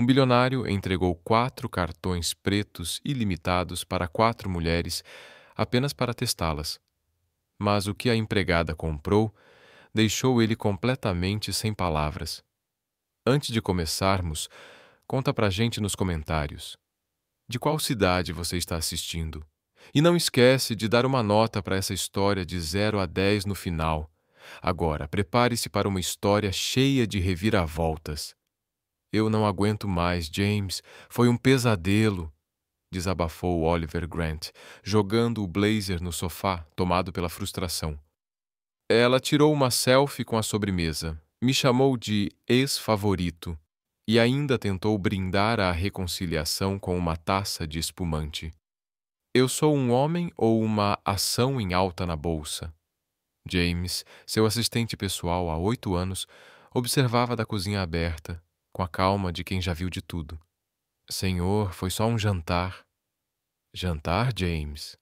Um bilionário entregou 4 cartões pretos ilimitados para 4 mulheres apenas para testá-las. Mas o que a empregada comprou deixou ele completamente sem palavras. Antes de começarmos, conta pra gente nos comentários. De qual cidade você está assistindo? E não esquece de dar uma nota para essa história de 0 a 10 no final. Agora, prepare-se para uma história cheia de reviravoltas. Eu não aguento mais, James. Foi um pesadelo, desabafou Oliver Grant, jogando o blazer no sofá, tomado pela frustração. Ela tirou uma selfie com a sobremesa, me chamou de ex-favorito e ainda tentou brindar a reconciliação com uma taça de espumante. Eu sou um homem ou uma ação em alta na bolsa? James, seu assistente pessoal há 8 anos, observava da cozinha aberta, com a calma de quem já viu de tudo. Senhor, foi só um jantar. Jantar, James?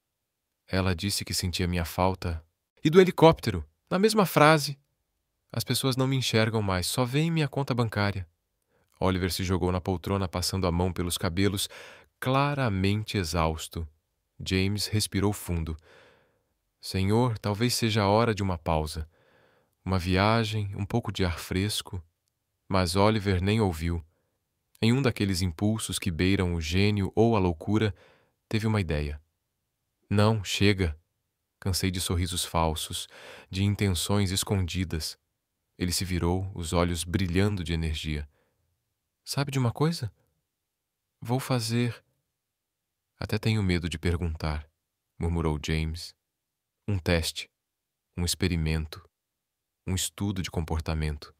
Ela disse que sentia minha falta. E do helicóptero? Na mesma frase. As pessoas não me enxergam mais, só veem minha conta bancária. Oliver se jogou na poltrona, passando a mão pelos cabelos, claramente exausto. James respirou fundo. Senhor, talvez seja a hora de uma pausa. Uma viagem, um pouco de ar fresco. Mas Oliver nem ouviu. Em um daqueles impulsos que beiram o gênio ou a loucura, teve uma ideia. Não, chega. Cansei de sorrisos falsos, de intenções escondidas. Ele se virou, os olhos brilhando de energia. Sabe de uma coisa? Vou fazer... Até tenho medo de perguntar, murmurou James. Um teste, um experimento, um estudo de comportamento.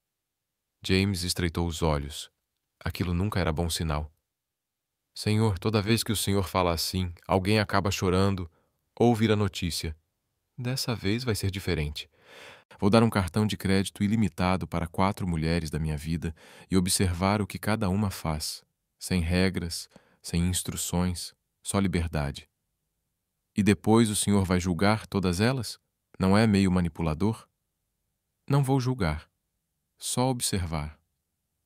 James estreitou os olhos. Aquilo nunca era bom sinal. Senhor, toda vez que o senhor fala assim, alguém acaba chorando ou vira notícia. Dessa vez vai ser diferente. Vou dar um cartão de crédito ilimitado para 4 mulheres da minha vida e observar o que cada uma faz. Sem regras, sem instruções, só liberdade. E depois o senhor vai julgar todas elas? Não é meio manipulador? Não vou julgar. Só observar.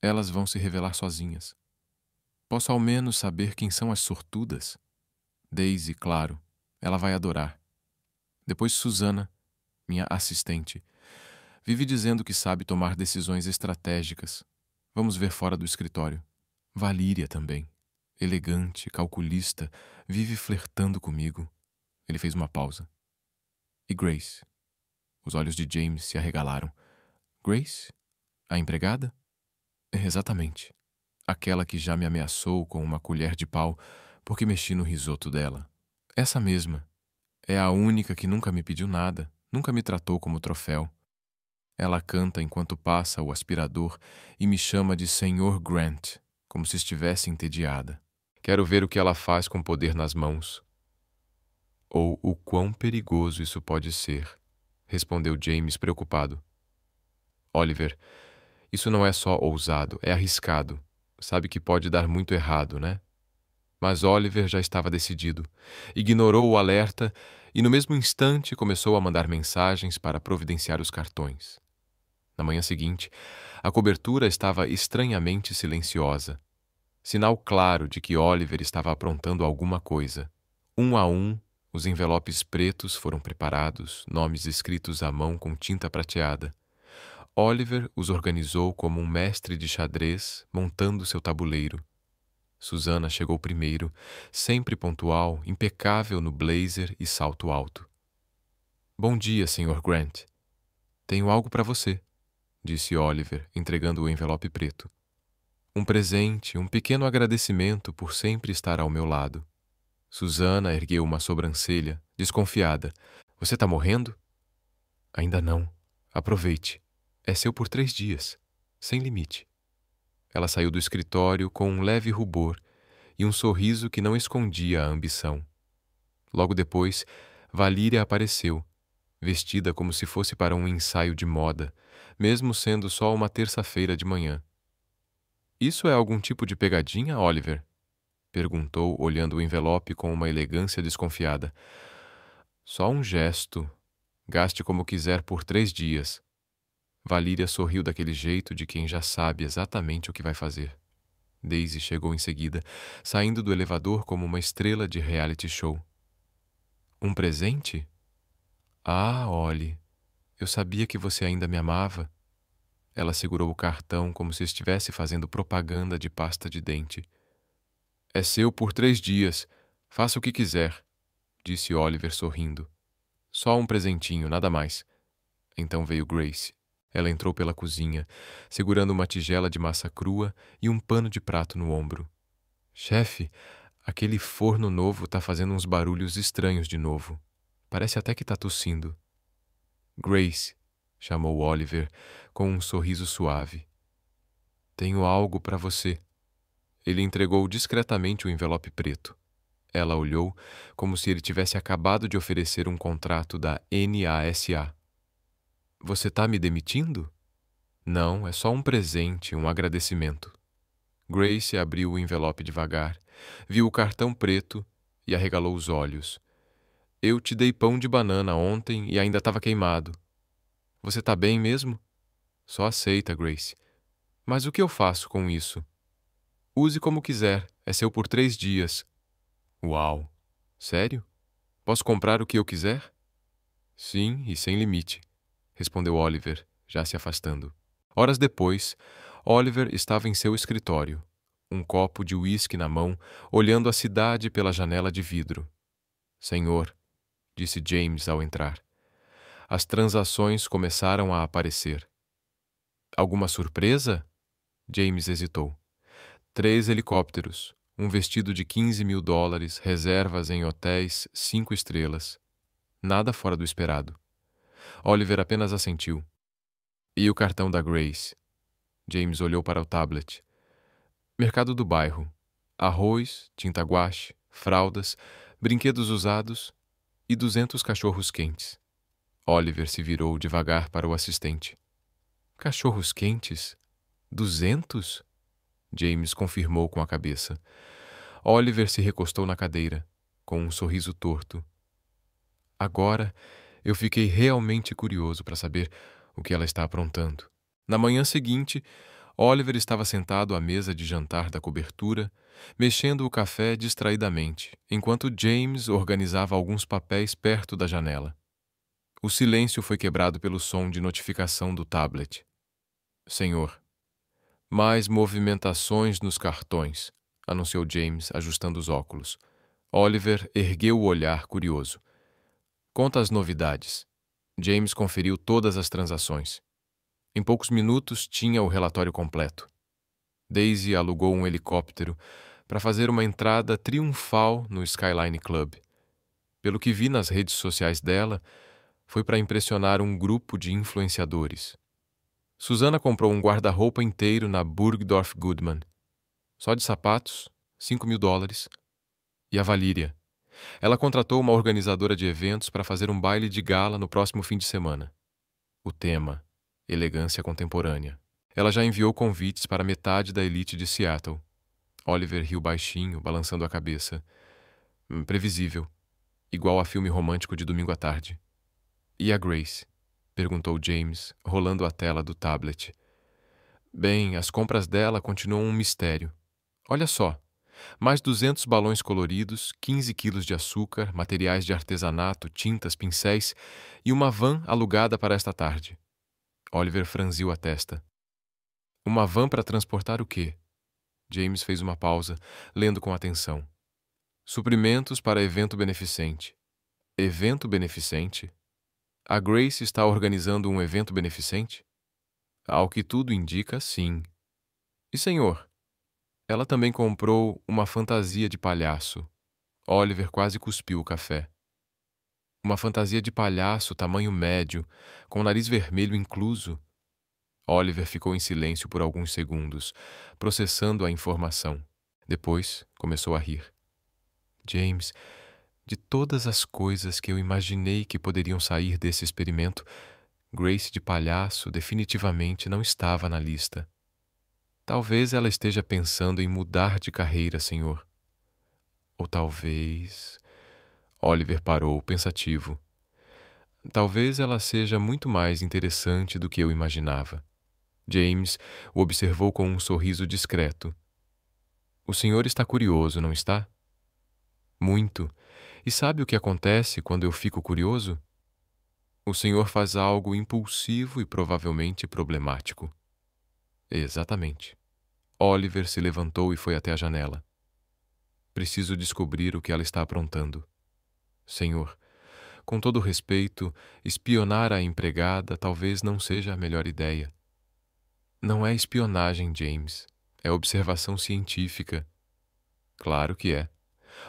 Elas vão se revelar sozinhas. Posso ao menos saber quem são as sortudas? Daisy, claro. Ela vai adorar. Depois Susana, minha assistente. Vive dizendo que sabe tomar decisões estratégicas. Vamos ver fora do escritório. Valíria também. Elegante, calculista, vive flertando comigo. Ele fez uma pausa. E Grace? Os olhos de James se arregalaram. Grace? A empregada? Exatamente. Aquela que já me ameaçou com uma colher de pau porque mexi no risoto dela. Essa mesma. É a única que nunca me pediu nada, nunca me tratou como troféu. Ela canta enquanto passa o aspirador e me chama de Senhor Grant, como se estivesse entediada. Quero ver o que ela faz com o poder nas mãos. Ou o quão perigoso isso pode ser, respondeu James preocupado. Oliver, isso não é só ousado, é arriscado. Sabe que pode dar muito errado, né? Mas Oliver já estava decidido. Ignorou o alerta e no mesmo instante começou a mandar mensagens para providenciar os cartões. Na manhã seguinte, a cobertura estava estranhamente silenciosa. Sinal claro de que Oliver estava aprontando alguma coisa. Um a um, os envelopes pretos foram preparados, nomes escritos à mão com tinta prateada. Oliver os organizou como um mestre de xadrez montando seu tabuleiro. Susana chegou primeiro, sempre pontual, impecável no blazer e salto alto. Bom dia, Sr. Grant. Tenho algo para você, disse Oliver, entregando o envelope preto. Um presente, um pequeno agradecimento por sempre estar ao meu lado. Susana ergueu uma sobrancelha, desconfiada. Você está morrendo? Ainda não. Aproveite. É seu por 3 dias, sem limite. Ela saiu do escritório com um leve rubor e um sorriso que não escondia a ambição. Logo depois, Valíria apareceu, vestida como se fosse para um ensaio de moda, mesmo sendo só uma terça-feira de manhã. Isso é algum tipo de pegadinha, Oliver? Perguntou, olhando o envelope com uma elegância desconfiada. Só um gesto. Gaste como quiser por 3 dias. Valíria sorriu daquele jeito de quem já sabe exatamente o que vai fazer. Daisy chegou em seguida, saindo do elevador como uma estrela de reality show. Um presente? Ah, Ollie, eu sabia que você ainda me amava. Ela segurou o cartão como se estivesse fazendo propaganda de pasta de dente. É seu por 3 dias. Faça o que quiser, disse Oliver sorrindo. Só um presentinho, nada mais. Então veio Grace. Ela entrou pela cozinha, segurando uma tigela de massa crua e um pano de prato no ombro. Chefe, aquele forno novo tá fazendo uns barulhos estranhos de novo. Parece até que tá tossindo. Grace, chamou Oliver com um sorriso suave. Tenho algo para você. Ele entregou discretamente o envelope preto. Ela olhou como se ele tivesse acabado de oferecer um contrato da NASA. Você tá me demitindo? Não, é só um presente, um agradecimento. Grace abriu o envelope devagar, viu o cartão preto e arregalou os olhos. Eu te dei pão de banana ontem e ainda estava queimado. Você tá bem mesmo? Só aceita, Grace. Mas o que eu faço com isso? Use como quiser, é seu por 3 dias. Uau! Sério? Posso comprar o que eu quiser? Sim, e sem limite, respondeu Oliver, já se afastando. Horas depois, Oliver estava em seu escritório, um copo de uísque na mão, olhando a cidade pela janela de vidro. Senhor, disse James ao entrar. As transações começaram a aparecer. Alguma surpresa? James hesitou. 3 helicópteros, um vestido de $15.000, reservas em hotéis 5 estrelas. Nada fora do esperado. Oliver apenas assentiu. E o cartão da Grace? James olhou para o tablet. Mercado do bairro. Arroz, tinta guache, fraldas, brinquedos usados e 200 cachorros quentes. Oliver se virou devagar para o assistente. Cachorros quentes? 200? James confirmou com a cabeça. Oliver se recostou na cadeira, com um sorriso torto. Agora, eu fiquei realmente curioso para saber o que ela está aprontando. Na manhã seguinte, Oliver estava sentado à mesa de jantar da cobertura, mexendo o café distraidamente, enquanto James organizava alguns papéis perto da janela. O silêncio foi quebrado pelo som de notificação do tablet. Senhor, mais movimentações nos cartões, anunciou James, ajustando os óculos. Oliver ergueu o olhar curioso. Conta as novidades. James conferiu todas as transações. Em poucos minutos tinha o relatório completo. Daisy alugou um helicóptero para fazer uma entrada triunfal no Skyline Club. Pelo que vi nas redes sociais dela, foi para impressionar um grupo de influenciadores. Susana comprou um guarda-roupa inteiro na Bergdorf Goodman. Só de sapatos, $5.000. E a Valíria. Ela contratou uma organizadora de eventos para fazer um baile de gala no próximo fim de semana. O tema: elegância contemporânea. Ela já enviou convites para metade da elite de Seattle. Oliver riu baixinho, balançando a cabeça. Previsível. Igual a filme romântico de domingo à tarde. E a Grace? Perguntou James, rolando a tela do tablet. Bem, as compras dela continuam um mistério. Olha só, mais 200 balões coloridos, 15 quilos de açúcar, materiais de artesanato, tintas, pincéis e uma van alugada para esta tarde. Oliver franziu a testa. Uma van para transportar o quê? James fez uma pausa, lendo com atenção. Suprimentos para evento beneficente. Evento beneficente? A Grace está organizando um evento beneficente? Ao que tudo indica, sim. E senhor? Ela também comprou uma fantasia de palhaço. Oliver quase cuspiu o café. Uma fantasia de palhaço tamanho médio, com nariz vermelho incluso. Oliver ficou em silêncio por alguns segundos, processando a informação. Depois começou a rir. James, de todas as coisas que eu imaginei que poderiam sair desse experimento, Grace de palhaço definitivamente não estava na lista. Talvez ela esteja pensando em mudar de carreira, senhor. Ou talvez... Oliver parou, pensativo. Talvez ela seja muito mais interessante do que eu imaginava. James o observou com um sorriso discreto. O senhor está curioso, não está? Muito. E sabe o que acontece quando eu fico curioso? O senhor faz algo impulsivo e provavelmente problemático. Exatamente. Oliver se levantou e foi até a janela. Preciso descobrir o que ela está aprontando. Senhor, com todo respeito, espionar a empregada talvez não seja a melhor ideia. Não é espionagem, James. É observação científica. Claro que é.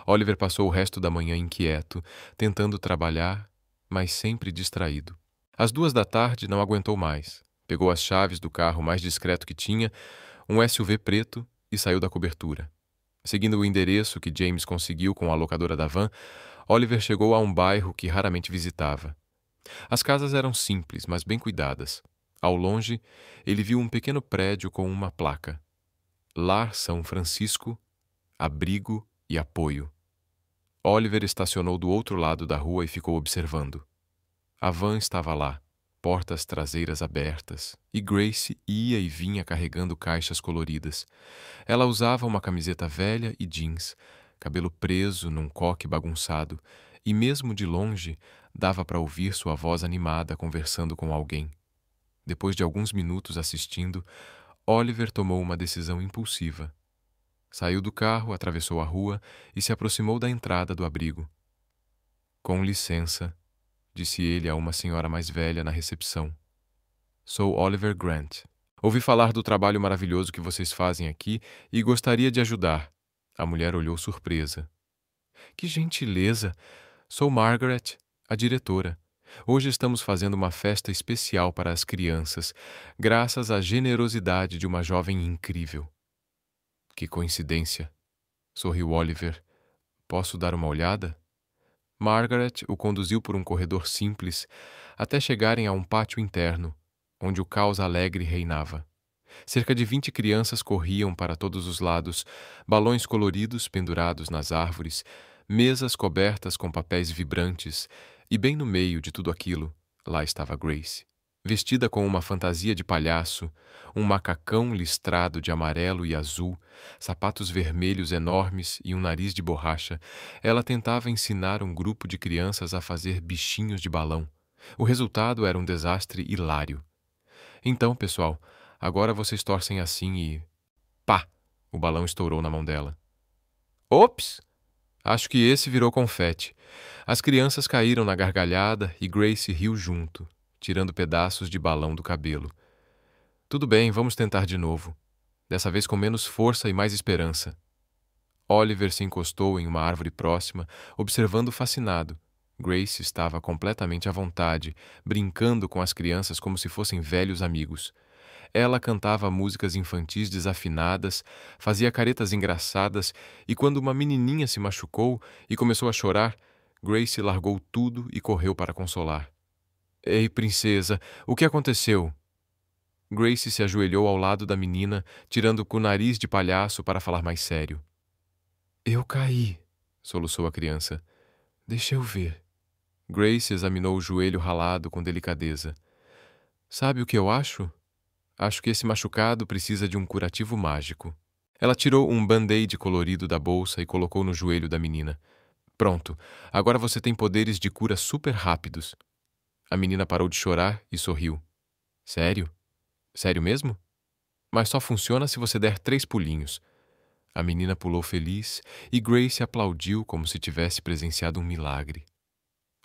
Oliver passou o resto da manhã inquieto, tentando trabalhar, mas sempre distraído. Às 2 da tarde não aguentou mais. Pegou as chaves do carro mais discreto que tinha, um SUV preto, e saiu da cobertura. Seguindo o endereço que James conseguiu com a locadora da van, Oliver chegou a um bairro que raramente visitava. As casas eram simples, mas bem cuidadas. Ao longe, ele viu um pequeno prédio com uma placa: Lar São Francisco, abrigo e apoio. Oliver estacionou do outro lado da rua e ficou observando. A van estava lá, portas traseiras abertas, e Grace ia e vinha carregando caixas coloridas. Ela usava uma camiseta velha e jeans, cabelo preso num coque bagunçado, e mesmo de longe dava para ouvir sua voz animada conversando com alguém. Depois de alguns minutos assistindo, Oliver tomou uma decisão impulsiva. Saiu do carro, atravessou a rua e se aproximou da entrada do abrigo. "Com licença", disse ele a uma senhora mais velha na recepção. "Sou Oliver Grant. Ouvi falar do trabalho maravilhoso que vocês fazem aqui e gostaria de ajudar." A mulher olhou surpresa. "Que gentileza! Sou Margaret, a diretora. Hoje estamos fazendo uma festa especial para as crianças, graças à generosidade de uma jovem incrível." "Que coincidência!" sorriu Oliver. "Posso dar uma olhada?" Margaret o conduziu por um corredor simples até chegarem a um pátio interno, onde o caos alegre reinava. Cerca de 20 crianças corriam para todos os lados, balões coloridos pendurados nas árvores, mesas cobertas com papéis vibrantes, e bem no meio de tudo aquilo, lá estava Grace. Vestida com uma fantasia de palhaço, um macacão listrado de amarelo e azul, sapatos vermelhos enormes e um nariz de borracha, ela tentava ensinar um grupo de crianças a fazer bichinhos de balão. O resultado era um desastre hilário. "Então, pessoal, agora vocês torcem assim e..." Pá! O balão estourou na mão dela. "Ops! Acho que esse virou confete." As crianças caíram na gargalhada e Grace riu junto, tirando pedaços de balão do cabelo. "Tudo bem, vamos tentar de novo. Dessa vez com menos força e mais esperança." Oliver se encostou em uma árvore próxima, observando fascinado. Grace estava completamente à vontade, brincando com as crianças como se fossem velhos amigos. Ela cantava músicas infantis desafinadas, fazia caretas engraçadas, e quando uma menininha se machucou e começou a chorar, Grace largou tudo e correu para consolar. "Ei, princesa, o que aconteceu?" Grace se ajoelhou ao lado da menina, tirando o nariz de palhaço para falar mais sério. "Eu caí", soluçou a criança. "Deixa eu ver." Grace examinou o joelho ralado com delicadeza. "Sabe o que eu acho? Acho que esse machucado precisa de um curativo mágico." Ela tirou um band-aid colorido da bolsa e colocou no joelho da menina. "Pronto, agora você tem poderes de cura super rápidos." A menina parou de chorar e sorriu. "Sério? Sério mesmo? Mas só funciona se você der 3 pulinhos." A menina pulou feliz e Grace aplaudiu como se tivesse presenciado um milagre.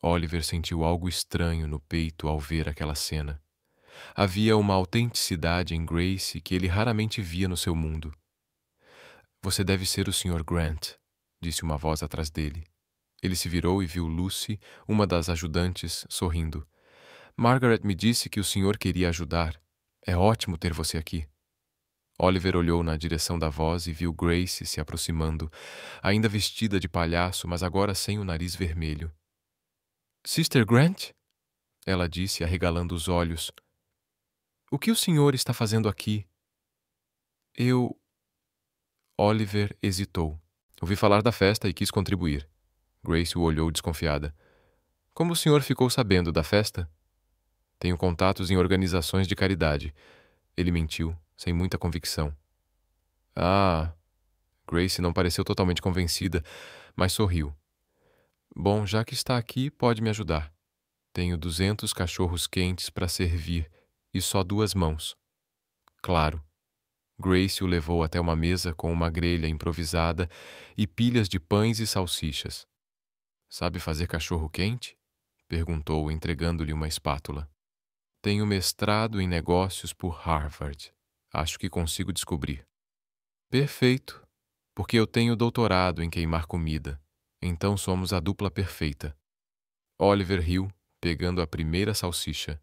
Oliver sentiu algo estranho no peito ao ver aquela cena. Havia uma autenticidade em Grace que ele raramente via no seu mundo. "Você deve ser o Sr. Grant", disse uma voz atrás dele. Ele se virou e viu Lucy, uma das ajudantes, sorrindo. "Margaret me disse que o senhor queria ajudar. É ótimo ter você aqui." Oliver olhou na direção da voz e viu Grace se aproximando, ainda vestida de palhaço, mas agora sem o nariz vermelho. "Sister Grant?" ela disse, arregalando os olhos. "O que o senhor está fazendo aqui?" "Eu..." Oliver hesitou. "Ouvi falar da festa e quis contribuir." Grace o olhou desconfiada. "Como o senhor ficou sabendo da festa?" "Tenho contatos em organizações de caridade." Ele mentiu, sem muita convicção. "Ah..." Grace não pareceu totalmente convencida, mas sorriu. Bom, já que está aqui, pode me ajudar. Tenho 200 cachorros quentes para servir e só 2 mãos. Claro. Grace o levou até uma mesa com uma grelha improvisada e pilhas de pães e salsichas. Sabe fazer cachorro quente? Perguntou, entregando-lhe uma espátula. Tenho mestrado em negócios por Harvard. Acho que consigo descobrir. Perfeito, porque eu tenho doutorado em queimar comida. Então somos a dupla perfeita. Oliver riu, pegando a primeira salsicha.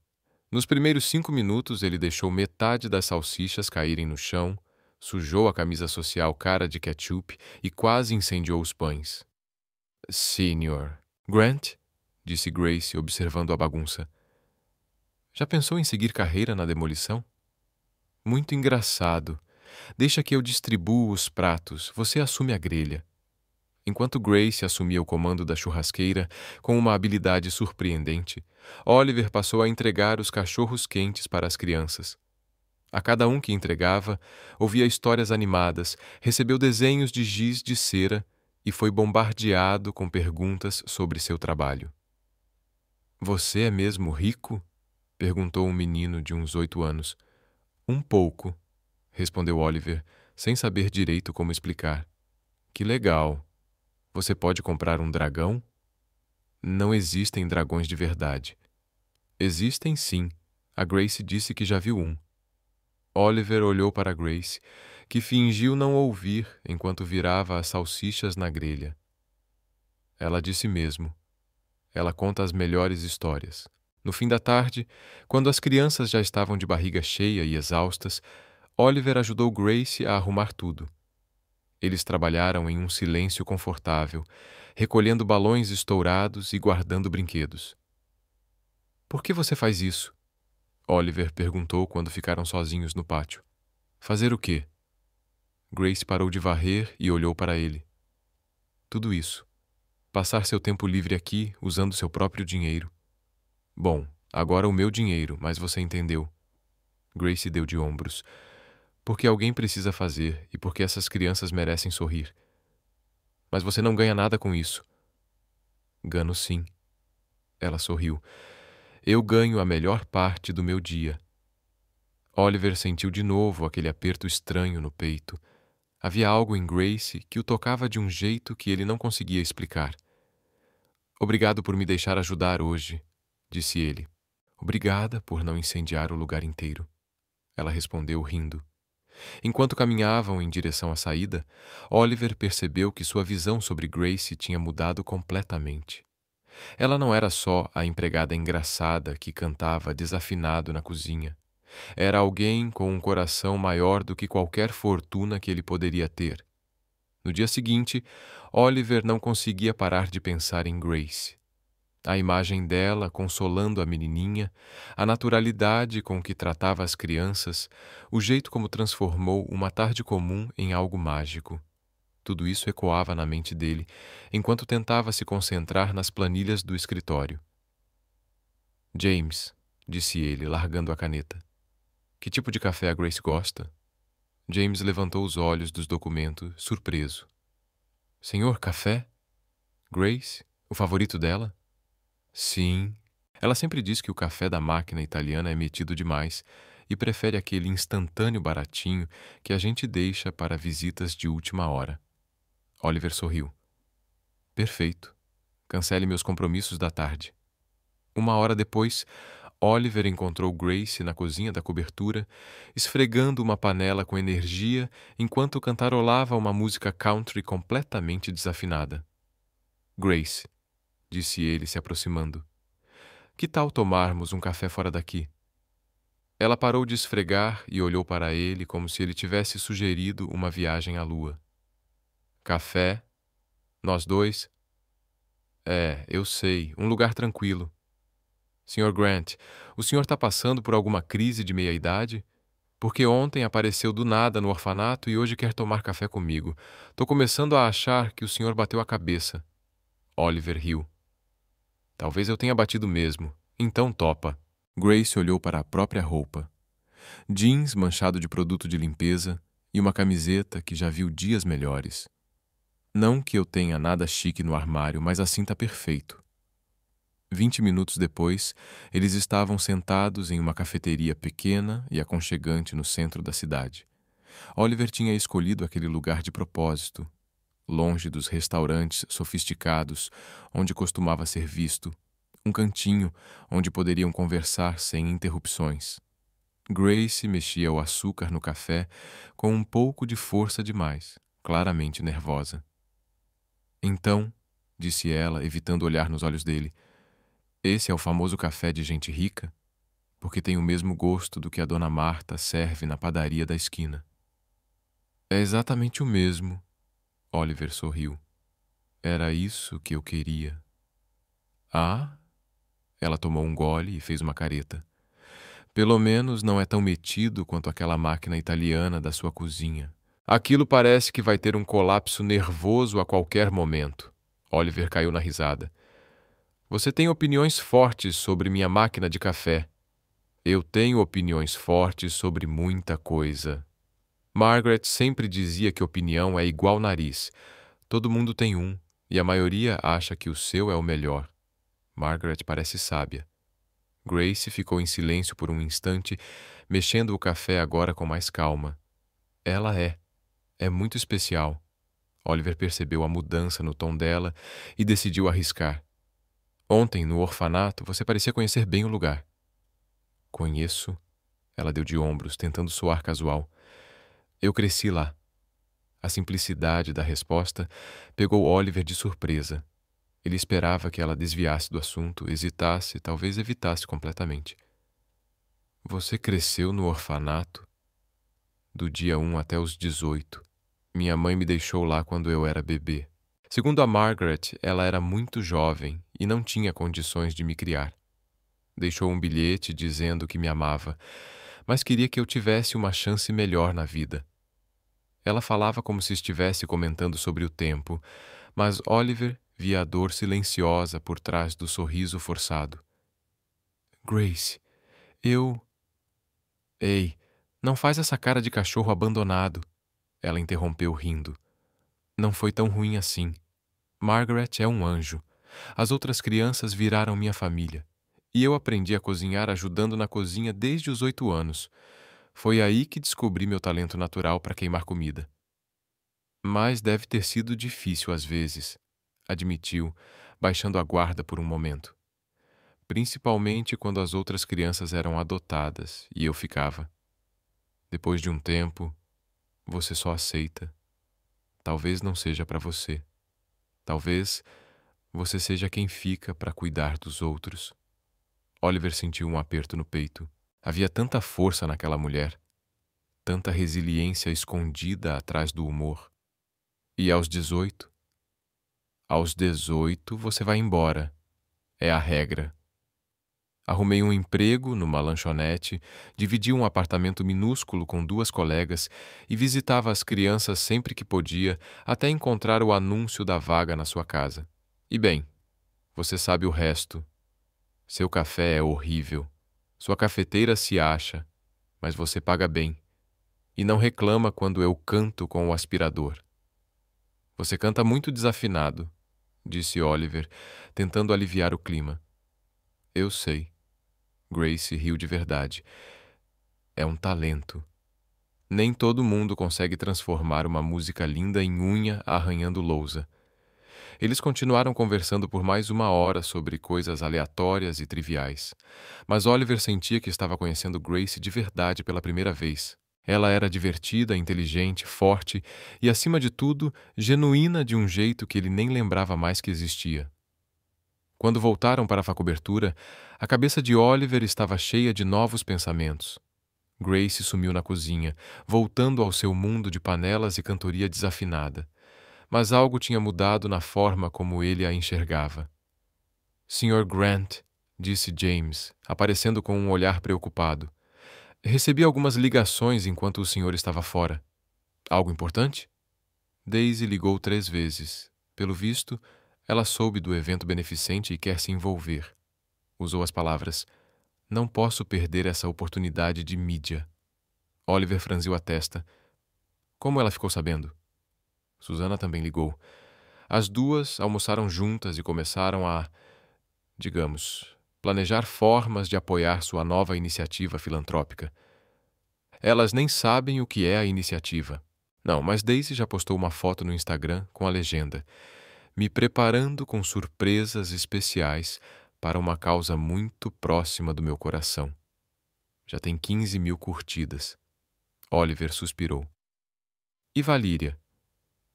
Nos primeiros 5 minutos, ele deixou metade das salsichas caírem no chão, sujou a camisa social cara de ketchup e quase incendiou os pães. Sr. Grant, disse Grace, observando a bagunça. Já pensou em seguir carreira na demolição? Muito engraçado. Deixa que eu distribuo os pratos, você assume a grelha. Enquanto Grace assumia o comando da churrasqueira com uma habilidade surpreendente, Oliver passou a entregar os cachorros quentes para as crianças. A cada um que entregava, ouvia histórias animadas, recebeu desenhos de giz de cera e foi bombardeado com perguntas sobre seu trabalho. Você é mesmo rico? Perguntou um menino de uns 8 anos. Um pouco, respondeu Oliver, sem saber direito como explicar. Que legal. Você pode comprar um dragão? Não existem dragões de verdade. Existem sim. A Grace disse que já viu um. Oliver olhou para Grace, que fingiu não ouvir enquanto virava as salsichas na grelha. Ela disse mesmo. Ela conta as melhores histórias. No fim da tarde, quando as crianças já estavam de barriga cheia e exaustas, Oliver ajudou Grace a arrumar tudo. Eles trabalharam em um silêncio confortável, recolhendo balões estourados e guardando brinquedos. Por que você faz isso? Oliver perguntou quando ficaram sozinhos no pátio. Fazer o quê? Grace parou de varrer e olhou para ele. Tudo isso. Passar seu tempo livre aqui, usando seu próprio dinheiro. Bom, agora o meu dinheiro, mas você entendeu. Grace deu de ombros. Porque alguém precisa fazer e porque essas crianças merecem sorrir. Mas você não ganha nada com isso. Gano sim. Ela sorriu. Eu ganho a melhor parte do meu dia. Oliver sentiu de novo aquele aperto estranho no peito. Havia algo em Grace que o tocava de um jeito que ele não conseguia explicar. Obrigado por me deixar ajudar hoje, disse ele. Obrigada por não incendiar o lugar inteiro. Ela respondeu rindo. Enquanto caminhavam em direção à saída, Oliver percebeu que sua visão sobre Grace tinha mudado completamente. Ela não era só a empregada engraçada que cantava desafinado na cozinha. Era alguém com um coração maior do que qualquer fortuna que ele poderia ter. No dia seguinte, Oliver não conseguia parar de pensar em Grace. A imagem dela consolando a menininha, a naturalidade com que tratava as crianças, o jeito como transformou uma tarde comum em algo mágico. Tudo isso ecoava na mente dele, enquanto tentava se concentrar nas planilhas do escritório. James, disse ele, largando a caneta. Que tipo de café a Grace gosta? James levantou os olhos dos documentos, surpreso. Senhor, café? Grace? O favorito dela? Sim. Ela sempre diz que o café da máquina italiana é metido demais e prefere aquele instantâneo baratinho que a gente deixa para visitas de última hora. Oliver sorriu. Perfeito. Cancele meus compromissos da tarde. 1 hora depois, Oliver encontrou Grace na cozinha da cobertura, esfregando uma panela com energia enquanto cantarolava uma música country completamente desafinada. Grace, disse ele, se aproximando. Que tal tomarmos um café fora daqui? Ela parou de esfregar e olhou para ele como se ele tivesse sugerido uma viagem à lua. Café? Nós dois? Eu sei, um lugar tranquilo. Sr. Grant, o senhor está passando por alguma crise de meia-idade? Porque ontem apareceu do nada no orfanato e hoje quer tomar café comigo. Tô começando a achar que o senhor bateu a cabeça. Oliver riu. Talvez eu tenha batido mesmo. Então topa. Grace olhou para a própria roupa. Jeans manchado de produto de limpeza e uma camiseta que já viu dias melhores. Não que eu tenha nada chique no armário, mas assim tá perfeito. 20 minutos depois, eles estavam sentados em uma cafeteria pequena e aconchegante no centro da cidade. Oliver tinha escolhido aquele lugar de propósito, longe dos restaurantes sofisticados onde costumava ser visto, um cantinho onde poderiam conversar sem interrupções. Grace mexia o açúcar no café com um pouco de força demais, claramente nervosa. Então, disse ela, evitando olhar nos olhos dele, esse é o famoso café de gente rica? Porque tem o mesmo gosto do que a dona Marta serve na padaria da esquina. É exatamente o mesmo, Oliver sorriu. Era isso que eu queria. Ah? Ela tomou um gole e fez uma careta. Pelo menos não é tão metido quanto aquela máquina italiana da sua cozinha. Aquilo parece que vai ter um colapso nervoso a qualquer momento. Oliver caiu na risada. Você tem opiniões fortes sobre minha máquina de café. Eu tenho opiniões fortes sobre muita coisa. Margaret sempre dizia que opinião é igual nariz. Todo mundo tem um, e a maioria acha que o seu é o melhor. Margaret parece sábia. Grace ficou em silêncio por um instante, mexendo o café agora com mais calma. Ela é. É muito especial. Oliver percebeu a mudança no tom dela e decidiu arriscar. Ontem, no orfanato, você parecia conhecer bem o lugar. Conheço. Ela deu de ombros, tentando soar casual. Eu cresci lá. A simplicidade da resposta pegou Oliver de surpresa. Ele esperava que ela desviasse do assunto, hesitasse, talvez evitasse completamente. Você cresceu no orfanato? Do dia 1 até os 18. Minha mãe me deixou lá quando eu era bebê. Segundo a Margaret, ela era muito jovem e não tinha condições de me criar. Deixou um bilhete dizendo que me amava, mas queria que eu tivesse uma chance melhor na vida. Ela falava como se estivesse comentando sobre o tempo, mas Oliver via a dor silenciosa por trás do sorriso forçado. Grace, eu... Ei, não faz essa cara de cachorro abandonado. Ela interrompeu rindo. Não foi tão ruim assim. Margaret é um anjo. As outras crianças viraram minha família. E eu aprendi a cozinhar ajudando na cozinha desde os 8 anos. Foi aí que descobri meu talento natural para queimar comida. Mas deve ter sido difícil às vezes, admitiu, baixando a guarda por um momento. Principalmente quando as outras crianças eram adotadas e eu ficava. Depois de um tempo, você só aceita. Talvez não seja para você. Talvez você seja quem fica para cuidar dos outros. Oliver sentiu um aperto no peito. Havia tanta força naquela mulher, tanta resiliência escondida atrás do humor. E aos 18? Aos 18 você vai embora. É a regra. Arrumei um emprego numa lanchonete, dividi um apartamento minúsculo com 2 colegas e visitava as crianças sempre que podia até encontrar o anúncio da vaga na sua casa. E bem, você sabe o resto. Seu café é horrível. Sua cafeteira se acha, mas você paga bem. E não reclama quando eu canto com o aspirador. Você canta muito desafinado, disse Oliver, tentando aliviar o clima. Eu sei. Grace riu de verdade. É um talento. Nem todo mundo consegue transformar uma música linda em unha arranhando lousa. Eles continuaram conversando por mais 1 hora sobre coisas aleatórias e triviais. Mas Oliver sentia que estava conhecendo Grace de verdade pela primeira vez. Ela era divertida, inteligente, forte e, acima de tudo, genuína de um jeito que ele nem lembrava mais que existia. Quando voltaram para a facobertura, a cabeça de Oliver estava cheia de novos pensamentos. Grace sumiu na cozinha, voltando ao seu mundo de panelas e cantoria desafinada. Mas algo tinha mudado na forma como ele a enxergava. Sr. Grant, disse James, aparecendo com um olhar preocupado. Recebi algumas ligações enquanto o senhor estava fora. Algo importante? Daisy ligou 3 vezes. Pelo visto, ela soube do evento beneficente e quer se envolver. Usou as palavras: não posso perder essa oportunidade de mídia. Oliver franziu a testa. Como ela ficou sabendo? Susana também ligou. As duas almoçaram juntas e começaram a, digamos, planejar formas de apoiar sua nova iniciativa filantrópica. Elas nem sabem o que é a iniciativa. Não, mas Daisy já postou uma foto no Instagram com a legenda: me preparando com surpresas especiais para uma causa muito próxima do meu coração. Já tem 15.000 curtidas. Oliver suspirou. E Valíria?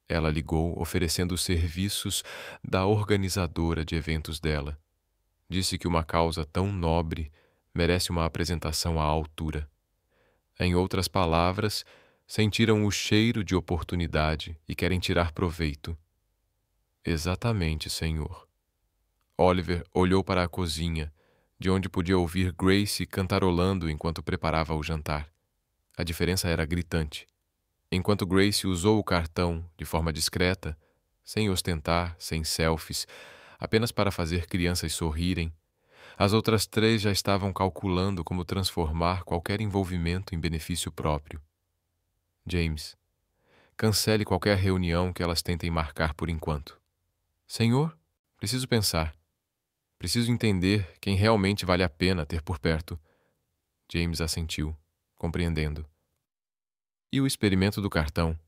Ela ligou, oferecendo os serviços da organizadora de eventos dela. Disse que uma causa tão nobre merece uma apresentação à altura. Em outras palavras, sentiram o cheiro de oportunidade e querem tirar proveito. Exatamente, senhor. Oliver olhou para a cozinha, de onde podia ouvir Grace cantarolando enquanto preparava o jantar. A diferença era gritante. Enquanto Grace usou o cartão de forma discreta, sem ostentar, sem selfies, apenas para fazer crianças sorrirem, as outras 3 já estavam calculando como transformar qualquer envolvimento em benefício próprio. James, cancele qualquer reunião que elas tentem marcar por enquanto. Senhor, preciso pensar. Preciso entender quem realmente vale a pena ter por perto. James assentiu, compreendendo. E o experimento do cartão?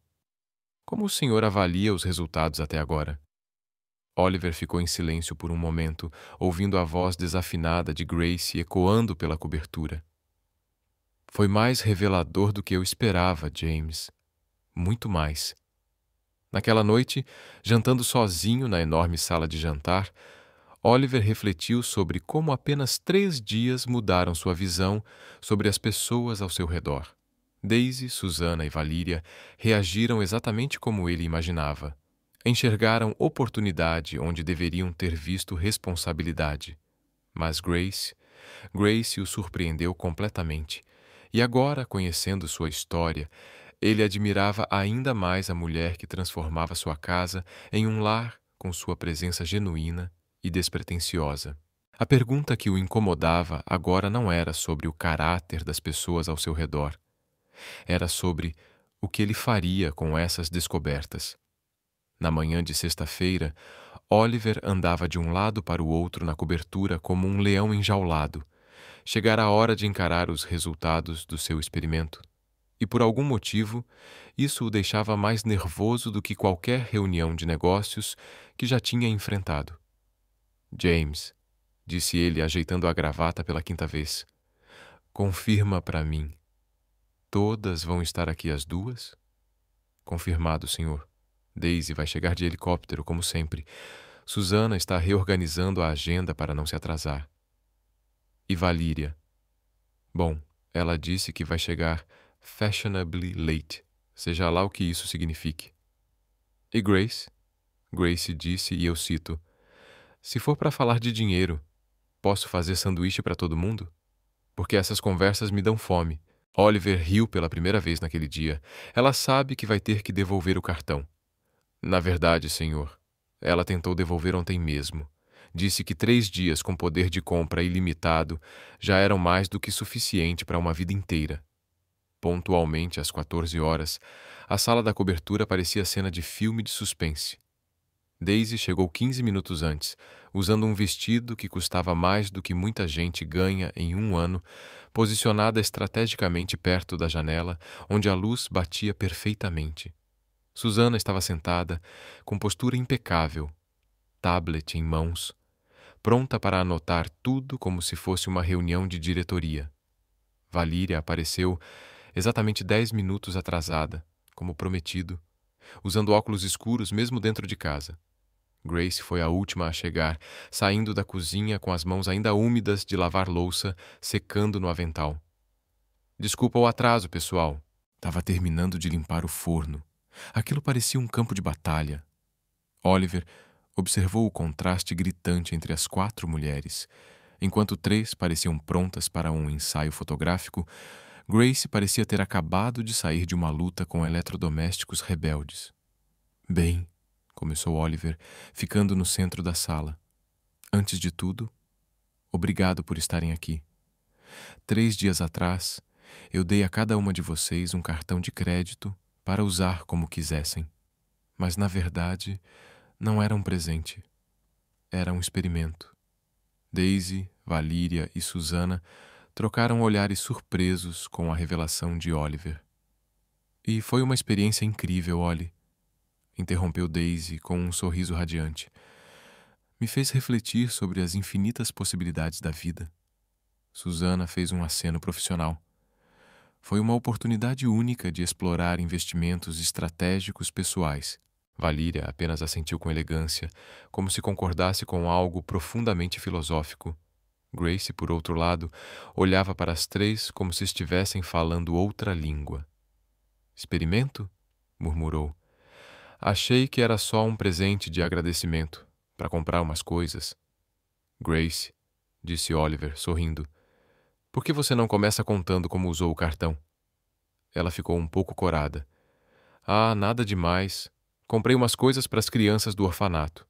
Como o senhor avalia os resultados até agora? Oliver ficou em silêncio por um momento, ouvindo a voz desafinada de Grace ecoando pela cobertura. Foi mais revelador do que eu esperava, James. Muito mais. Naquela noite, jantando sozinho na enorme sala de jantar, Oliver refletiu sobre como apenas 3 dias mudaram sua visão sobre as pessoas ao seu redor. Daisy, Susana e Valíria reagiram exatamente como ele imaginava. Enxergaram oportunidade onde deveriam ter visto responsabilidade. Mas Grace o surpreendeu completamente. E agora, conhecendo sua história, ele admirava ainda mais a mulher que transformava sua casa em um lar com sua presença genuína e despretensiosa. A pergunta que o incomodava agora não era sobre o caráter das pessoas ao seu redor. Era sobre o que ele faria com essas descobertas. Na manhã de sexta-feira, Oliver andava de um lado para o outro na cobertura como um leão enjaulado. Chegara a hora de encarar os resultados do seu experimento. E por algum motivo, isso o deixava mais nervoso do que qualquer reunião de negócios que já tinha enfrentado. James, disse ele, ajeitando a gravata pela 5ª vez, confirma para mim. Todas vão estar aqui às 2? Confirmado, senhor. Daisy vai chegar de helicóptero, como sempre. Susana está reorganizando a agenda para não se atrasar. E Valíria? Bom, ela disse que vai chegar fashionably late, seja lá o que isso signifique. E Grace? Grace disse, e eu cito, se for para falar de dinheiro, posso fazer sanduíche para todo mundo? Porque essas conversas me dão fome. Oliver riu pela primeira vez naquele dia. Ela sabe que vai ter que devolver o cartão. Na verdade, senhor, ela tentou devolver ontem mesmo. Disse que 3 dias com poder de compra ilimitado já eram mais do que suficiente para uma vida inteira. Pontualmente às 14 horas, a sala da cobertura parecia cena de filme de suspense. Daisy chegou 15 minutos antes, usando um vestido que custava mais do que muita gente ganha em um ano, posicionada estrategicamente perto da janela, onde a luz batia perfeitamente. Susana estava sentada, com postura impecável, tablet em mãos, pronta para anotar tudo como se fosse uma reunião de diretoria. Valíria apareceu exatamente 10 minutos atrasada, como prometido, usando óculos escuros mesmo dentro de casa. Grace foi a última a chegar, saindo da cozinha com as mãos ainda úmidas de lavar louça, secando no avental. Desculpa o atraso, pessoal. Estava terminando de limpar o forno. Aquilo parecia um campo de batalha. Oliver observou o contraste gritante entre as 4 mulheres. Enquanto 3 pareciam prontas para um ensaio fotográfico, Grace parecia ter acabado de sair de uma luta com eletrodomésticos rebeldes. Bem, começou Oliver, ficando no centro da sala. Antes de tudo, obrigado por estarem aqui. 3 dias atrás, eu dei a cada uma de vocês um cartão de crédito para usar como quisessem. Mas, na verdade, não era um presente. Era um experimento. Daisy, Valíria e Susana trocaram olhares surpresos com a revelação de Oliver. E foi uma experiência incrível, Ollie, interrompeu Daisy com um sorriso radiante. Me fez refletir sobre as infinitas possibilidades da vida. Susana fez um aceno profissional. Foi uma oportunidade única de explorar investimentos estratégicos pessoais. Valíria apenas assentiu com elegância, como se concordasse com algo profundamente filosófico. Grace, por outro lado, olhava para as três como se estivessem falando outra língua. Experimento? Murmurou. Achei que era só um presente de agradecimento, para comprar umas coisas. Grace, disse Oliver, sorrindo, por que você não começa contando como usou o cartão? Ela ficou um pouco corada. Ah, nada demais. Comprei umas coisas para as crianças do orfanato.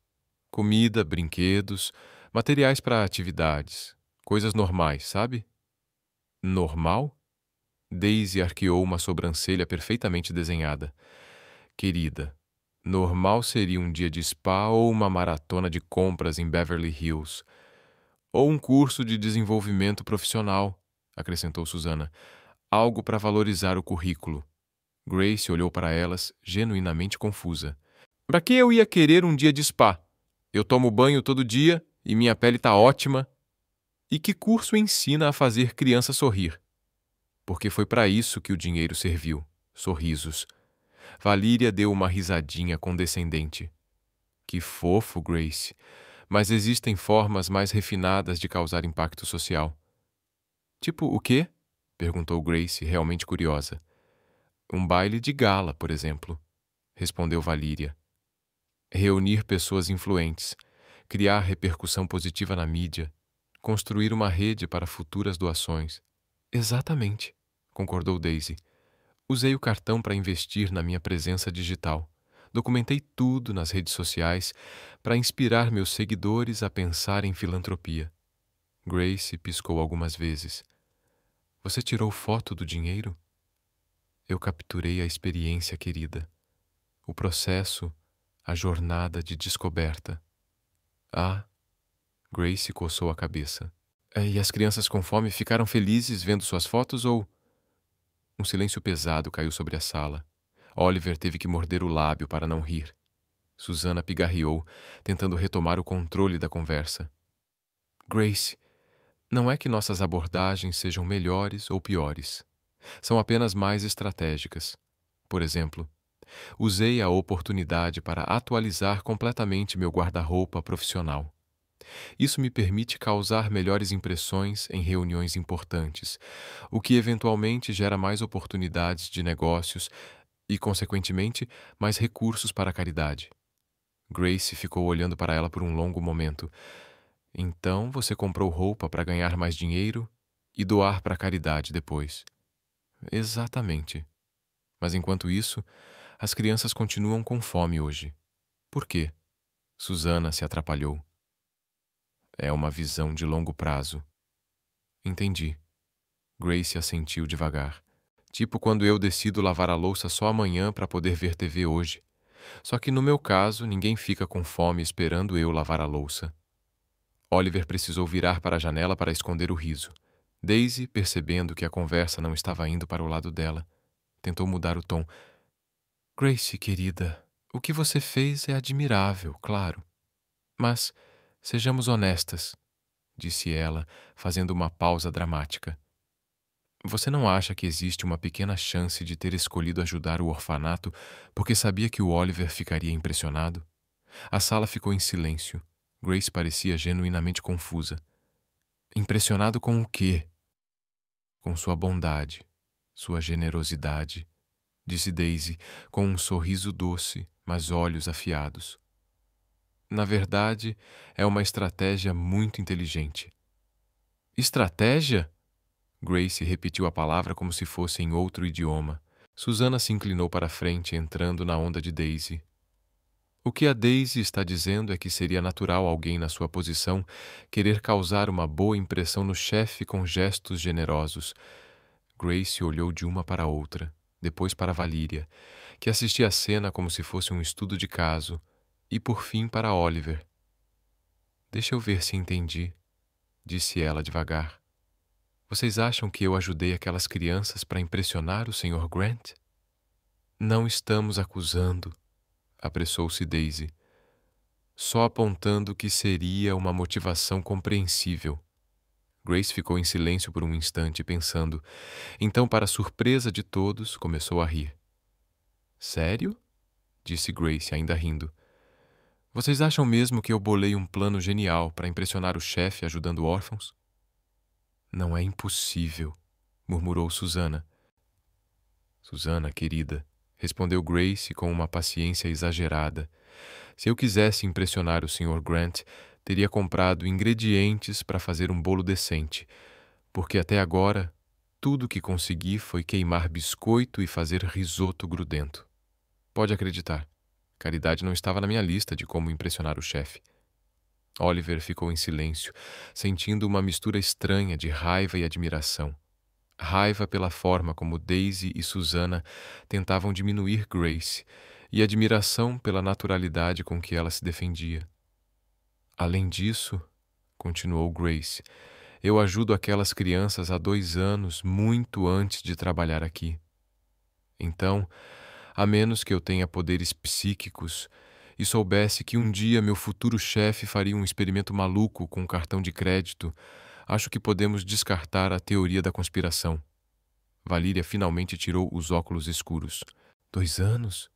Comida, brinquedos, materiais para atividades. Coisas normais, sabe? Normal? Daisy arqueou uma sobrancelha perfeitamente desenhada. Querida, normal seria um dia de spa ou uma maratona de compras em Beverly Hills. Ou um curso de desenvolvimento profissional, acrescentou Susana. Algo para valorizar o currículo. Grace olhou para elas, genuinamente confusa. Para que eu ia querer um dia de spa? Eu tomo banho todo dia e minha pele está ótima. E que curso ensina a fazer criança sorrir? Porque foi para isso que o dinheiro serviu. Sorrisos. Valíria deu uma risadinha condescendente. Que fofo, Grace. Mas existem formas mais refinadas de causar impacto social. Tipo o quê? Perguntou Grace, realmente curiosa. Um baile de gala, por exemplo, respondeu Valíria. Reunir pessoas influentes, criar repercussão positiva na mídia, construir uma rede para futuras doações. Exatamente, concordou Daisy. Usei o cartão para investir na minha presença digital. Documentei tudo nas redes sociais para inspirar meus seguidores a pensar em filantropia. Grace piscou algumas vezes. Você tirou foto do dinheiro? Eu capturei a experiência, querida. O processo, a jornada de descoberta. Ah, Grace coçou a cabeça. E as crianças com fome ficaram felizes vendo suas fotos ou... Um silêncio pesado caiu sobre a sala. Oliver teve que morder o lábio para não rir. Susana pigarreou, tentando retomar o controle da conversa. Grace, não é que nossas abordagens sejam melhores ou piores. São apenas mais estratégicas. Por exemplo, usei a oportunidade para atualizar completamente meu guarda-roupa profissional. Isso me permite causar melhores impressões em reuniões importantes, o que eventualmente gera mais oportunidades de negócios e, consequentemente, mais recursos para a caridade. Grace ficou olhando para ela por um longo momento. Então você comprou roupa para ganhar mais dinheiro e doar para a caridade depois. Exatamente. Mas enquanto isso, as crianças continuam com fome hoje. Por quê? Susana se atrapalhou. É uma visão de longo prazo. Entendi. Grace assentiu devagar. Tipo quando eu decido lavar a louça só amanhã para poder ver TV hoje. Só que no meu caso, ninguém fica com fome esperando eu lavar a louça. Oliver precisou virar para a janela para esconder o riso. Daisy, percebendo que a conversa não estava indo para o lado dela, tentou mudar o tom. Grace, querida, o que você fez é admirável, claro. Mas sejamos honestas, disse ela, fazendo uma pausa dramática. Você não acha que existe uma pequena chance de ter escolhido ajudar o orfanato porque sabia que o Oliver ficaria impressionado? A sala ficou em silêncio. Grace parecia genuinamente confusa. Impressionado com o quê? Com sua bondade, sua generosidade, disse Daisy, com um sorriso doce, mas olhos afiados. Na verdade, é uma estratégia muito inteligente. Estratégia? Grace repetiu a palavra como se fosse em outro idioma. Susana se inclinou para a frente, entrando na onda de Daisy. O que a Daisy está dizendo é que seria natural alguém na sua posição querer causar uma boa impressão no chefe com gestos generosos. Grace olhou de uma para outra, depois para Valíria, que assistia a cena como se fosse um estudo de caso, e por fim para Oliver. "Deixa eu ver se entendi", disse ela devagar. "Vocês acham que eu ajudei aquelas crianças para impressionar o Sr. Grant?" "Não estamos acusando", apressou-se Daisy, "só apontando que seria uma motivação compreensível." Grace ficou em silêncio por um instante, pensando. Então, para surpresa de todos, começou a rir. "Sério?" disse Grace, ainda rindo. "Vocês acham mesmo que eu bolei um plano genial para impressionar o chefe ajudando órfãos?" "Não é impossível", murmurou Susana. "Susana, querida", respondeu Grace com uma paciência exagerada, "se eu quisesse impressionar o Sr. Grant, teria comprado ingredientes para fazer um bolo decente, porque até agora tudo o que consegui foi queimar biscoito e fazer risoto grudento. Pode acreditar, caridade não estava na minha lista de como impressionar o chefe." Oliver ficou em silêncio, sentindo uma mistura estranha de raiva e admiração. Raiva pela forma como Daisy e Susana tentavam diminuir Grace, e admiração pela naturalidade com que ela se defendia. "Além disso", continuou Grace, "eu ajudo aquelas crianças há 2 anos, muito antes de trabalhar aqui. Então, a menos que eu tenha poderes psíquicos e soubesse que um dia meu futuro chefe faria um experimento maluco com um cartão de crédito, acho que podemos descartar a teoria da conspiração." Valíria finalmente tirou os óculos escuros. "2 anos?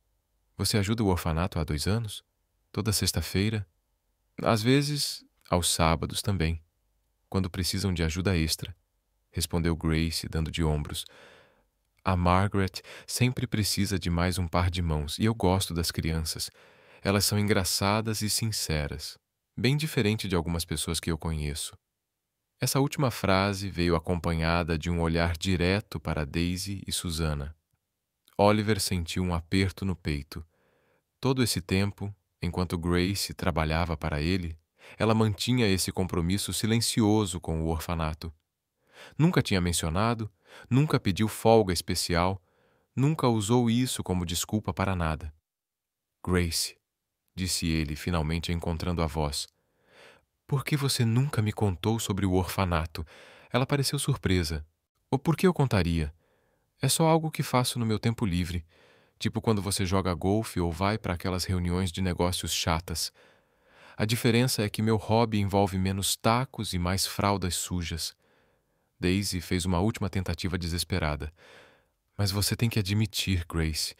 Você ajuda o orfanato há 2 anos? Toda sexta-feira?" "Às vezes, aos sábados também, quando precisam de ajuda extra", respondeu Grace, dando de ombros. "A Margaret sempre precisa de mais um par de mãos, e eu gosto das crianças. Elas são engraçadas e sinceras, bem diferente de algumas pessoas que eu conheço." Essa última frase veio acompanhada de um olhar direto para Daisy e Susana. Oliver sentiu um aperto no peito. Todo esse tempo, enquanto Grace trabalhava para ele, ela mantinha esse compromisso silencioso com o orfanato. Nunca tinha mencionado, nunca pediu folga especial, nunca usou isso como desculpa para nada. "Grace", disse ele, finalmente encontrando a voz, "por que você nunca me contou sobre o orfanato?" Ela pareceu surpresa. "Ou por que eu contaria? É só algo que faço no meu tempo livre, tipo quando você joga golfe ou vai para aquelas reuniões de negócios chatas. A diferença é que meu hobby envolve menos tacos e mais fraldas sujas." Daisy fez uma última tentativa desesperada. "Mas você tem que admitir, Grace,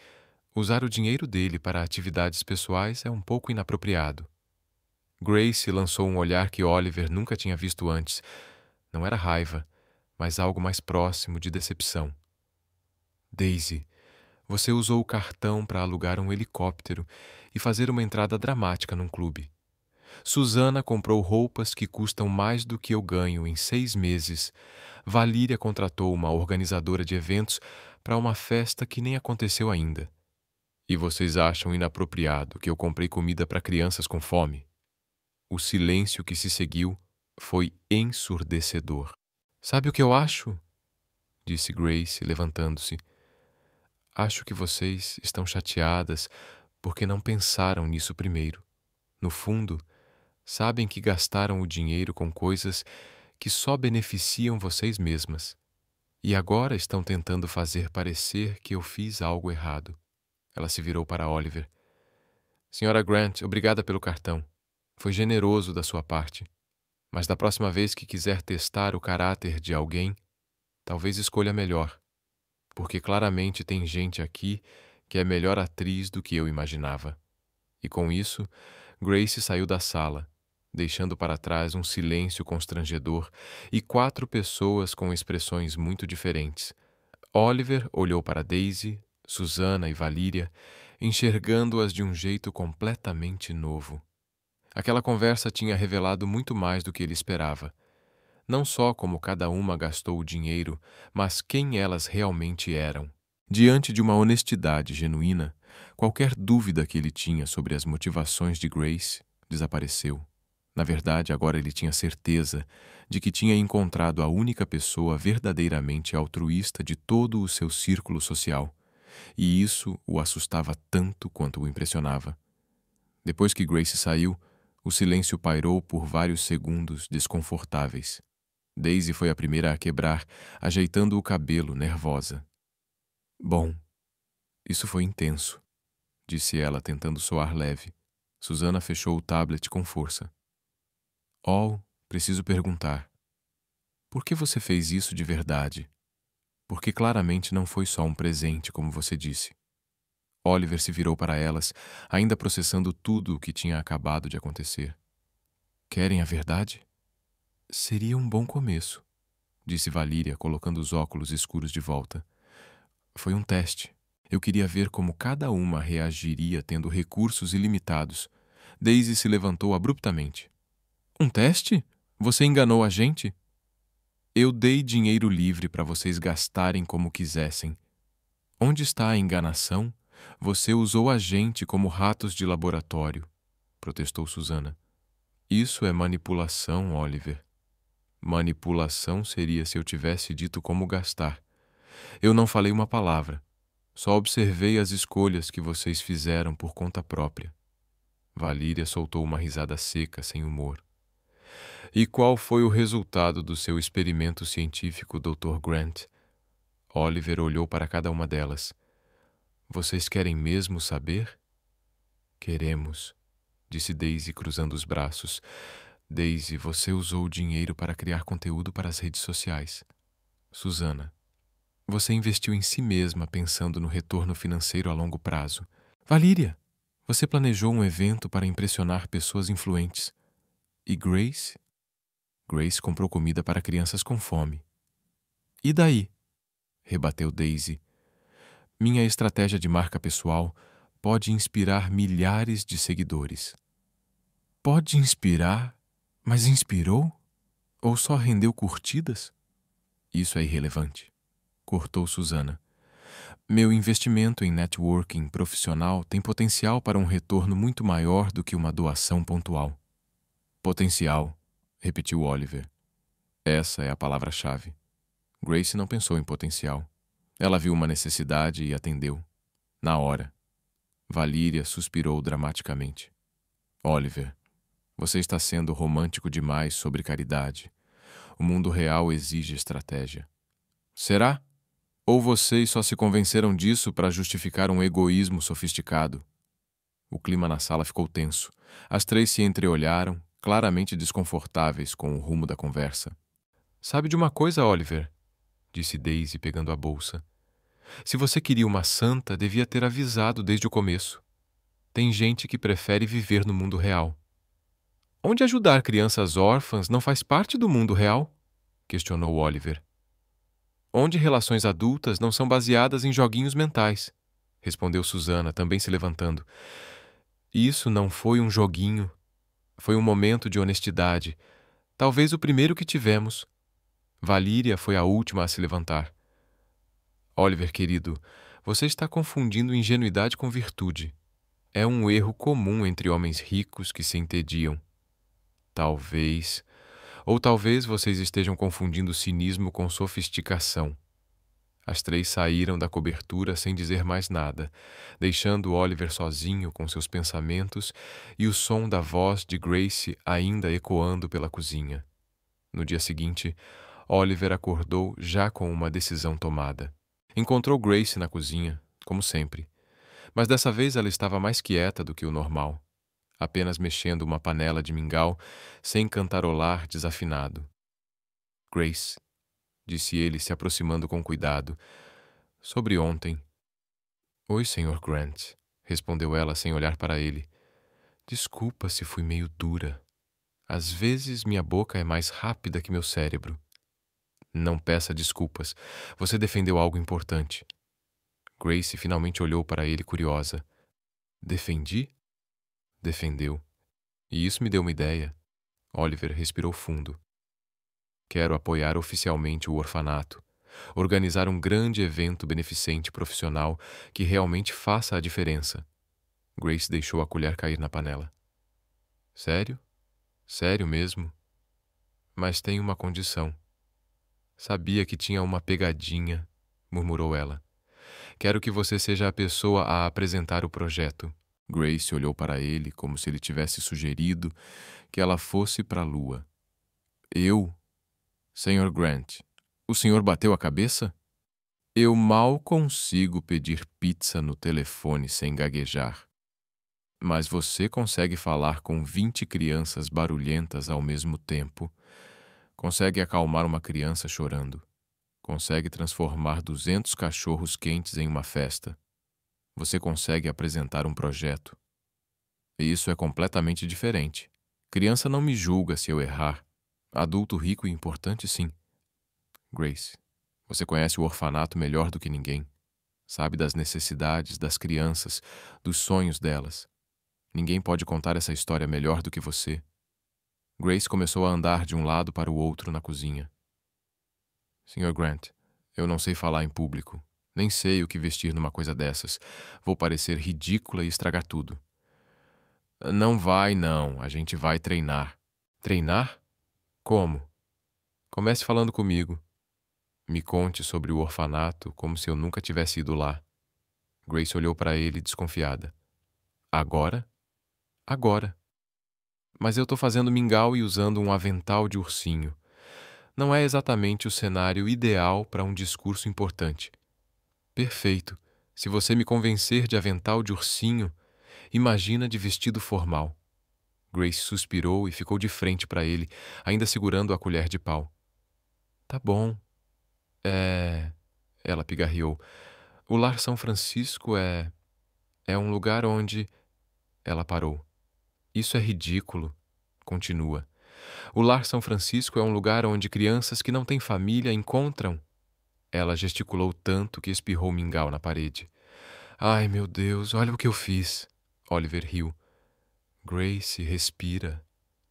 usar o dinheiro dele para atividades pessoais é um pouco inapropriado." Grace lançou um olhar que Oliver nunca tinha visto antes. Não era raiva, mas algo mais próximo de decepção. "Daisy, você usou o cartão para alugar um helicóptero e fazer uma entrada dramática num clube. Susana comprou roupas que custam mais do que eu ganho em 6 meses. Valíria contratou uma organizadora de eventos para uma festa que nem aconteceu ainda. E vocês acham inapropriado que eu comprei comida para crianças com fome?" O silêncio que se seguiu foi ensurdecedor. "Sabe o que eu acho?" disse Grace, levantando-se. "Acho que vocês estão chateadas porque não pensaram nisso primeiro. No fundo, sabem que gastaram o dinheiro com coisas que só beneficiam vocês mesmas. E agora estão tentando fazer parecer que eu fiz algo errado." Ela se virou para Oliver. "Senhora Grant, obrigada pelo cartão. Foi generoso da sua parte. Mas da próxima vez que quiser testar o caráter de alguém, talvez escolha melhor, porque claramente tem gente aqui que é melhor atriz do que eu imaginava." E com isso, Grace saiu da sala, deixando para trás um silêncio constrangedor e 4 pessoas com expressões muito diferentes. Oliver olhou para Daisy, Susana e Valíria, enxergando-as de um jeito completamente novo. Aquela conversa tinha revelado muito mais do que ele esperava. Não só como cada uma gastou o dinheiro, mas quem elas realmente eram. Diante de uma honestidade genuína, qualquer dúvida que ele tinha sobre as motivações de Grace desapareceu. Na verdade, agora ele tinha certeza de que tinha encontrado a única pessoa verdadeiramente altruísta de todo o seu círculo social. e isso o assustava tanto quanto o impressionava. Depois que Grace saiu, o silêncio pairou por vários segundos desconfortáveis. Daisy foi a primeira a quebrar, ajeitando o cabelo, nervosa. Bom, isso foi intenso, disse ela, tentando soar leve. Susana fechou o tablet com força. Oh, preciso perguntar. Por que você fez isso de verdade? Porque claramente não foi só um presente, como você disse. Oliver se virou para elas, ainda processando tudo o que tinha acabado de acontecer. Querem a verdade? Seria um bom começo, disse Valíria, colocando os óculos escuros de volta. Foi um teste. Eu queria ver como cada uma reagiria tendo recursos ilimitados. Daisy se levantou abruptamente. Um teste? Você enganou a gente? Eu dei dinheiro livre para vocês gastarem como quisessem. Onde está a enganação? Você usou a gente como ratos de laboratório, protestou Susana. Isso é manipulação, Oliver. Manipulação seria se eu tivesse dito como gastar. Eu não falei uma palavra. Só observei as escolhas que vocês fizeram por conta própria. Valíria soltou uma risada seca, sem humor. E qual foi o resultado do seu experimento científico, Dr. Grant? Oliver olhou para cada uma delas. Vocês querem mesmo saber? Queremos, disse Daisy, cruzando os braços. Daisy, você usou o dinheiro para criar conteúdo para as redes sociais. Susana, você investiu em si mesma pensando no retorno financeiro a longo prazo. Valíria, você planejou um evento para impressionar pessoas influentes. E Grace? Grace comprou comida para crianças com fome. E daí? Rebateu Daisy. Minha estratégia de marca pessoal pode inspirar milhares de seguidores. Pode inspirar? Mas inspirou? Ou só rendeu curtidas? Isso é irrelevante, cortou Susana. Meu investimento em networking profissional tem potencial para um retorno muito maior do que uma doação pontual. Potencial, repetiu Oliver. Essa é a palavra-chave. Grace não pensou em potencial. Ela viu uma necessidade e atendeu. Na hora. Valíria suspirou dramaticamente. Oliver, você está sendo romântico demais sobre caridade. O mundo real exige estratégia. Será? Ou vocês só se convenceram disso para justificar um egoísmo sofisticado? O clima na sala ficou tenso. As três se entreolharam, claramente desconfortáveis com o rumo da conversa. Sabe de uma coisa, Oliver? Disse Daisy, pegando a bolsa. Se você queria uma santa, devia ter avisado desde o começo. Tem gente que prefere viver no mundo real. Onde ajudar crianças órfãs não faz parte do mundo real? Questionou Oliver. Onde relações adultas não são baseadas em joguinhos mentais, respondeu Susana, também se levantando. Isso não foi um joguinho. Foi um momento de honestidade. Talvez o primeiro que tivemos. Valíria foi a última a se levantar. Oliver, querido, você está confundindo ingenuidade com virtude. É um erro comum entre homens ricos que se entediam. Talvez. Ou talvez vocês estejam confundindo cinismo com sofisticação. As três saíram da cobertura sem dizer mais nada, deixando Oliver sozinho com seus pensamentos e o som da voz de Grace ainda ecoando pela cozinha. No dia seguinte, Oliver acordou já com uma decisão tomada. Encontrou Grace na cozinha, como sempre, mas dessa vez ela estava mais quieta do que o normal, apenas mexendo uma panela de mingau sem cantarolar desafinado. Grace, disse ele, se aproximando com cuidado, sobre ontem. Oi, Sr. Grant, respondeu ela sem olhar para ele. Desculpa se fui meio dura. Às vezes minha boca é mais rápida que meu cérebro. Não peça desculpas. Você defendeu algo importante. Grace finalmente olhou para ele curiosa. Defendi? Defendeu. E isso me deu uma ideia. Oliver respirou fundo. Quero apoiar oficialmente o orfanato. Organizar um grande evento beneficente profissional que realmente faça a diferença. Grace deixou a colher cair na panela. Sério? Sério mesmo? Mas tem uma condição. Sabia que tinha uma pegadinha, murmurou ela. Quero que você seja a pessoa a apresentar o projeto. Grace olhou para ele como se ele tivesse sugerido que ela fosse para a lua. Eu? Sr. Grant, o senhor bateu a cabeça? Eu mal consigo pedir pizza no telefone sem gaguejar. Mas você consegue falar com 20 crianças barulhentas ao mesmo tempo. Consegue acalmar uma criança chorando. Consegue transformar 200 cachorros quentes em uma festa. Você consegue apresentar um projeto. E isso é completamente diferente. Criança não me julga se eu errar. Adulto rico e importante, sim. Grace, você conhece o orfanato melhor do que ninguém. Sabe das necessidades das crianças, dos sonhos delas. Ninguém pode contar essa história melhor do que você. Grace começou a andar de um lado para o outro na cozinha. Sr. Grant, eu não sei falar em público. Nem sei o que vestir numa coisa dessas. Vou parecer ridícula e estragar tudo. Não vai, não. A gente vai treinar. Treinar? Como? Comece falando comigo. Me conte sobre o orfanato como se eu nunca tivesse ido lá. Grace olhou para ele desconfiada. Agora? Agora. Mas eu tô fazendo mingau e usando um avental de ursinho. Não é exatamente o cenário ideal para um discurso importante. Perfeito. Se você me convencer de avental de ursinho, imagina de vestido formal. Grace suspirou e ficou de frente para ele, ainda segurando a colher de pau. Tá bom. Ela pigarreou. O Lar São Francisco é um lugar onde... Ela parou. Isso é ridículo. Continua. O Lar São Francisco é um lugar onde crianças que não têm família encontram... Ela gesticulou tanto que espirrou mingau na parede. Ai, meu Deus, olha o que eu fiz. Oliver riu. Grace, respira.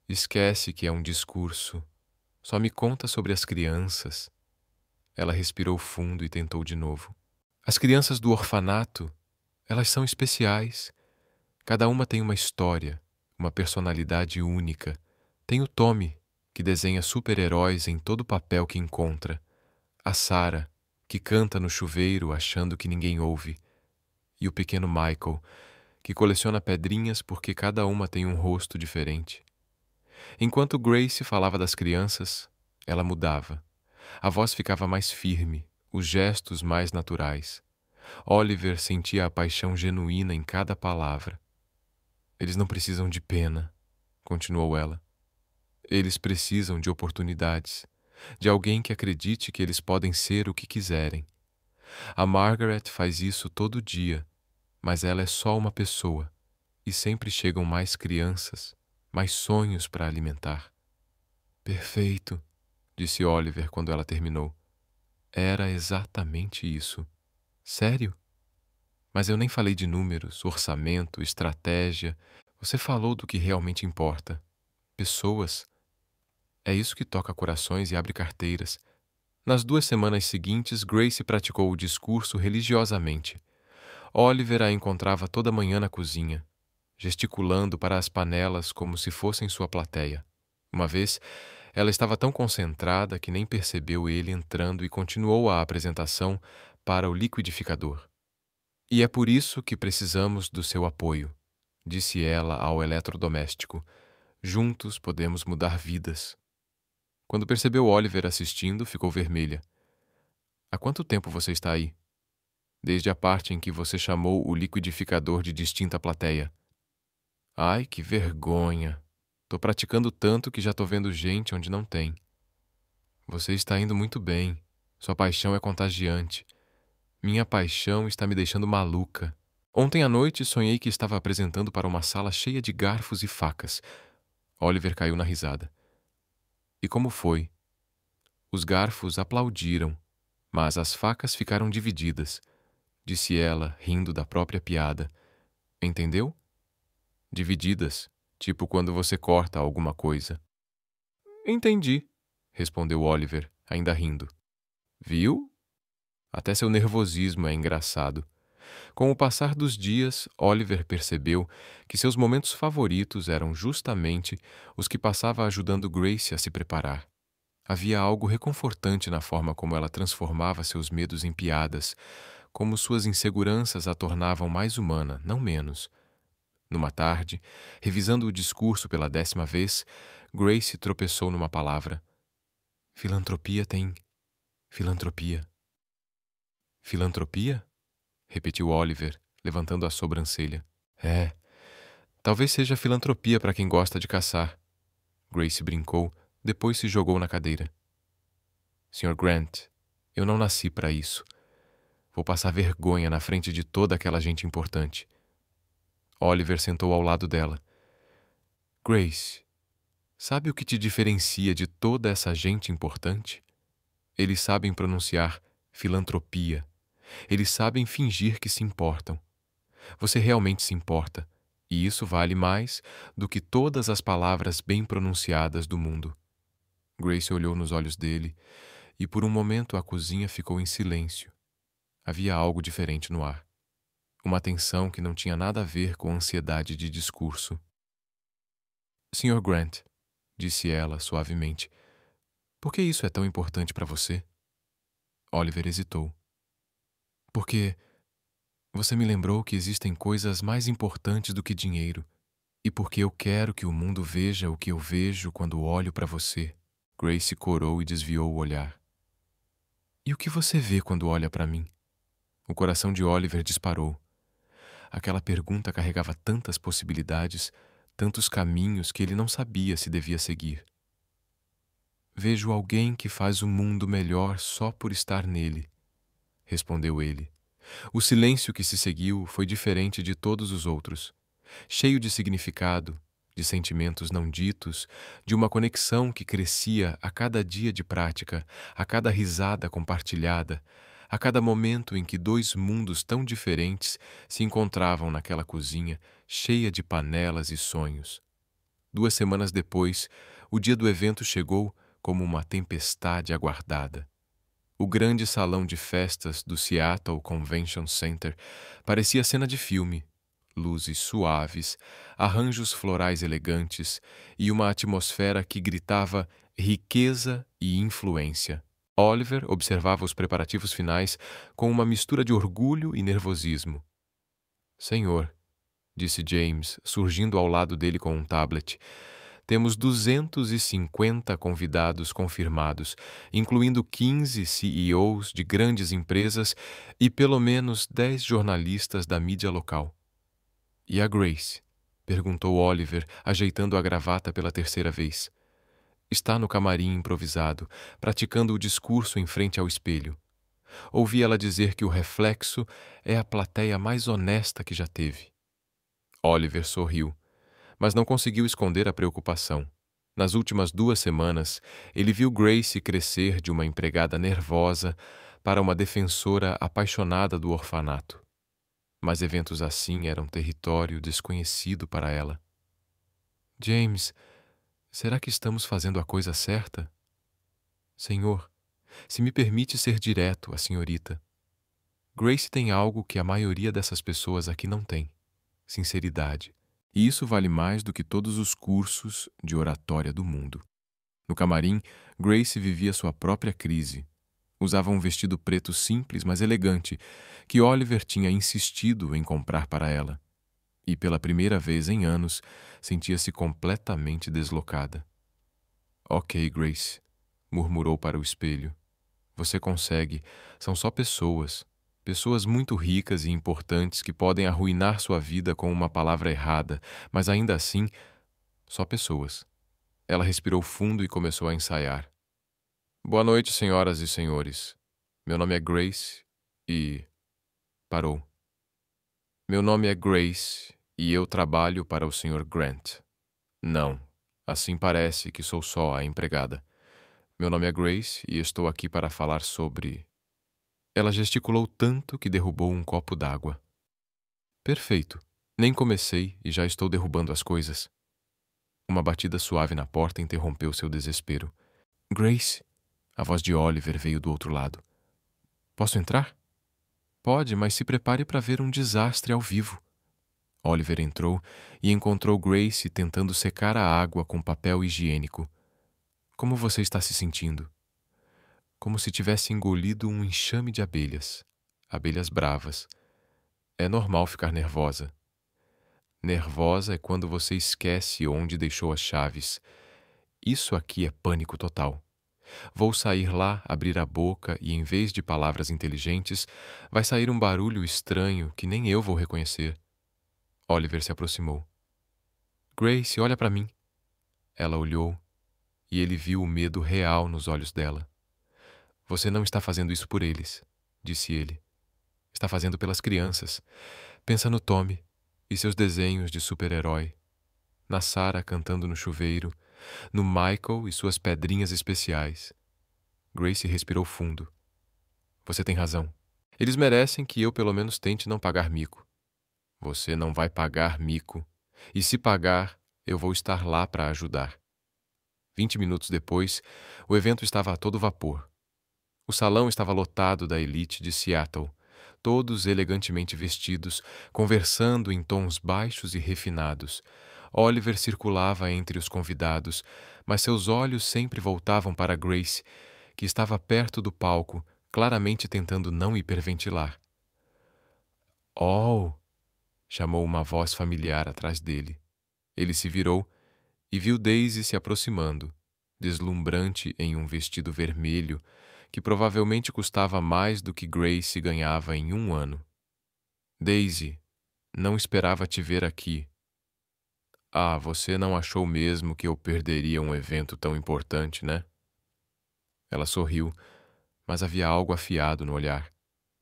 Esquece que é um discurso. Só me conta sobre as crianças. Ela respirou fundo e tentou de novo. As crianças do orfanato, elas são especiais. Cada uma tem uma história, uma personalidade única. Tem o Tommy, que desenha super-heróis em todo papel que encontra. A Sarah, que canta no chuveiro achando que ninguém ouve. E o pequeno Michael, que coleciona pedrinhas porque cada uma tem um rosto diferente. Enquanto Grace falava das crianças, ela mudava. A voz ficava mais firme, os gestos mais naturais. Oliver sentia a paixão genuína em cada palavra. Eles não precisam de pena, continuou ela. Eles precisam de oportunidades, de alguém que acredite que eles podem ser o que quiserem. A Margaret faz isso todo dia, mas ela é só uma pessoa, e sempre chegam mais crianças, mais sonhos para alimentar. Perfeito, disse Oliver quando ela terminou. Era exatamente isso. Sério? Mas eu nem falei de números, orçamento, estratégia. Você falou do que realmente importa. Pessoas. É isso que toca corações e abre carteiras. Nas 2 semanas seguintes, Grace praticou o discurso religiosamente. Oliver a encontrava toda manhã na cozinha, gesticulando para as panelas como se fossem sua plateia. Uma vez, ela estava tão concentrada que nem percebeu ele entrando e continuou a apresentação para o liquidificador. E é por isso que precisamos do seu apoio, disse ela ao eletrodoméstico. Juntos podemos mudar vidas. Quando percebeu Oliver assistindo, ficou vermelha. Há quanto tempo você está aí? Desde a parte em que você chamou o liquidificador de distinta plateia. Ai, que vergonha! Tô praticando tanto que já tô vendo gente onde não tem. Você está indo muito bem. Sua paixão é contagiante. Minha paixão está me deixando maluca. Ontem à noite sonhei que estava apresentando para uma sala cheia de garfos e facas. Oliver caiu na risada. E como foi? Os garfos aplaudiram, mas as facas ficaram divididas, disse ela, rindo da própria piada. Entendeu? Divididas, tipo quando você corta alguma coisa. Entendi, respondeu Oliver, ainda rindo. Viu? Até seu nervosismo é engraçado. Com o passar dos dias, Oliver percebeu que seus momentos favoritos eram justamente os que passava ajudando Grace a se preparar. Havia algo reconfortante na forma como ela transformava seus medos em piadas, como suas inseguranças a tornavam mais humana, não menos. Numa tarde, revisando o discurso pela 10ª vez, Grace tropeçou numa palavra. Filantropia tem... filantropia. Filantropia? Repetiu Oliver, levantando a sobrancelha. É, talvez seja filantropia para quem gosta de caçar. Grace brincou, depois se jogou na cadeira. Sr. Grant, eu não nasci para isso. Vou passar vergonha na frente de toda aquela gente importante. Oliver sentou ao lado dela. Grace, sabe o que te diferencia de toda essa gente importante? Eles sabem pronunciar filantropia. Eles sabem fingir que se importam. Você realmente se importa, e isso vale mais do que todas as palavras bem pronunciadas do mundo. Grace olhou nos olhos dele, e por um momento a cozinha ficou em silêncio. Havia algo diferente no ar. Uma tensão que não tinha nada a ver com ansiedade de discurso. Sr. Grant, disse ela suavemente, por que isso é tão importante para você? Oliver hesitou. Porque você me lembrou que existem coisas mais importantes do que dinheiro, e porque eu quero que o mundo veja o que eu vejo quando olho para você. Grace corou e desviou o olhar. E o que você vê quando olha para mim? O coração de Oliver disparou. Aquela pergunta carregava tantas possibilidades, tantos caminhos que ele não sabia se devia seguir. Vejo alguém que faz o mundo melhor só por estar nele, respondeu ele. O silêncio que se seguiu foi diferente de todos os outros, cheio de significado, de sentimentos não ditos, de uma conexão que crescia a cada dia de prática, a cada risada compartilhada, a cada momento em que dois mundos tão diferentes se encontravam naquela cozinha cheia de panelas e sonhos. 2 semanas depois, o dia do evento chegou como uma tempestade aguardada. O grande salão de festas do Seattle Convention Center parecia cena de filme. Luzes suaves, arranjos florais elegantes e uma atmosfera que gritava riqueza e influência. Oliver observava os preparativos finais com uma mistura de orgulho e nervosismo. Senhor, disse James, surgindo ao lado dele com um tablet, temos 250 convidados confirmados, incluindo 15 CEOs de grandes empresas e pelo menos 10 jornalistas da mídia local. E a Grace? Perguntou Oliver, ajeitando a gravata pela 3ª vez. Está no camarim improvisado, praticando o discurso em frente ao espelho. Ouvi ela dizer que o reflexo é a plateia mais honesta que já teve. Oliver sorriu, mas não conseguiu esconder a preocupação. Nas últimas 2 semanas, ele viu Grace crescer de uma empregada nervosa para uma defensora apaixonada do orfanato. Mas eventos assim eram território desconhecido para ela. James, será que estamos fazendo a coisa certa? Senhor, se me permite ser direto, a senhorita. Grace tem algo que a maioria dessas pessoas aqui não tem: sinceridade. E isso vale mais do que todos os cursos de oratória do mundo. No camarim, Grace vivia sua própria crise. Usava um vestido preto simples, mas elegante, que Oliver tinha insistido em comprar para ela. E pela primeira vez em anos, sentia-se completamente deslocada. Ok, Grace, murmurou para o espelho. Você consegue. São só pessoas. Pessoas muito ricas e importantes que podem arruinar sua vida com uma palavra errada, mas ainda assim, só pessoas. Ela respirou fundo e começou a ensaiar. Boa noite, senhoras e senhores. Meu nome é Grace e... Parou. Meu nome é Grace e eu trabalho para o Sr. Grant. Não, assim parece que sou só a empregada. Meu nome é Grace e estou aqui para falar sobre... Ela gesticulou tanto que derrubou um copo d'água. Perfeito. Nem comecei e já estou derrubando as coisas. Uma batida suave na porta interrompeu seu desespero. Grace, a voz de Oliver veio do outro lado. Posso entrar? Pode, mas se prepare para ver um desastre ao vivo. Oliver entrou e encontrou Grace tentando secar a água com papel higiênico. Como você está se sentindo? Como se tivesse engolido um enxame de abelhas. abelhas bravas. É normal ficar nervosa. Nervosa é quando você esquece onde deixou as chaves. Isso aqui é pânico total. Vou sair lá, abrir a boca e, em vez de palavras inteligentes, vai sair um barulho estranho que nem eu vou reconhecer. Oliver se aproximou. Grace, olha para mim. Ela olhou e ele viu o medo real nos olhos dela. Você não está fazendo isso por eles, disse ele. Está fazendo pelas crianças. Pensa no Tommy e seus desenhos de super-herói, na Sarah cantando no chuveiro, no Michael e suas pedrinhas especiais. Grace respirou fundo. Você tem razão. Eles merecem que eu pelo menos tente não pagar mico. Você não vai pagar mico. E se pagar, eu vou estar lá para ajudar. 20 minutos depois, o evento estava a todo vapor. O salão estava lotado da elite de Seattle, todos elegantemente vestidos, conversando em tons baixos e refinados. Oliver circulava entre os convidados, mas seus olhos sempre voltavam para Grace, que estava perto do palco, claramente tentando não hiperventilar. Oh! Chamou uma voz familiar atrás dele. Ele se virou e viu Daisy se aproximando, deslumbrante em um vestido vermelho que provavelmente custava mais do que Grace ganhava em um ano. Daisy, não esperava te ver aqui. Ah, você não achou mesmo que eu perderia um evento tão importante, né? Ela sorriu, mas havia algo afiado no olhar,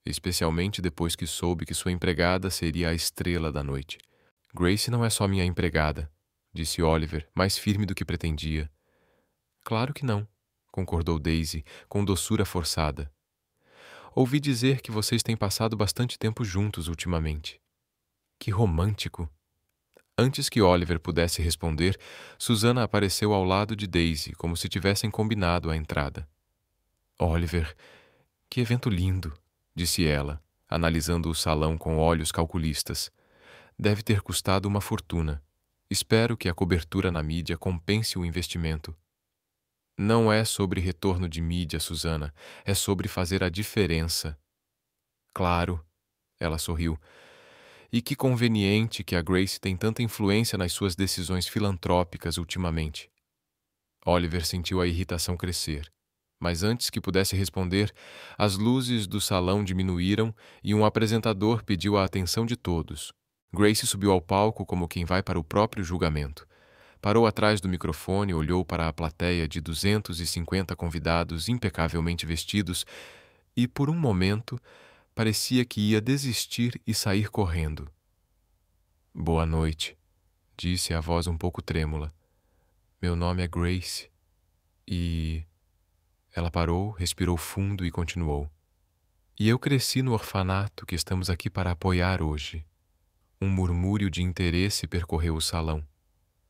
especialmente depois que soube que sua empregada seria a estrela da noite. Grace não é só minha empregada, disse Oliver, mais firme do que pretendia. Claro que não, concordou Daisy, com doçura forçada. Ouvi dizer que vocês têm passado bastante tempo juntos ultimamente. Que romântico! Antes que Oliver pudesse responder, Susana apareceu ao lado de Daisy, como se tivessem combinado a entrada. Oliver, que evento lindo, disse ela, analisando o salão com olhos calculistas. Deve ter custado uma fortuna. Espero que a cobertura na mídia compense o investimento. Não é sobre retorno de mídia, Susana. É sobre fazer a diferença. Claro, ela sorriu. E que conveniente que a Grace tem tanta influência nas suas decisões filantrópicas ultimamente. Oliver sentiu a irritação crescer. Mas antes que pudesse responder, as luzes do salão diminuíram e um apresentador pediu a atenção de todos. Grace subiu ao palco como quem vai para o próprio julgamento. Parou atrás do microfone, olhou para a plateia de 250 convidados impecavelmente vestidos e, por um momento, parecia que ia desistir e sair correndo. Boa noite, disse a voz um pouco trêmula. Meu nome é Grace e... Ela parou, respirou fundo e continuou. E eu cresci no orfanato que estamos aqui para apoiar hoje. Um murmúrio de interesse percorreu o salão.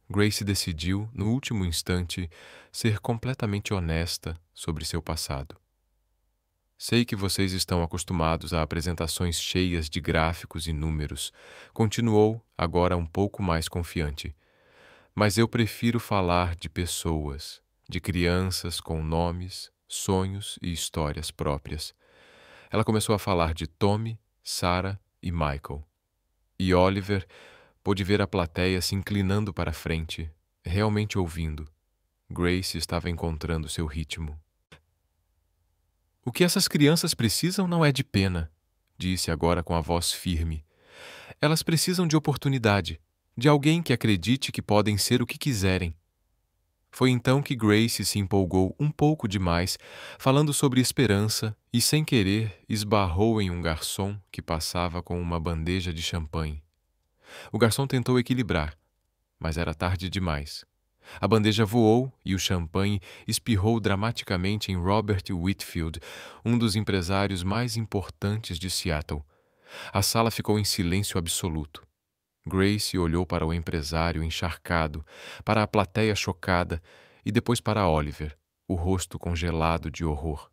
Grace decidiu, no último instante, ser completamente honesta sobre seu passado. Sei que vocês estão acostumados a apresentações cheias de gráficos e números, continuou, agora um pouco mais confiante. Mas eu prefiro falar de pessoas, de crianças com nomes, sonhos e histórias próprias. Ela começou a falar de Tommy, Sarah e Michael. E Oliver pôde ver a plateia se inclinando para a frente, realmente ouvindo. Grace estava encontrando seu ritmo. O que essas crianças precisam não é de pena, disse agora com a voz firme. Elas precisam de oportunidade, de alguém que acredite que podem ser o que quiserem. Foi então que Grace se empolgou um pouco demais, falando sobre esperança e, sem querer, esbarrou em um garçom que passava com uma bandeja de champanhe. O garçom tentou equilibrar, mas era tarde demais. A bandeja voou e o champanhe espirrou dramaticamente em Robert Whitfield, um dos empresários mais importantes de Seattle. A sala ficou em silêncio absoluto. Grace olhou para o empresário encharcado, para a plateia chocada e depois para Oliver, o rosto congelado de horror.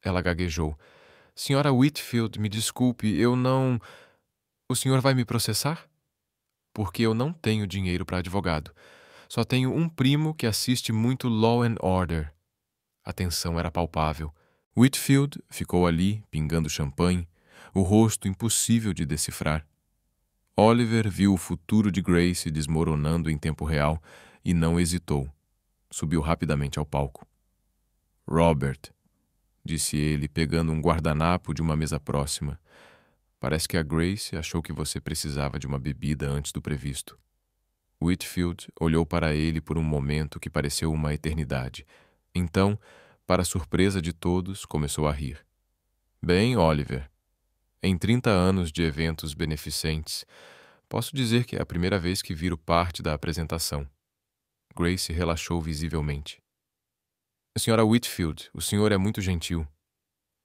Ela gaguejou. Senhora Whitfield, me desculpe, eu não... O senhor vai me processar? Porque eu não tenho dinheiro para advogado. Só tenho um primo que assiste muito Law and Order. A tensão era palpável. Whitfield ficou ali, pingando champanhe, o rosto impossível de decifrar. Oliver viu o futuro de Grace desmoronando em tempo real e não hesitou. Subiu rapidamente ao palco. "Robert", disse ele, pegando um guardanapo de uma mesa próxima. "Parece que a Grace achou que você precisava de uma bebida antes do previsto." Whitfield olhou para ele por um momento que pareceu uma eternidade. Então, para surpresa de todos, começou a rir. "Bem, Oliver, em 30 anos de eventos beneficentes, posso dizer que é a primeira vez que viro parte da apresentação." Grace relaxou visivelmente. "Senhora Whitfield, o senhor é muito gentil.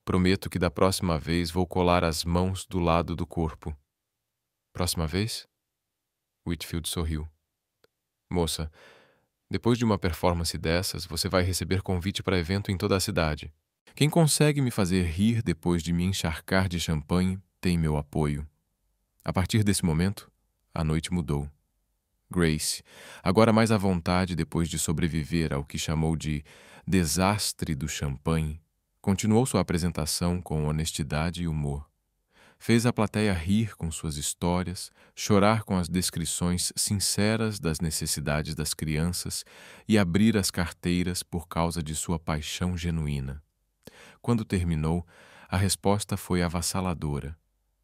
Prometo que da próxima vez vou colar as mãos do lado do corpo." "Próxima vez?" Whitfield sorriu. "Moça, depois de uma performance dessas, você vai receber convite para evento em toda a cidade. Quem consegue me fazer rir depois de me encharcar de champanhe tem meu apoio." A partir desse momento, a noite mudou. Grace, agora mais à vontade depois de sobreviver ao que chamou de desastre do champanhe, continuou sua apresentação com honestidade e humor. Fez a plateia rir com suas histórias, chorar com as descrições sinceras das necessidades das crianças e abrir as carteiras por causa de sua paixão genuína. Quando terminou, a resposta foi avassaladora.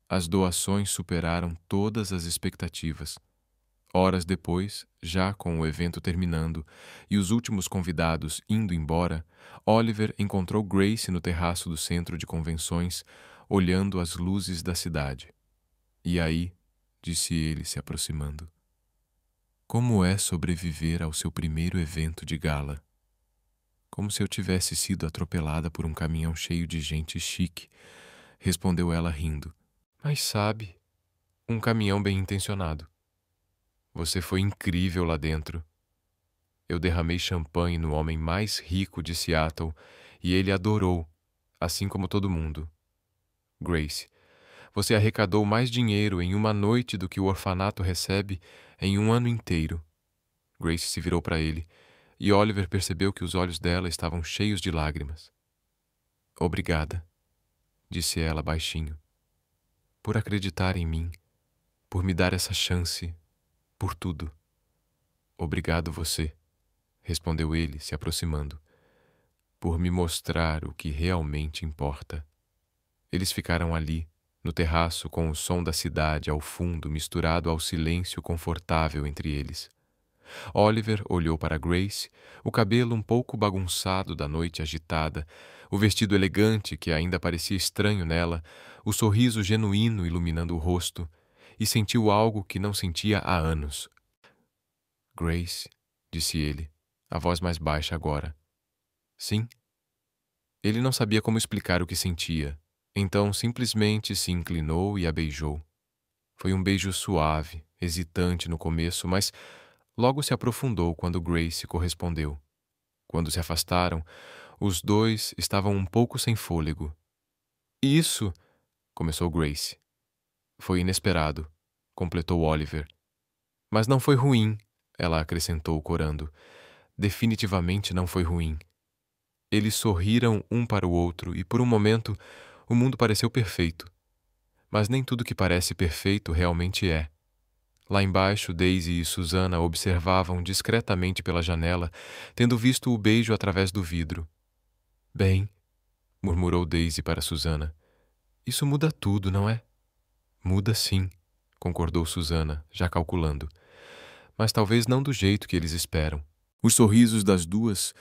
As doações superaram todas as expectativas. Horas depois, já com o evento terminando e os últimos convidados indo embora, Oliver encontrou Grace no terraço do centro de convenções, olhando as luzes da cidade. "E aí?" disse ele, se aproximando. "Como é sobreviver ao seu primeiro evento de gala?" "Como se eu tivesse sido atropelada por um caminhão cheio de gente chique", respondeu ela rindo. "Mas sabe, um caminhão bem-intencionado. Você foi incrível lá dentro. Eu derramei champanhe no homem mais rico de Seattle e ele adorou, assim como todo mundo. Grace, você arrecadou mais dinheiro em uma noite do que o orfanato recebe em um ano inteiro." Grace se virou para ele e Oliver percebeu que os olhos dela estavam cheios de lágrimas. "Obrigada", disse ela baixinho, "por acreditar em mim, por me dar essa chance, por tudo." "Obrigado você", respondeu ele, se aproximando, "por me mostrar o que realmente importa." Eles ficaram ali, no terraço, com o som da cidade ao fundo misturado ao silêncio confortável entre eles. Oliver olhou para Grace, o cabelo um pouco bagunçado da noite agitada, o vestido elegante que ainda parecia estranho nela, o sorriso genuíno iluminando o rosto, e sentiu algo que não sentia há anos. "Grace", disse ele, a voz mais baixa agora. "Sim?" Ele não sabia como explicar o que sentia, então simplesmente se inclinou e a beijou. Foi um beijo suave, hesitante no começo, mas logo se aprofundou quando Grace correspondeu. Quando se afastaram, os dois estavam um pouco sem fôlego. "Isso", começou Grace. "Foi inesperado", completou Oliver. "Mas não foi ruim", ela acrescentou corando. "Definitivamente não foi ruim." Eles sorriram um para o outro e, por um momento, o mundo pareceu perfeito. Mas nem tudo que parece perfeito realmente é. Lá embaixo, Daisy e Susana observavam discretamente pela janela, tendo visto o beijo através do vidro. "Bem", murmurou Daisy para Susana, "isso muda tudo, não é?" "Muda sim", concordou Susana, já calculando. "Mas talvez não do jeito que eles esperam." Os sorrisos das duas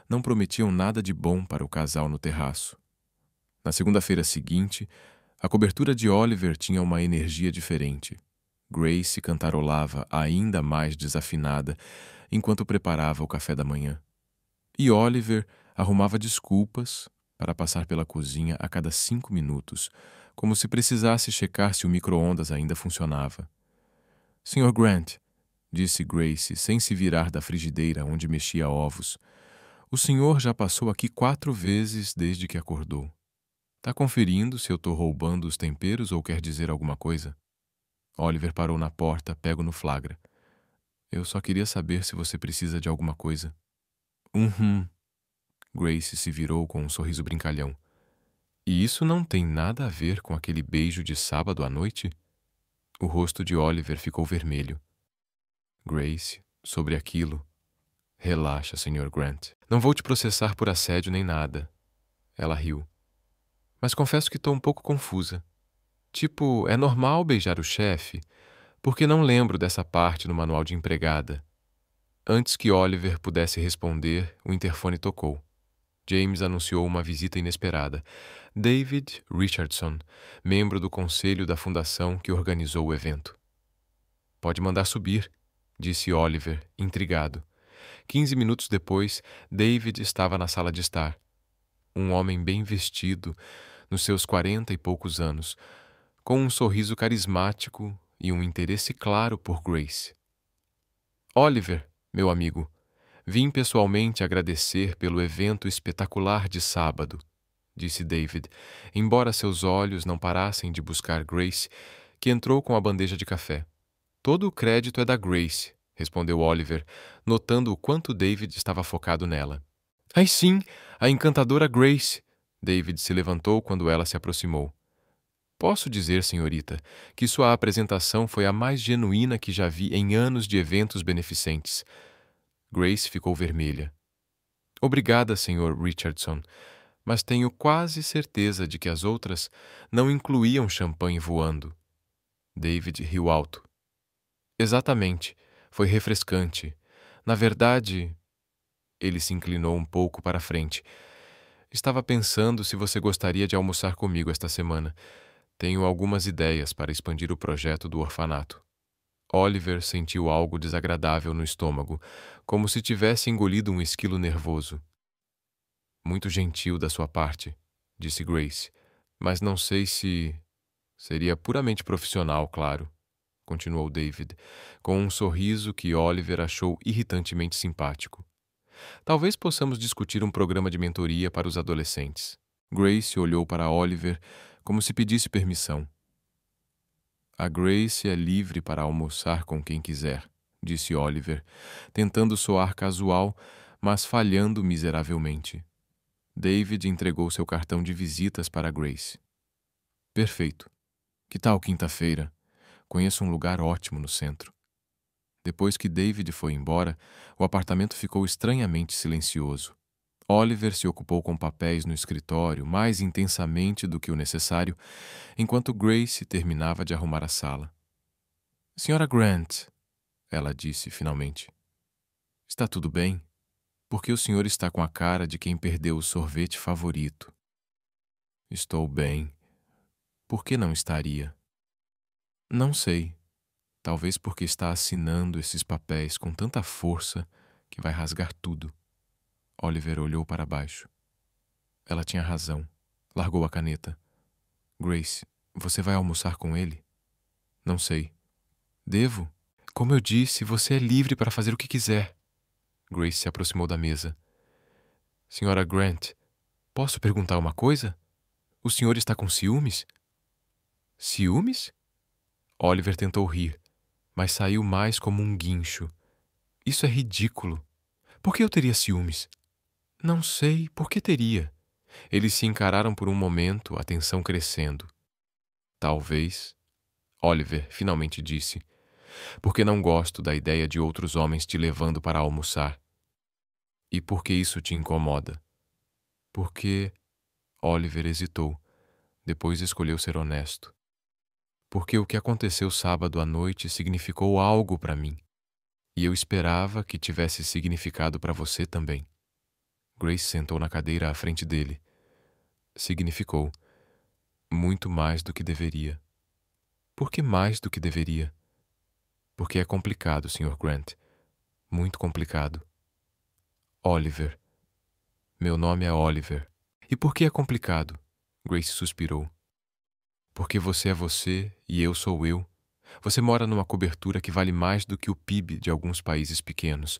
não prometiam nada de bom para o casal no terraço. Na segunda-feira seguinte, a cobertura de Oliver tinha uma energia diferente. Grace cantarolava ainda mais desafinada enquanto preparava o café da manhã. E Oliver arrumava desculpas para passar pela cozinha a cada 5 minutos, como se precisasse checar se o micro-ondas ainda funcionava. "Sr. Grant", disse Grace, sem se virar da frigideira onde mexia ovos, "o senhor já passou aqui 4 vezes desde que acordou. Tá conferindo se eu tô roubando os temperos ou quer dizer alguma coisa?" Oliver parou na porta, pego no flagra. "Eu só queria saber se você precisa de alguma coisa." Grace se virou com um sorriso brincalhão. E isso não tem nada a ver com aquele beijo de sábado à noite? O rosto de Oliver ficou vermelho. Grace, sobre aquilo. Relaxa, Sr. Grant. Não vou te processar por assédio nem nada. Ela riu. Mas confesso que estou um pouco confusa. Tipo, é normal beijar o chefe? Porque não lembro dessa parte no manual de empregada. Antes que Oliver pudesse responder, o interfone tocou. James anunciou uma visita inesperada. David Richardson, membro do conselho da fundação que organizou o evento. Pode mandar subir, disse Oliver, intrigado. 15 minutos depois, David estava na sala de estar. Um homem bem vestido, nos seus 40 e poucos anos, com um sorriso carismático e um interesse claro por Grace. Oliver, meu amigo, vim pessoalmente agradecer pelo evento espetacular de sábado, disse David, embora seus olhos não parassem de buscar Grace, que entrou com a bandeja de café. Todo o crédito é da Grace, respondeu Oliver, notando o quanto David estava focado nela. Ai sim, a encantadora Grace! David se levantou quando ela se aproximou. Posso dizer, senhorita, que sua apresentação foi a mais genuína que já vi em anos de eventos beneficentes. Grace ficou vermelha. Obrigada, Sr. Richardson, mas tenho quase certeza de que as outras não incluíam champanhe voando. David riu alto. Exatamente, foi refrescante. Na verdade, ele se inclinou um pouco para a frente. Estava pensando se você gostaria de almoçar comigo esta semana. Tenho algumas ideias para expandir o projeto do orfanato. Oliver sentiu algo desagradável no estômago, como se tivesse engolido um esquilo nervoso. Muito gentil da sua parte, disse Grace, mas não sei se... Seria puramente profissional, claro, continuou David, com um sorriso que Oliver achou irritantemente simpático. Talvez possamos discutir um programa de mentoria para os adolescentes. Grace olhou para Oliver como se pedisse permissão. A Grace é livre para almoçar com quem quiser, disse Oliver, tentando soar casual, mas falhando miseravelmente. David entregou seu cartão de visitas para Grace. Perfeito. Que tal quinta-feira? Conheço um lugar ótimo no centro. Depois que David foi embora, o apartamento ficou estranhamente silencioso. Oliver se ocupou com papéis no escritório mais intensamente do que o necessário, enquanto Grace terminava de arrumar a sala. Senhora Grant, ela disse finalmente. Está tudo bem? Porque o senhor está com a cara de quem perdeu o sorvete favorito. Estou bem. Por que não estaria? Não sei. Talvez porque está assinando esses papéis com tanta força que vai rasgar tudo. Oliver olhou para baixo. Ela tinha razão. Largou a caneta. Grace, você vai almoçar com ele? Não sei. Devo? Como eu disse, você é livre para fazer o que quiser. Grace se aproximou da mesa. Senhora Grant, posso perguntar uma coisa? O senhor está com ciúmes? Ciúmes? Oliver tentou rir, mas saiu mais como um guincho. Isso é ridículo. Por que eu teria ciúmes? Não sei, por que teria? Eles se encararam por um momento, a tensão crescendo. Talvez, Oliver finalmente disse, porque não gosto da ideia de outros homens te levando para almoçar. E por que isso te incomoda? Porque... Oliver hesitou, depois escolheu ser honesto. Porque o que aconteceu sábado à noite significou algo para mim, e eu esperava que tivesse significado para você também. Grace sentou na cadeira à frente dele. Significou. Muito mais do que deveria. Por que mais do que deveria? Porque é complicado, Sr. Grant. Muito complicado. Oliver. Meu nome é Oliver. E por que é complicado? Grace suspirou. Porque você é você e eu sou eu. Você mora numa cobertura que vale mais do que o PIB de alguns países pequenos.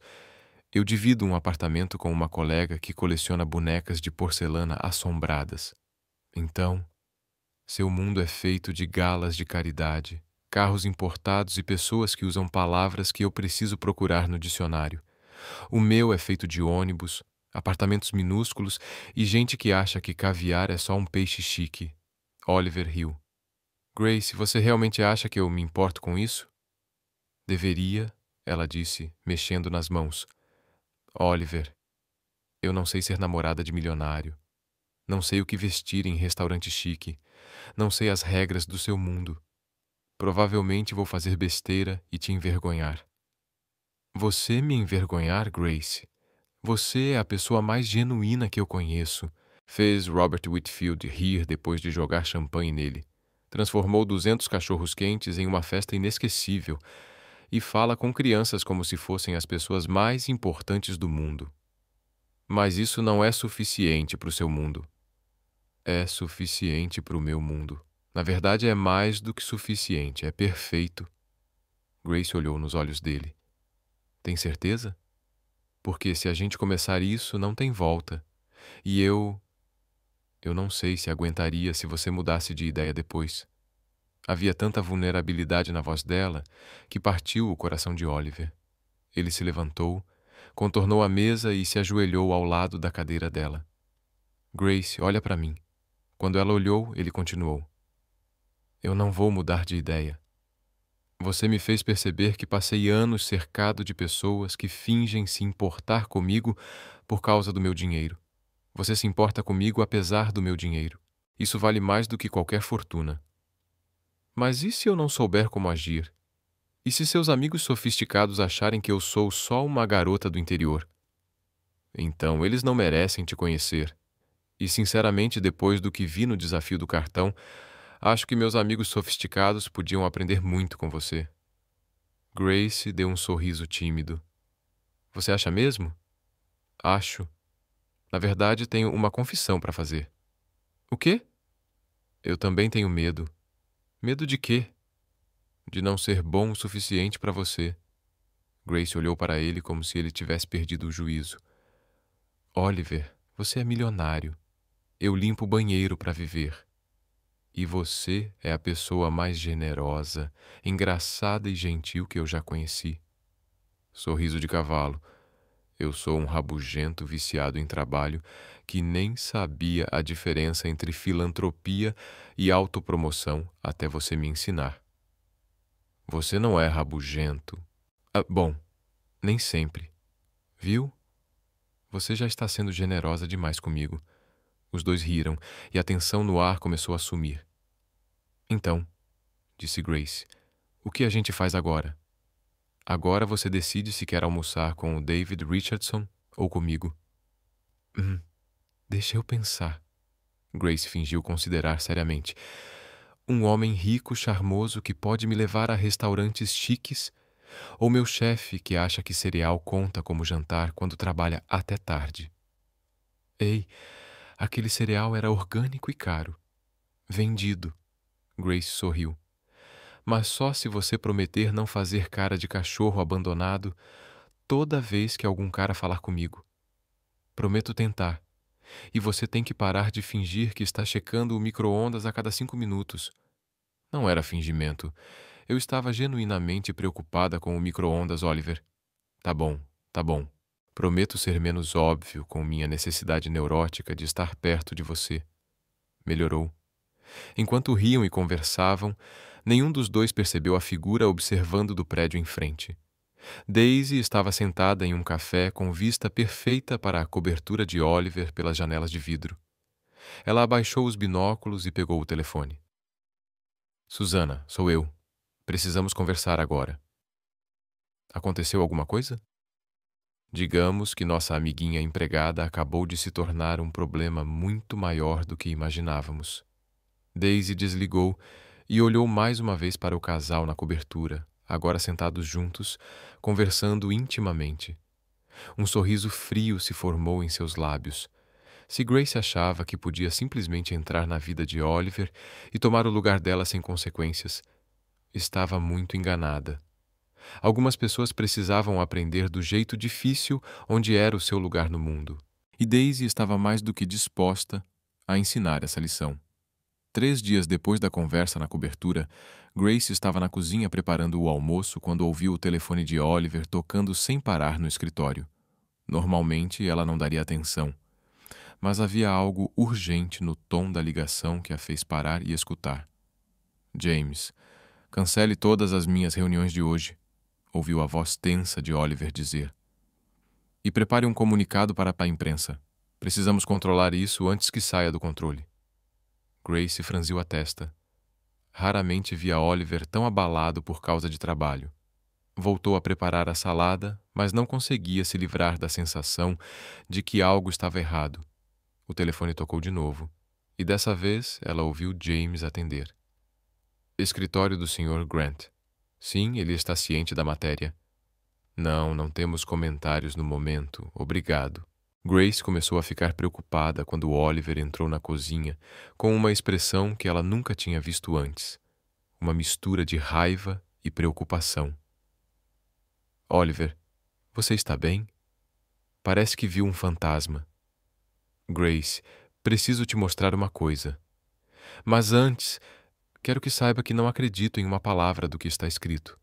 Eu divido um apartamento com uma colega que coleciona bonecas de porcelana assombradas. Então, seu mundo é feito de galas de caridade, carros importados e pessoas que usam palavras que eu preciso procurar no dicionário. O meu é feito de ônibus, Apartamentos minúsculos e gente que acha que caviar é só um peixe chique. Oliver riu. Grace, você realmente acha que eu me importo com isso? Deveria, ela disse, mexendo nas mãos. Oliver, eu não sei ser namorada de milionário. Não sei o que vestir em restaurante chique. Não sei as regras do seu mundo. Provavelmente vou fazer besteira e te envergonhar. Você me envergonhar, Grace? Você é a pessoa mais genuína que eu conheço. Fez Robert Whitfield rir depois de jogar champanhe nele. Transformou 200 cachorros-quentes em uma festa inesquecível e fala com crianças como se fossem as pessoas mais importantes do mundo. Mas isso não é suficiente para o seu mundo. É suficiente para o meu mundo. Na verdade, é mais do que suficiente, é perfeito. Grace olhou nos olhos dele. Tem certeza? Porque se a gente começar isso, não tem volta. E eu não sei se aguentaria se você mudasse de ideia depois. Havia tanta vulnerabilidade na voz dela que partiu o coração de Oliver. Ele se levantou, contornou a mesa e se ajoelhou ao lado da cadeira dela. Grace, olha para mim. Quando ela olhou, ele continuou. Eu não vou mudar de ideia. Você me fez perceber que passei anos cercado de pessoas que fingem se importar comigo por causa do meu dinheiro. Você se importa comigo apesar do meu dinheiro. Isso vale mais do que qualquer fortuna. Mas e se eu não souber como agir? E se seus amigos sofisticados acharem que eu sou só uma garota do interior? Então, eles não merecem te conhecer. E, sinceramente, depois do que vi no desafio do cartão, acho que meus amigos sofisticados podiam aprender muito com você. Grace deu um sorriso tímido. Você acha mesmo? Acho. Na verdade, tenho uma confissão para fazer. O quê? Eu também tenho medo. Medo de quê? De não ser bom o suficiente para você. Grace olhou para ele como se ele tivesse perdido o juízo. Oliver, você é milionário. Eu limpo o banheiro para viver. E você é a pessoa mais generosa, engraçada e gentil que eu já conheci. Sorriso de cavalo. Eu sou um rabugento viciado em trabalho que nem sabia a diferença entre filantropia e autopromoção até você me ensinar. Você não é rabugento. Bom, nem sempre. Viu? Você já está sendo generosa demais comigo. Os dois riram e a tensão no ar começou a sumir. Então, disse Grace, o que a gente faz agora? Agora você decide se quer almoçar com o David Richardson ou comigo. Deixa eu pensar. Grace fingiu considerar seriamente. Um homem rico, charmoso que pode me levar a restaurantes chiques? Ou meu chefe que acha que cereal conta como jantar quando trabalha até tarde? Ei, aquele cereal era orgânico e caro. Vendido. Grace sorriu. Mas só se você prometer não fazer cara de cachorro abandonado toda vez que algum cara falar comigo. Prometo tentar. E você tem que parar de fingir que está checando o micro-ondas a cada 5 minutos. Não era fingimento. Eu estava genuinamente preocupada com o micro-ondas, Oliver. Tá bom, tá bom. Prometo ser menos óbvio com minha necessidade neurótica de estar perto de você. Melhorou. Enquanto riam e conversavam, nenhum dos dois percebeu a figura observando do prédio em frente. Daisy estava sentada em um café com vista perfeita para a cobertura de Oliver pelas janelas de vidro. Ela abaixou os binóculos e pegou o telefone. Susana, sou eu. Precisamos conversar agora. Aconteceu alguma coisa? Digamos que nossa amiguinha empregada acabou de se tornar um problema muito maior do que imaginávamos. Daisy desligou e olhou mais uma vez para o casal na cobertura, agora sentados juntos, conversando intimamente. Um sorriso frio se formou em seus lábios. Se Grace achava que podia simplesmente entrar na vida de Oliver e tomar o lugar dela sem consequências, estava muito enganada. Algumas pessoas precisavam aprender do jeito difícil onde era o seu lugar no mundo. E Daisy estava mais do que disposta a ensinar essa lição. 3 dias depois da conversa na cobertura, Grace estava na cozinha preparando o almoço quando ouviu o telefone de Oliver tocando sem parar no escritório. Normalmente ela não daria atenção, mas havia algo urgente no tom da ligação que a fez parar e escutar. James, cancele todas as minhas reuniões de hoje, ouviu a voz tensa de Oliver dizer. E prepare um comunicado para a imprensa. Precisamos controlar isso antes que saia do controle. Grace franziu a testa. Raramente via Oliver tão abalado por causa de trabalho. Voltou a preparar a salada, mas não conseguia se livrar da sensação de que algo estava errado. O telefone tocou de novo, e dessa vez ela ouviu James atender. Escritório do Sr. Grant. Sim, ele está ciente da matéria. Não temos comentários no momento, obrigado. Grace começou a ficar preocupada quando Oliver entrou na cozinha com uma expressão que ela nunca tinha visto antes. Uma mistura de raiva e preocupação. Oliver, você está bem? Parece que viu um fantasma. Grace, preciso te mostrar uma coisa. Mas antes, quero que saiba que não acredito em uma palavra do que está escrito.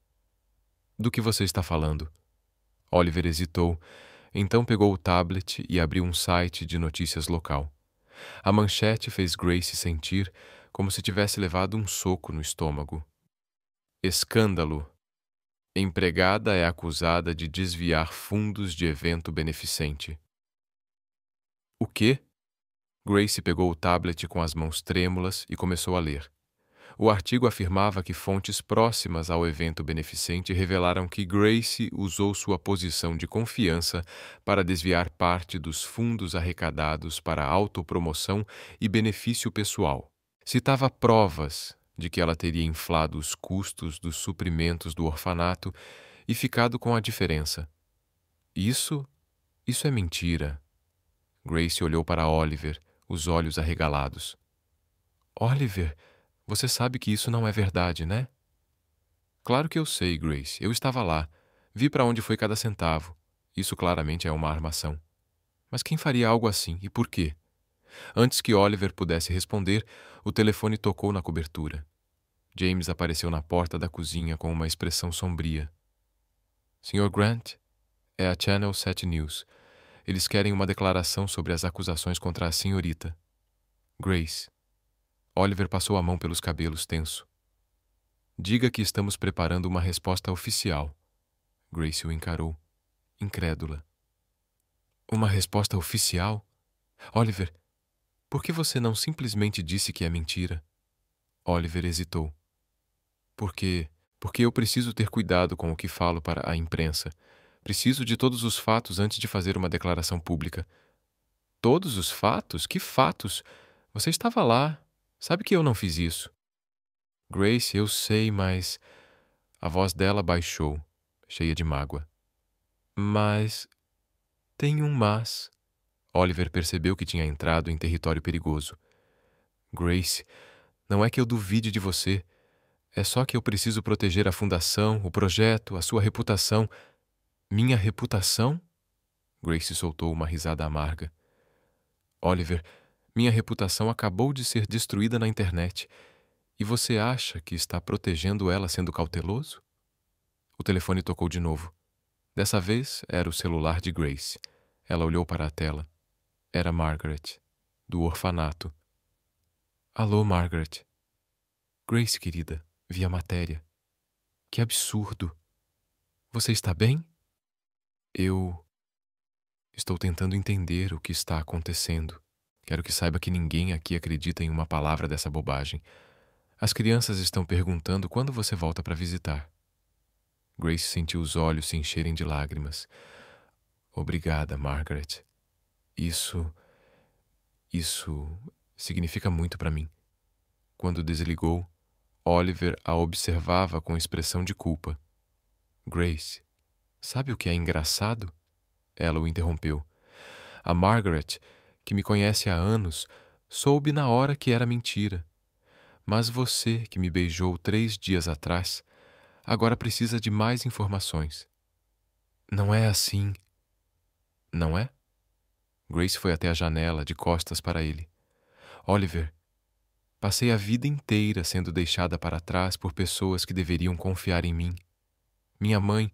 Do que você está falando? Oliver hesitou, então pegou o tablet e abriu um site de notícias local. A manchete fez Grace sentir como se tivesse levado um soco no estômago. Escândalo. Empregada é acusada de desviar fundos de evento beneficente. O quê? Grace pegou o tablet com as mãos trêmulas e começou a ler. O artigo afirmava que fontes próximas ao evento beneficente revelaram que Grace usou sua posição de confiança para desviar parte dos fundos arrecadados para autopromoção e benefício pessoal. Citava provas de que ela teria inflado os custos dos suprimentos do orfanato e ficado com a diferença. Isso é mentira. Grace olhou para Oliver, os olhos arregalados. Oliver, você sabe que isso não é verdade, né? Claro que eu sei, Grace. Eu estava lá. Vi para onde foi cada centavo. Isso claramente é uma armação. Mas quem faria algo assim e por quê? Antes que Oliver pudesse responder, o telefone tocou na cobertura. James apareceu na porta da cozinha com uma expressão sombria. Sr. Grant, é a Channel 7 News. Eles querem uma declaração sobre as acusações contra a senhorita. Grace. Oliver passou a mão pelos cabelos tenso. Diga que estamos preparando uma resposta oficial. Grace o encarou, incrédula. Uma resposta oficial? Oliver, por que você não simplesmente disse que é mentira? Oliver hesitou. Porque eu preciso ter cuidado com o que falo para a imprensa. Preciso de todos os fatos antes de fazer uma declaração pública. Todos os fatos? Que fatos? Você estava lá. Sabe que eu não fiz isso. Grace, eu sei, mas... A voz dela baixou, cheia de mágoa. Mas... Tem um mas. Oliver percebeu que tinha entrado em território perigoso. Grace, não é que eu duvide de você. É só que eu preciso proteger a fundação, o projeto, a sua reputação. Minha reputação? Grace soltou uma risada amarga. Oliver, minha reputação acabou de ser destruída na internet. E você acha que está protegendo ela sendo cauteloso? O telefone tocou de novo. Dessa vez era o celular de Grace. Ela olhou para a tela. Era Margaret, do orfanato. Alô, Margaret. Grace, querida, vi a matéria. Que absurdo. Você está bem? Eu estou tentando entender o que está acontecendo. Quero que saiba que ninguém aqui acredita em uma palavra dessa bobagem. As crianças estão perguntando quando você volta para visitar. Grace sentiu os olhos se encherem de lágrimas. Obrigada, Margaret. Isso significa muito para mim. Quando desligou, Oliver a observava com expressão de culpa. Grace, sabe o que é engraçado? Ela o interrompeu. A Margaret, que me conhece há anos, soube na hora que era mentira. Mas você, que me beijou 3 dias atrás, agora precisa de mais informações. Não é assim. Não é? Grace foi até a janela, de costas para ele. Oliver, passei a vida inteira sendo deixada para trás por pessoas que deveriam confiar em mim. Minha mãe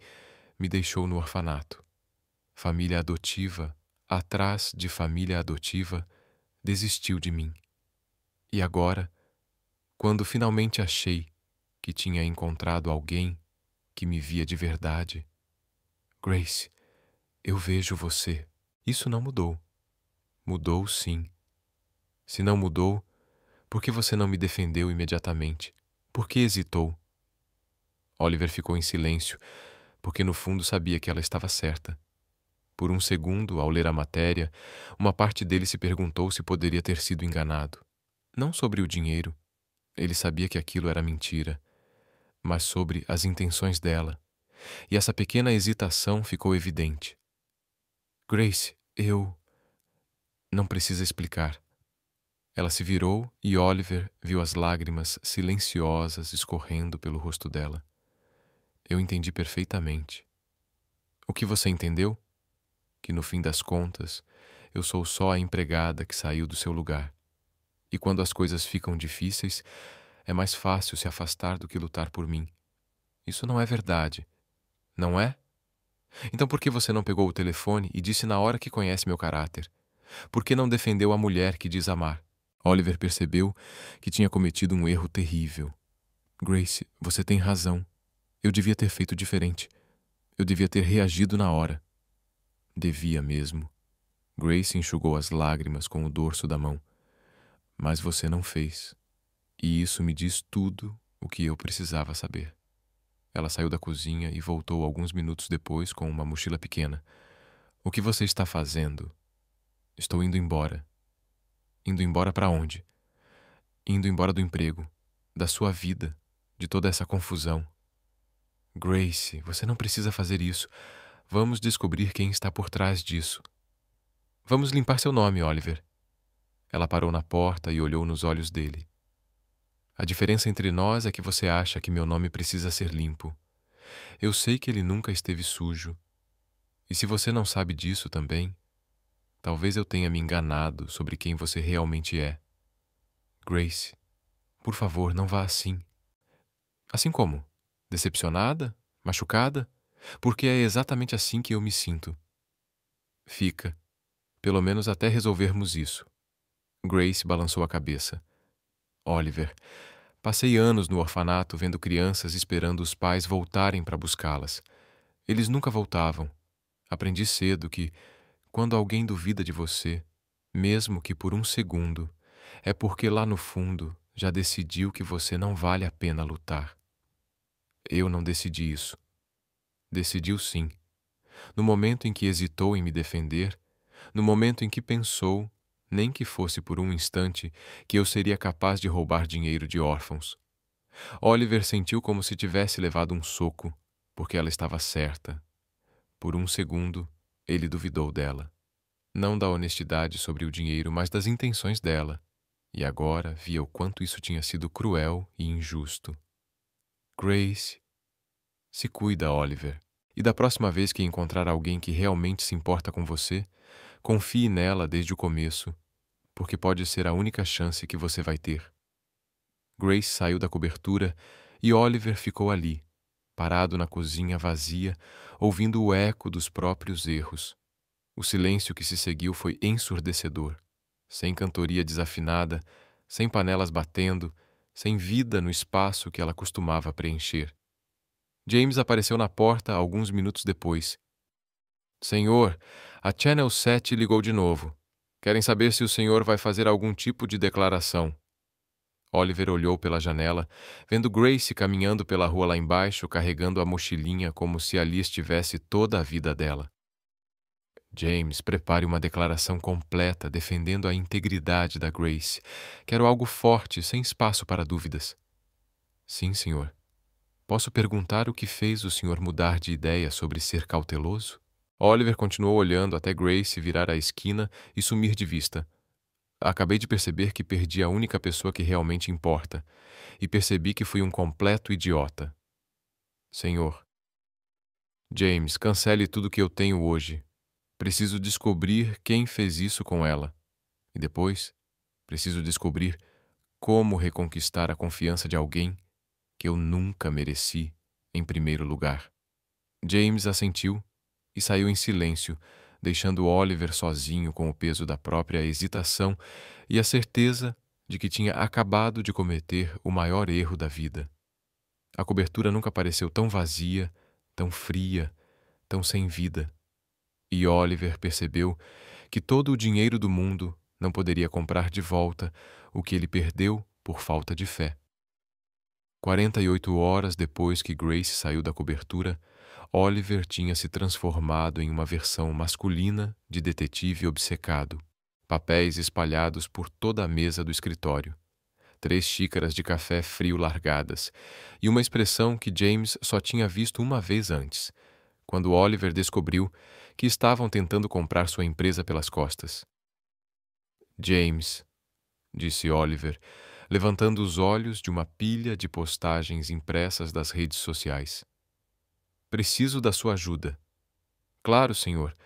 me deixou no orfanato. família adotiva, atrás de família adotiva, desistiu de mim. E agora, quando finalmente achei que tinha encontrado alguém que me via de verdade, Grace, eu vejo você. Isso não mudou. Mudou, sim. Se não mudou, por que você não me defendeu imediatamente? Por que hesitou? Oliver ficou em silêncio, porque no fundo sabia que ela estava certa. Por um segundo, ao ler a matéria, uma parte dele se perguntou se poderia ter sido enganado. Não sobre o dinheiro, ele sabia que aquilo era mentira, mas sobre as intenções dela. E essa pequena hesitação ficou evidente. Grace, eu... Não precisa explicar. Ela se virou e Oliver viu as lágrimas silenciosas escorrendo pelo rosto dela. Eu entendi perfeitamente. O que você entendeu? Que no fim das contas, eu sou só a empregada que saiu do seu lugar. E quando as coisas ficam difíceis, é mais fácil se afastar do que lutar por mim. Isso não é verdade, não é? Então por que você não pegou o telefone e disse na hora que conhece meu caráter? Por que não defendeu a mulher que diz amar? Oliver percebeu que tinha cometido um erro terrível. Grace, você tem razão. Eu devia ter feito diferente. Eu devia ter reagido na hora. Devia mesmo. Grace enxugou as lágrimas com o dorso da mão. Mas você não fez. E isso me diz tudo o que eu precisava saber. Ela saiu da cozinha e voltou alguns minutos depois com uma mochila pequena. O que você está fazendo? Estou indo embora. Indo embora para onde? Indo embora do emprego, da sua vida, de toda essa confusão. Grace, você não precisa fazer isso. Vamos descobrir quem está por trás disso. Vamos limpar seu nome, Oliver. Ela parou na porta e olhou nos olhos dele. A diferença entre nós é que você acha que meu nome precisa ser limpo. Eu sei que ele nunca esteve sujo. E se você não sabe disso também, talvez eu tenha me enganado sobre quem você realmente é. Grace, por favor, não vá assim. Assim como? Decepcionada? Machucada? Porque é exatamente assim que eu me sinto. Fica. Pelo menos até resolvermos isso. Grace balançou a cabeça. Oliver, passei anos no orfanato vendo crianças esperando os pais voltarem para buscá-las. Eles nunca voltavam. Aprendi cedo que, quando alguém duvida de você, mesmo que por um segundo, é porque lá no fundo já decidiu que você não vale a pena lutar. Eu não decidi isso. Decidiu sim. No momento em que hesitou em me defender, no momento em que pensou, nem que fosse por um instante, que eu seria capaz de roubar dinheiro de órfãos. Oliver sentiu como se tivesse levado um soco, porque ela estava certa. Por um segundo, ele duvidou dela. Não da honestidade sobre o dinheiro, mas das intenções dela. E agora via o quanto isso tinha sido cruel e injusto. Grace, se cuida, Oliver. E da próxima vez que encontrar alguém que realmente se importa com você, confie nela desde o começo, porque pode ser a única chance que você vai ter. Grace saiu da cobertura e Oliver ficou ali, parado na cozinha vazia, ouvindo o eco dos próprios erros. O silêncio que se seguiu foi ensurdecedor. Sem cantoria desafinada, sem panelas batendo, sem vida no espaço que ela costumava preencher. James apareceu na porta alguns minutos depois. Senhor, a Channel 7 ligou de novo. Querem saber se o senhor vai fazer algum tipo de declaração. Oliver olhou pela janela, vendo Grace caminhando pela rua lá embaixo, carregando a mochilinha como se ali estivesse toda a vida dela. James, prepare uma declaração completa defendendo a integridade da Grace. Quero algo forte, sem espaço para dúvidas. Sim, senhor. Posso perguntar o que fez o senhor mudar de ideia sobre ser cauteloso? Oliver continuou olhando até Grace virar a esquina e sumir de vista. Acabei de perceber que perdi a única pessoa que realmente importa, e percebi que fui um completo idiota. Senhor. James, cancele tudo que eu tenho hoje. Preciso descobrir quem fez isso com ela. E depois, preciso descobrir como reconquistar a confiança de alguém que eu nunca mereci em primeiro lugar. James assentiu e saiu em silêncio, deixando Oliver sozinho com o peso da própria hesitação e a certeza de que tinha acabado de cometer o maior erro da vida. A cobertura nunca pareceu tão vazia, tão fria, tão sem vida. E Oliver percebeu que todo o dinheiro do mundo não poderia comprar de volta o que ele perdeu por falta de fé. 48 horas depois que Grace saiu da cobertura, Oliver tinha se transformado em uma versão masculina de detetive obcecado. Papéis espalhados por toda a mesa do escritório. 3 xícaras de café frio largadas, e uma expressão que James só tinha visto uma vez antes, quando Oliver descobriu que estavam tentando comprar sua empresa pelas costas. James, disse Oliver, levantando os olhos de uma pilha de postagens impressas das redes sociais. Preciso da sua ajuda. Claro, senhor,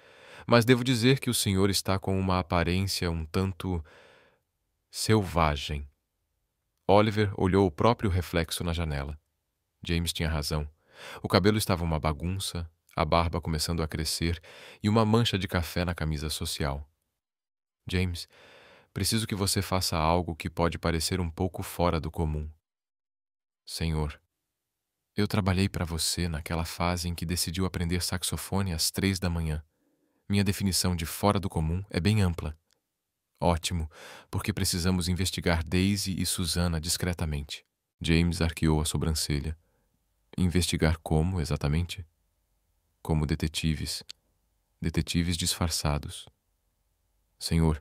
mas devo dizer que o senhor está com uma aparência um tanto selvagem. Oliver olhou o próprio reflexo na janela. James tinha razão. O cabelo estava uma bagunça, a barba começando a crescer e uma mancha de café na camisa social. James, preciso que você faça algo que pode parecer um pouco fora do comum. Senhor, eu trabalhei para você naquela fase em que decidiu aprender saxofone às 3 da manhã. Minha definição de fora do comum é bem ampla. Ótimo, porque precisamos investigar Daisy e Susana discretamente. James arqueou a sobrancelha. Investigar como, exatamente? Como detetives. Detetives disfarçados. Senhor,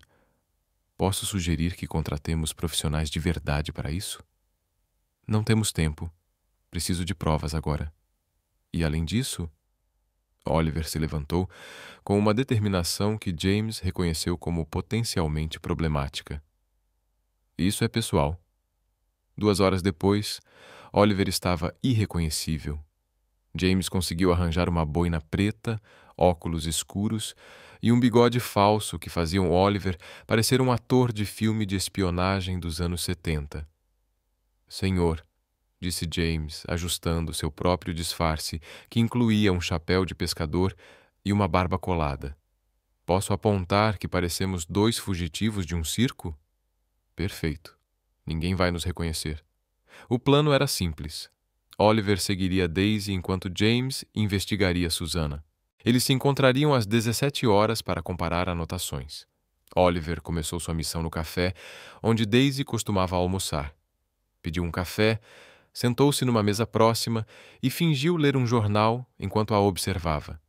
posso sugerir que contratemos profissionais de verdade para isso? Não temos tempo. Preciso de provas agora. E além disso... Oliver se levantou com uma determinação que James reconheceu como potencialmente problemática. Isso é pessoal. 2 horas depois, Oliver estava irreconhecível. James conseguiu arranjar uma boina preta, óculos escuros e um bigode falso que faziam Oliver parecer um ator de filme de espionagem dos anos 70. Senhor, disse James, ajustando seu próprio disfarce, que incluía um chapéu de pescador e uma barba colada. Posso apontar que parecemos 2 fugitivos de um circo? Perfeito. Ninguém vai nos reconhecer. O plano era simples. Oliver seguiria Daisy enquanto James investigaria Susana. Eles se encontrariam às 17 horas para comparar anotações. Oliver começou sua missão no café, onde Daisy costumava almoçar. Pediu um café, sentou-se numa mesa próxima e fingiu ler um jornal enquanto a observava.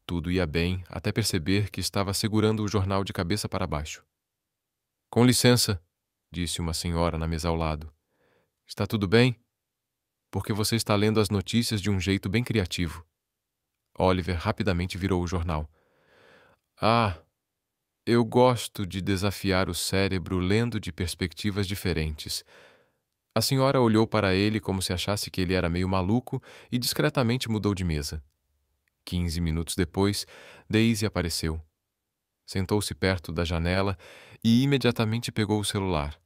Tudo ia bem até perceber que estava segurando o jornal de cabeça para baixo. Com licença, disse uma senhora na mesa ao lado. Está tudo bem? Porque você está lendo as notícias de um jeito bem criativo. Oliver rapidamente virou o jornal. Ah, eu gosto de desafiar o cérebro lendo de perspectivas diferentes. A senhora olhou para ele como se achasse que ele era meio maluco e discretamente mudou de mesa. 15 minutos depois, Daisy apareceu. Sentou-se perto da janela e imediatamente pegou o celular.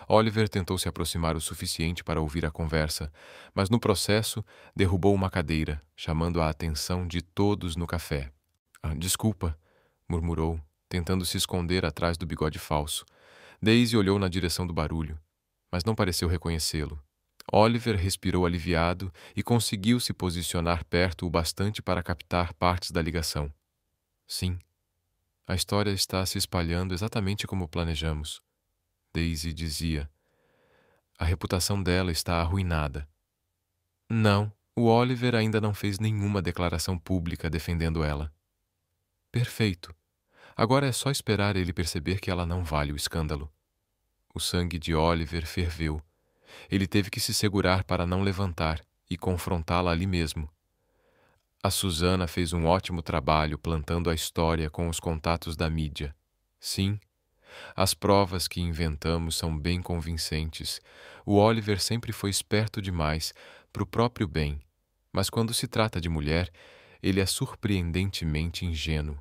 Oliver tentou se aproximar o suficiente para ouvir a conversa, mas no processo derrubou uma cadeira, chamando a atenção de todos no café. Desculpa, murmurou, tentando se esconder atrás do bigode falso. Daisy olhou na direção do barulho, mas não pareceu reconhecê-lo. Oliver respirou aliviado e conseguiu se posicionar perto o bastante para captar partes da ligação. Sim, a história está se espalhando exatamente como planejamos. Daisy dizia. A reputação dela está arruinada. Não, o Oliver ainda não fez nenhuma declaração pública defendendo ela. Perfeito. Agora é só esperar ele perceber que ela não vale o escândalo. O sangue de Oliver ferveu. Ele teve que se segurar para não levantar e confrontá-la ali mesmo. A Susana fez um ótimo trabalho plantando a história com os contatos da mídia. Sim, as provas que inventamos são bem convincentes. O Oliver sempre foi esperto demais para o próprio bem, mas quando se trata de mulher, ele é surpreendentemente ingênuo.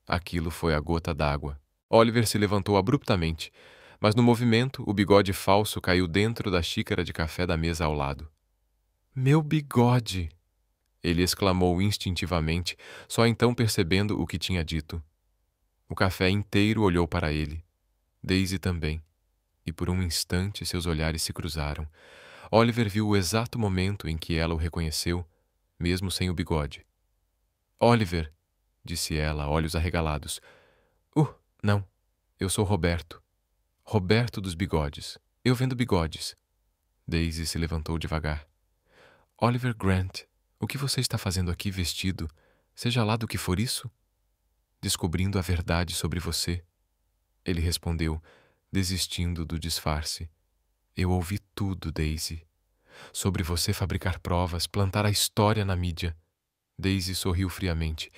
Aquilo foi a gota d'água. Oliver se levantou abruptamente, mas no movimento o bigode falso caiu dentro da xícara de café da mesa ao lado. Meu bigode! Ele exclamou instintivamente, só então percebendo o que tinha dito. O café inteiro olhou para ele. Daisy também. E por um instante seus olhares se cruzaram. Oliver viu o exato momento em que ela o reconheceu, mesmo sem o bigode. Oliver, disse ela, olhos arregalados. Não. Eu sou Roberto. Roberto dos bigodes. Eu vendo bigodes. Daisy se levantou devagar. Oliver Grant, o que você está fazendo aqui vestido, seja lá do que for isso? Descobrindo a verdade sobre você. Ele respondeu, desistindo do disfarce. Eu ouvi tudo, Daisy. Sobre você fabricar provas, plantar a história na mídia. Daisy sorriu friamente.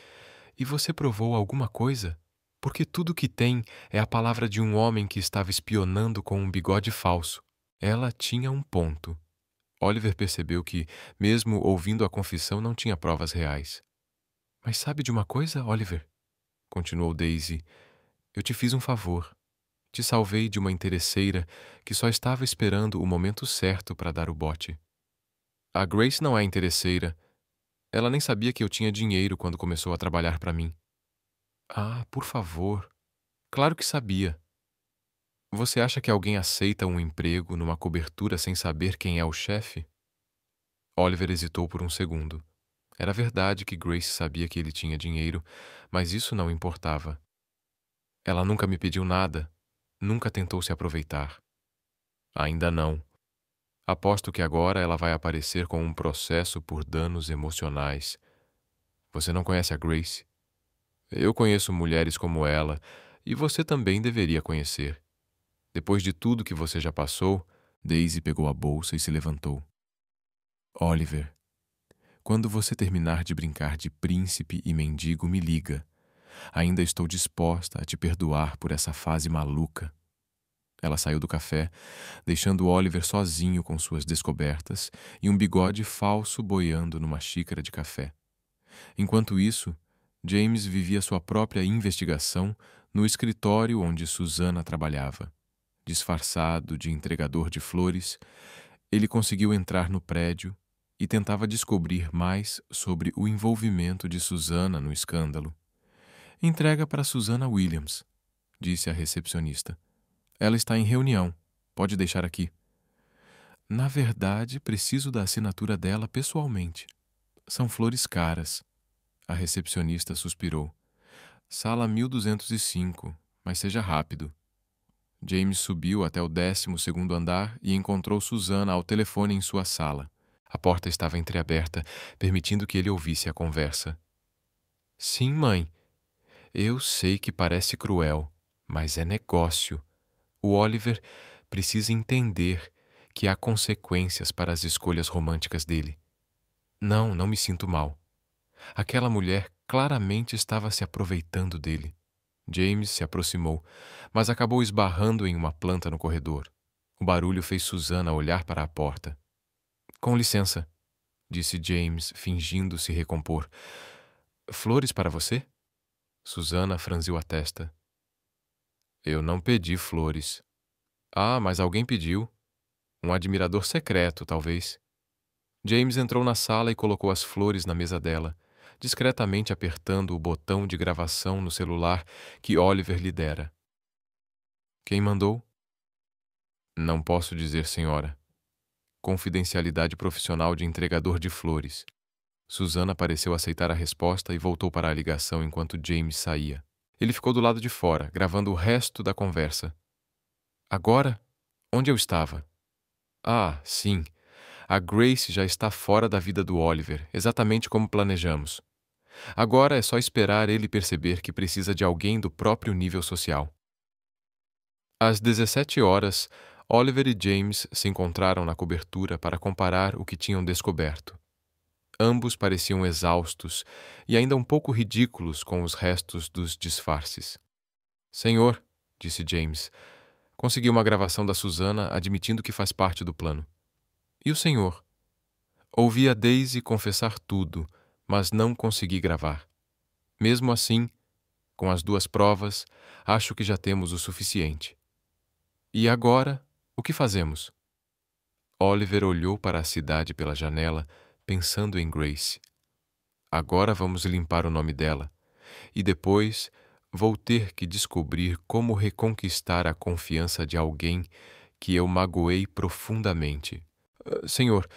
E você provou alguma coisa? Porque tudo que tem é a palavra de um homem que estava espionando com um bigode falso. Ela tinha um ponto. Oliver percebeu que, mesmo ouvindo a confissão, não tinha provas reais. Mas sabe de uma coisa, Oliver? Continuou Daisy. Eu te fiz um favor. Te salvei de uma interesseira que só estava esperando o momento certo para dar o bote. A Grace não é interesseira. Ela nem sabia que eu tinha dinheiro quando começou a trabalhar para mim. Ah, por favor. Claro que sabia. Você acha que alguém aceita um emprego numa cobertura sem saber quem é o chefe? Oliver hesitou por um segundo. Era verdade que Grace sabia que ele tinha dinheiro, mas isso não importava. Ela nunca me pediu nada, nunca tentou se aproveitar. Ainda não. Aposto que agora ela vai aparecer com um processo por danos emocionais. Você não conhece a Grace? Eu conheço mulheres como ela, e você também deveria conhecer. Depois de tudo que você já passou, Daisy pegou a bolsa e se levantou. Oliver, quando você terminar de brincar de príncipe e mendigo, me liga. Ainda estou disposta a te perdoar por essa fase maluca. Ela saiu do café, deixando Oliver sozinho com suas descobertas e um bigode falso boiando numa xícara de café. Enquanto isso, James vivia sua própria investigação no escritório onde Susana trabalhava. Disfarçado de entregador de flores, ele conseguiu entrar no prédio e tentava descobrir mais sobre o envolvimento de Susana no escândalo. Entrega para Susana Williams, disse a recepcionista. Ela está em reunião. Pode deixar aqui. Na verdade, preciso da assinatura dela pessoalmente. São flores caras. A recepcionista suspirou. Sala 1205, mas seja rápido. James subiu até o 12º andar e encontrou Susana ao telefone em sua sala. A porta estava entreaberta, permitindo que ele ouvisse a conversa. Sim, mãe. Eu sei que parece cruel, mas é negócio. O Oliver precisa entender que há consequências para as escolhas românticas dele. Não me sinto mal. Aquela mulher claramente estava se aproveitando dele. James se aproximou, mas acabou esbarrando em uma planta no corredor. O barulho fez Susana olhar para a porta. Com licença, disse James, fingindo se recompor. Flores para você? Susana franziu a testa. Eu não pedi flores. Ah, mas alguém pediu. Um admirador secreto, talvez. James entrou na sala e colocou as flores na mesa dela, discretamente apertando o botão de gravação no celular que Oliver lhe dera. Quem mandou? Não posso dizer, senhora. Confidencialidade profissional de entregador de flores. Susana pareceu aceitar a resposta e voltou para a ligação enquanto James saía. Ele ficou do lado de fora, gravando o resto da conversa. Agora? Onde eu estava? Ah, sim. A Grace já está fora da vida do Oliver, exatamente como planejamos. Agora é só esperar ele perceber que precisa de alguém do próprio nível social. Às 17 horas, Oliver e James se encontraram na cobertura para comparar o que tinham descoberto. Ambos pareciam exaustos e ainda um pouco ridículos com os restos dos disfarces. Senhor, disse James, consegui uma gravação da Susana admitindo que faz parte do plano. E o senhor? Ouvi a Daisy confessar tudo, mas não consegui gravar. Mesmo assim, com as duas provas, acho que já temos o suficiente. E agora, o que fazemos? Oliver olhou para a cidade pela janela, pensando em Grace. Agora vamos limpar o nome dela. E depois vou ter que descobrir como reconquistar a confiança de alguém que eu magoei profundamente. Senhor,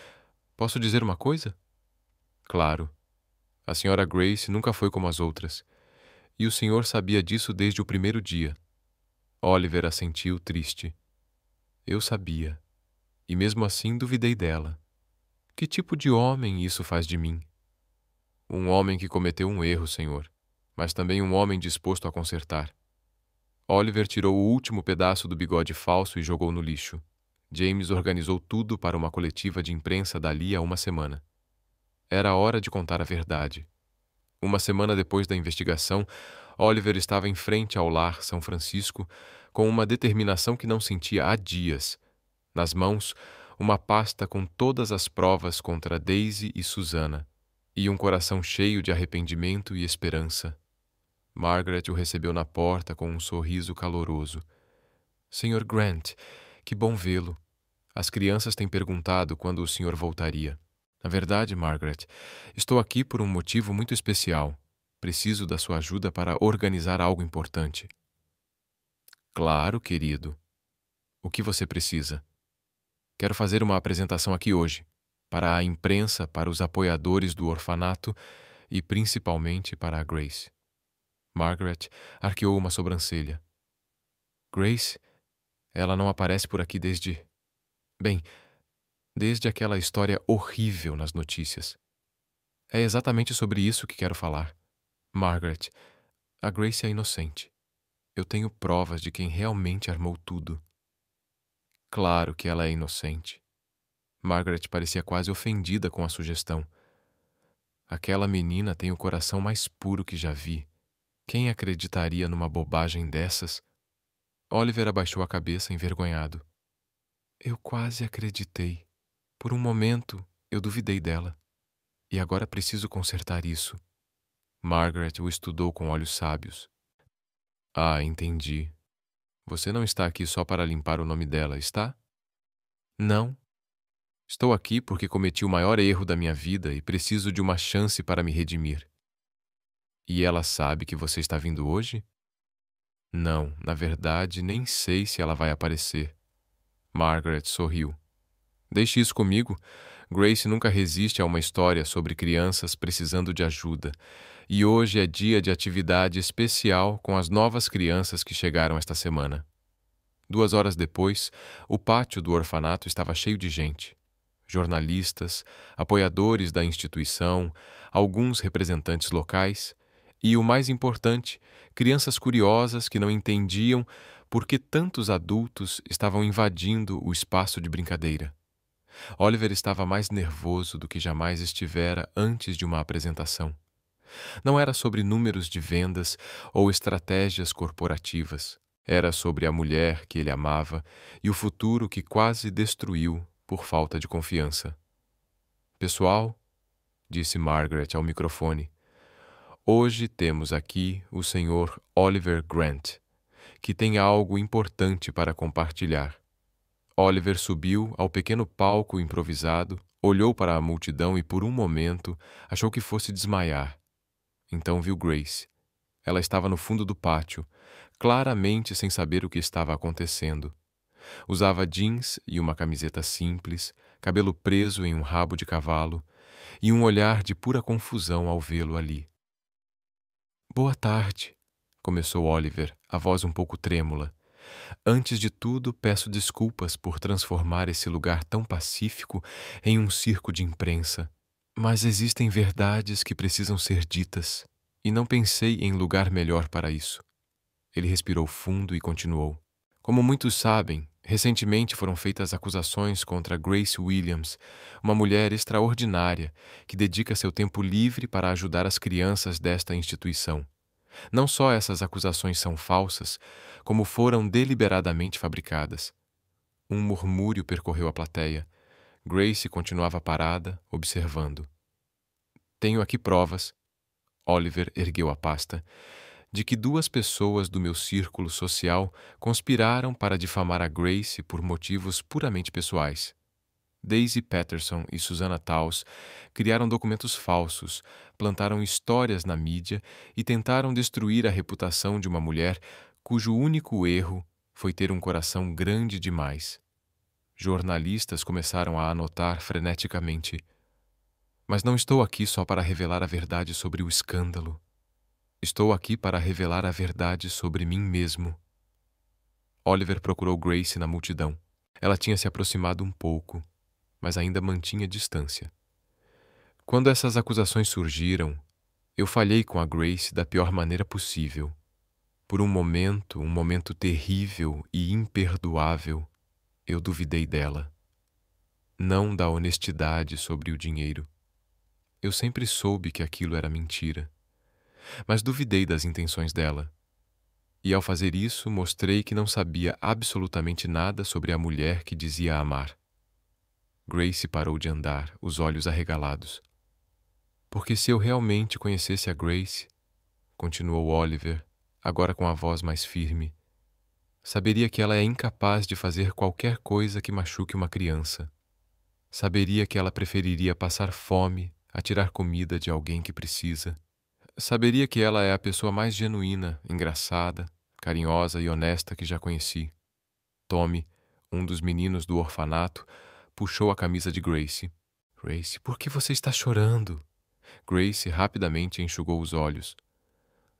posso dizer uma coisa? Claro. A senhora Grace nunca foi como as outras. E o senhor sabia disso desde o primeiro dia. Oliver assentiu triste. Eu sabia. E mesmo assim duvidei dela. Que tipo de homem isso faz de mim? Um homem que cometeu um erro, senhor, mas também um homem disposto a consertar. Oliver tirou o último pedaço do bigode falso e jogou no lixo. James organizou tudo para uma coletiva de imprensa dali a uma semana. Era a hora de contar a verdade. Uma semana depois da investigação, Oliver estava em frente ao lar São Francisco com uma determinação que não sentia há dias. Nas mãos, uma pasta com todas as provas contra Daisy e Susana, e um coração cheio de arrependimento e esperança. Margaret o recebeu na porta com um sorriso caloroso. Sr. Grant, que bom vê-lo. As crianças têm perguntado quando o senhor voltaria. Na verdade, Margaret, estou aqui por um motivo muito especial. Preciso da sua ajuda para organizar algo importante. Claro, querido. O que você precisa? Quero fazer uma apresentação aqui hoje, para a imprensa, para os apoiadores do orfanato e principalmente para a Grace. Margaret arqueou uma sobrancelha. Grace? Ela não aparece por aqui desde... Bem, desde aquela história horrível nas notícias. É exatamente sobre isso que quero falar. Margaret, a Grace é inocente. Eu tenho provas de quem realmente armou tudo. Claro que ela é inocente. Margaret parecia quase ofendida com a sugestão. Aquela menina tem o coração mais puro que já vi. Quem acreditaria numa bobagem dessas? Oliver abaixou a cabeça envergonhado. Eu quase acreditei. Por um momento, eu duvidei dela. E agora preciso consertar isso. Margaret o estudou com olhos sábios. Ah, entendi. Você não está aqui só para limpar o nome dela, está? Não. Estou aqui porque cometi o maior erro da minha vida e preciso de uma chance para me redimir. E ela sabe que você está vindo hoje? Não, na verdade, nem sei se ela vai aparecer. Margaret sorriu. Deixe isso comigo. Grace nunca resiste a uma história sobre crianças precisando de ajuda. E hoje é dia de atividade especial com as novas crianças que chegaram esta semana. 2 horas depois, o pátio do orfanato estava cheio de gente. Jornalistas, apoiadores da instituição, alguns representantes locais e, o mais importante, crianças curiosas que não entendiam por que tantos adultos estavam invadindo o espaço de brincadeira. Oliver estava mais nervoso do que jamais estivera antes de uma apresentação. Não era sobre números de vendas ou estratégias corporativas. Era sobre a mulher que ele amava e o futuro que quase destruiu por falta de confiança. Pessoal, disse Margaret ao microfone, hoje temos aqui o Sr. Oliver Grant, que tem algo importante para compartilhar. Oliver subiu ao pequeno palco improvisado, olhou para a multidão e por um momento achou que fosse desmaiar. Então viu Grace. Ela estava no fundo do pátio, claramente sem saber o que estava acontecendo. Usava jeans e uma camiseta simples, cabelo preso em um rabo de cavalo, e um olhar de pura confusão ao vê-lo ali. Boa tarde, começou Oliver, a voz um pouco trêmula. Antes de tudo, peço desculpas por transformar esse lugar tão pacífico em um circo de imprensa. Mas existem verdades que precisam ser ditas, e não pensei em lugar melhor para isso. Ele respirou fundo e continuou. Como muitos sabem, recentemente foram feitas acusações contra Grace Williams, uma mulher extraordinária que dedica seu tempo livre para ajudar as crianças desta instituição. Não só essas acusações são falsas, como foram deliberadamente fabricadas. Um murmúrio percorreu a plateia. Grace continuava parada, observando. Tenho aqui provas. Oliver ergueu a pasta, de que 2 pessoas do meu círculo social conspiraram para difamar a Grace por motivos puramente pessoais. Daisy Patterson e Susanna Taus criaram documentos falsos, plantaram histórias na mídia e tentaram destruir a reputação de uma mulher cujo único erro foi ter um coração grande demais. Jornalistas começaram a anotar freneticamente. Mas não estou aqui só para revelar a verdade sobre o escândalo. Estou aqui para revelar a verdade sobre mim mesmo. Oliver procurou Grace na multidão. Ela tinha se aproximado um pouco, mas ainda mantinha distância. Quando essas acusações surgiram, eu falhei com a Grace da pior maneira possível. Por um momento terrível e imperdoável, eu duvidei dela. Não da honestidade sobre o dinheiro. Eu sempre soube que aquilo era mentira. Mas duvidei das intenções dela. E ao fazer isso, mostrei que não sabia absolutamente nada sobre a mulher que dizia amar. Grace parou de andar, os olhos arregalados. Porque se eu realmente conhecesse a Grace, continuou Oliver, agora com a voz mais firme, saberia que ela é incapaz de fazer qualquer coisa que machuque uma criança. Saberia que ela preferiria passar fome a tirar comida de alguém que precisa. Saberia que ela é a pessoa mais genuína, engraçada, carinhosa e honesta que já conheci. Tommy, um dos meninos do orfanato, puxou a camisa de Grace. Grace, por que você está chorando? Grace rapidamente enxugou os olhos.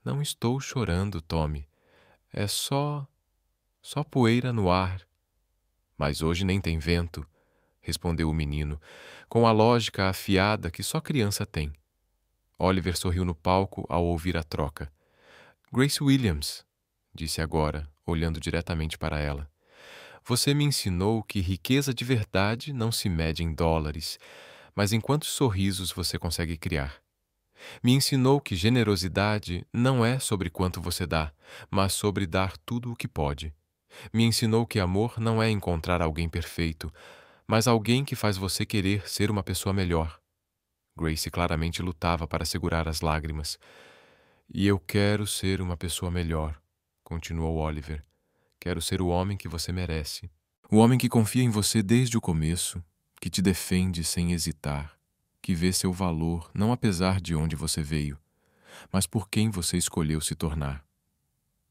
Não estou chorando, Tommy. É só poeira no ar. Mas hoje nem tem vento, respondeu o menino, com a lógica afiada que só criança tem. Oliver sorriu no palco ao ouvir a troca. Grace Williams, disse agora, olhando diretamente para ela. Você me ensinou que riqueza de verdade não se mede em dólares, mas em quantos sorrisos você consegue criar. Me ensinou que generosidade não é sobre quanto você dá, mas sobre dar tudo o que pode. Me ensinou que amor não é encontrar alguém perfeito, mas alguém que faz você querer ser uma pessoa melhor. Grace claramente lutava para segurar as lágrimas. E eu quero ser uma pessoa melhor, continuou Oliver. Quero ser o homem que você merece. O homem que confia em você desde o começo, que te defende sem hesitar, que vê seu valor não apesar de onde você veio, mas por quem você escolheu se tornar.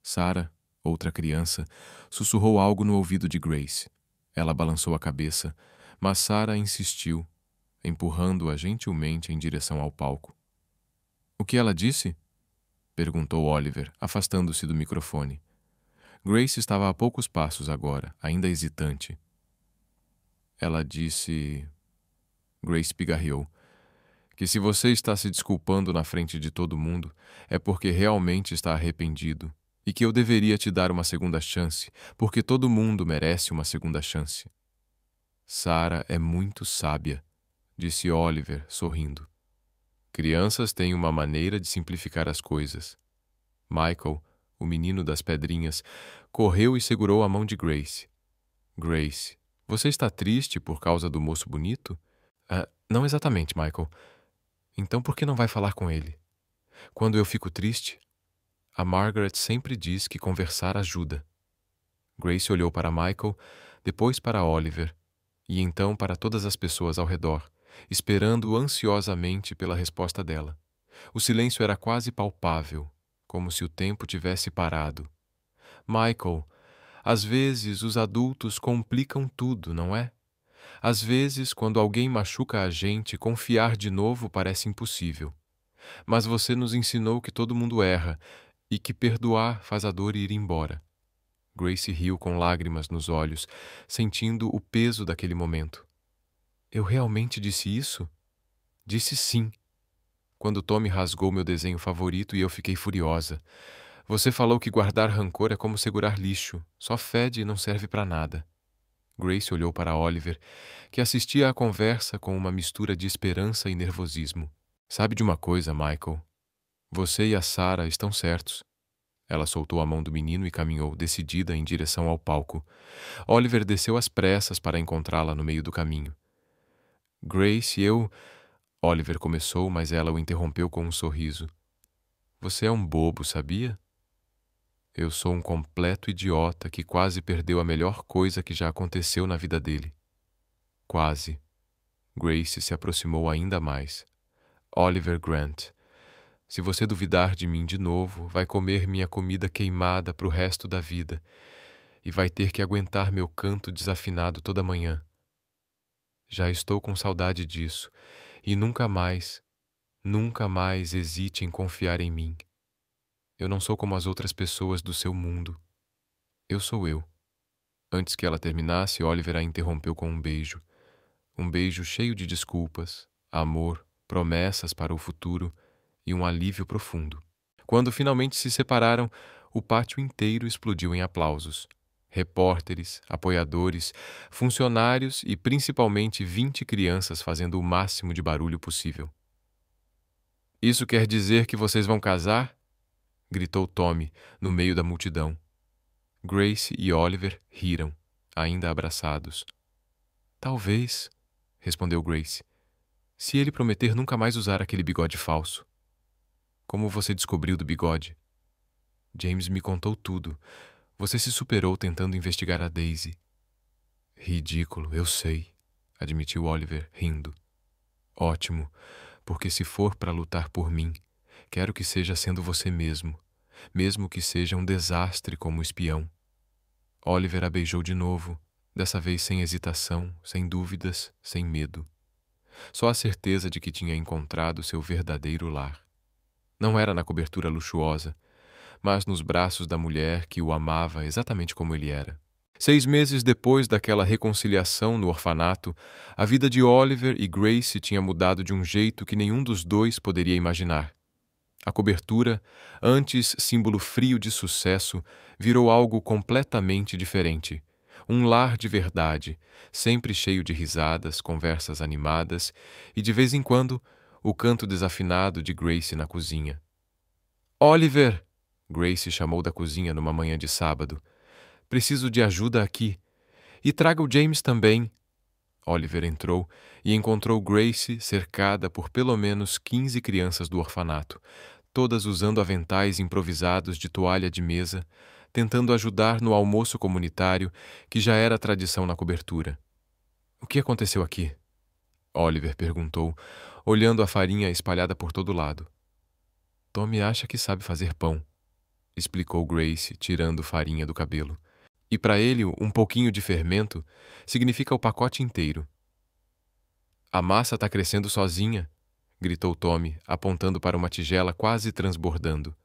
Sarah, outra criança, sussurrou algo no ouvido de Grace. Ela balançou a cabeça, mas Sarah insistiu, empurrando-a gentilmente em direção ao palco. O que ela disse? Perguntou Oliver, afastando-se do microfone. Grace estava a poucos passos agora, ainda hesitante. Ela disse... Grace pigarreou. Que se você está se desculpando na frente de todo mundo, é porque realmente está arrependido, e que eu deveria te dar uma segunda chance, porque todo mundo merece uma segunda chance. Sarah é muito sábia, disse Oliver, sorrindo. Crianças têm uma maneira de simplificar as coisas. Michael, o menino das pedrinhas, correu e segurou a mão de Grace. Grace, você está triste por causa do moço bonito? Não exatamente, Michael. Então por que não vai falar com ele? Quando eu fico triste, a Margaret sempre diz que conversar ajuda. Grace olhou para Michael, depois para Oliver, e então para todas as pessoas ao redor, esperando ansiosamente pela resposta dela. O silêncio era quase palpável, como se o tempo tivesse parado. Michael, às vezes os adultos complicam tudo, não é? Às vezes, quando alguém machuca a gente, confiar de novo parece impossível. Mas você nos ensinou que todo mundo erra e que perdoar faz a dor ir embora. Grace riu com lágrimas nos olhos, sentindo o peso daquele momento. Eu realmente disse isso? Disse sim. Quando Tommy rasgou meu desenho favorito e eu fiquei furiosa. Você falou que guardar rancor é como segurar lixo, só fede e não serve para nada. Grace olhou para Oliver, que assistia à conversa com uma mistura de esperança e nervosismo. Sabe de uma coisa, Michael? Você e a Sarah estão certos. Ela soltou a mão do menino e caminhou, decidida, em direção ao palco. Oliver desceu às pressas para encontrá-la no meio do caminho. Grace, Oliver começou, mas ela o interrompeu com um sorriso. Você é um bobo, sabia? Eu sou um completo idiota que quase perdeu a melhor coisa que já aconteceu na vida dele. Quase. Grace se aproximou ainda mais. Oliver Grant, se você duvidar de mim de novo, vai comer minha comida queimada para o resto da vida e vai ter que aguentar meu canto desafinado toda manhã. Já estou com saudade disso e nunca mais hesite em confiar em mim. Eu não sou como as outras pessoas do seu mundo. Eu sou eu. Antes que ela terminasse, Oliver a interrompeu com um beijo. Um beijo cheio de desculpas, amor, promessas para o futuro e um alívio profundo. Quando finalmente se separaram, o pátio inteiro explodiu em aplausos. Repórteres, apoiadores, funcionários e principalmente 20 crianças fazendo o máximo de barulho possível. Isso quer dizer que vocês vão casar? Gritou Tommy, no meio da multidão. Grace e Oliver riram, ainda abraçados. Talvez, respondeu Grace, se ele prometer nunca mais usar aquele bigode falso. Como você descobriu do bigode? James me contou tudo. Você se superou tentando investigar a Daisy. Ridículo, eu sei, admitiu Oliver, rindo. Ótimo, porque se for para lutar por mim, quero que seja sendo você mesmo, mesmo que seja um desastre como espião. Oliver a beijou de novo, dessa vez sem hesitação, sem dúvidas, sem medo. Só a certeza de que tinha encontrado seu verdadeiro lar. Não era na cobertura luxuosa, mas nos braços da mulher que o amava exatamente como ele era. 6 meses depois daquela reconciliação no orfanato, a vida de Oliver e Grace tinha mudado de um jeito que nenhum dos dois poderia imaginar. A cobertura, antes símbolo frio de sucesso, virou algo completamente diferente. Um lar de verdade, sempre cheio de risadas, conversas animadas e, de vez em quando, o canto desafinado de Grace na cozinha. Oliver! Grace chamou da cozinha numa manhã de sábado. Preciso de ajuda aqui. E traga o James também. Oliver entrou e encontrou Grace cercada por pelo menos 15 crianças do orfanato, todas usando aventais improvisados de toalha de mesa, tentando ajudar no almoço comunitário que já era tradição na cobertura. O que aconteceu aqui? Oliver perguntou, olhando a farinha espalhada por todo lado. Tommy acha que sabe fazer pão, explicou Grace, tirando farinha do cabelo. E para ele, um pouquinho de fermento significa o pacote inteiro. A massa está crescendo sozinha, gritou Tommy, apontando para uma tigela quase transbordando.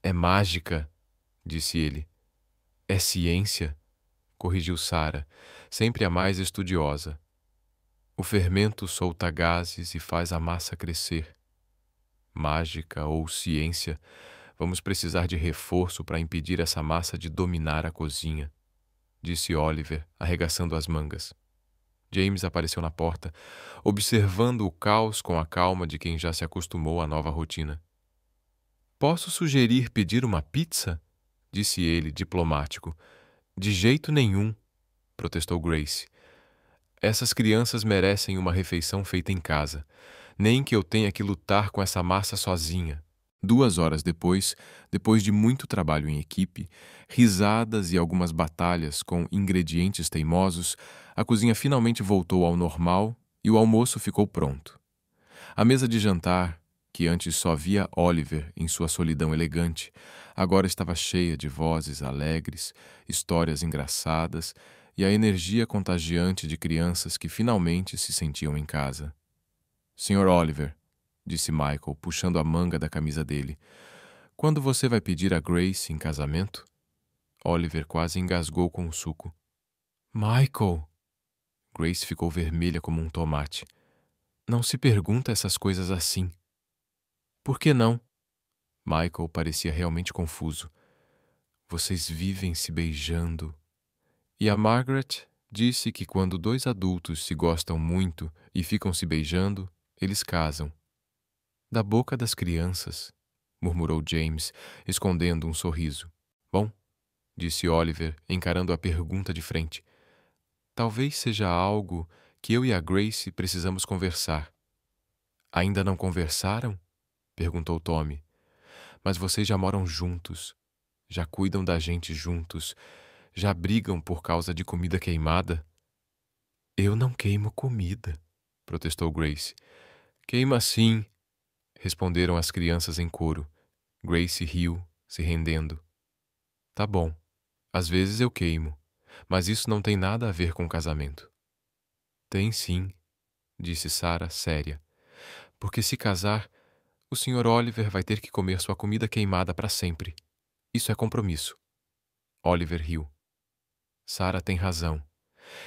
É mágica, disse ele. É ciência, corrigiu Sarah, sempre a mais estudiosa. O fermento solta gases e faz a massa crescer. Mágica ou ciência, vamos precisar de reforço para impedir essa massa de dominar a cozinha, disse Oliver, arregaçando as mangas. James apareceu na porta, observando o caos com a calma de quem já se acostumou à nova rotina. Posso sugerir pedir uma pizza? Disse ele, diplomático. De jeito nenhum, protestou Grace. Essas crianças merecem uma refeição feita em casa, nem que eu tenha que lutar com essa massa sozinha. 2 horas depois de muito trabalho em equipe, risadas e algumas batalhas com ingredientes teimosos, a cozinha finalmente voltou ao normal e o almoço ficou pronto. A mesa de jantar, que antes só via Oliver em sua solidão elegante, agora estava cheia de vozes alegres, histórias engraçadas e a energia contagiante de crianças que finalmente se sentiam em casa. Sr. Oliver, disse Michael, puxando a manga da camisa dele. Quando você vai pedir a Grace em casamento? Oliver quase engasgou com o suco. Michael! Grace ficou vermelha como um tomate. Não se pergunta essas coisas assim. Por que não? Michael parecia realmente confuso. Vocês vivem se beijando. E a Margaret disse que quando 2 adultos se gostam muito e ficam se beijando, eles casam. Da boca das crianças, murmurou James, escondendo um sorriso. Bom, disse Oliver, encarando a pergunta de frente. Talvez seja algo que eu e a Grace precisamos conversar. Ainda não conversaram? Perguntou Tommy. Mas vocês já moram juntos, já cuidam da gente juntos, já brigam por causa de comida queimada? Eu não queimo comida, protestou Grace. Queima sim, responderam as crianças em coro. Grace riu, se rendendo. Tá bom, às vezes eu queimo, mas isso não tem nada a ver com casamento. Tem sim, disse Sarah, séria. Porque se casar, o Sr. Oliver vai ter que comer sua comida queimada para sempre. Isso é compromisso. Oliver riu. Sarah tem razão.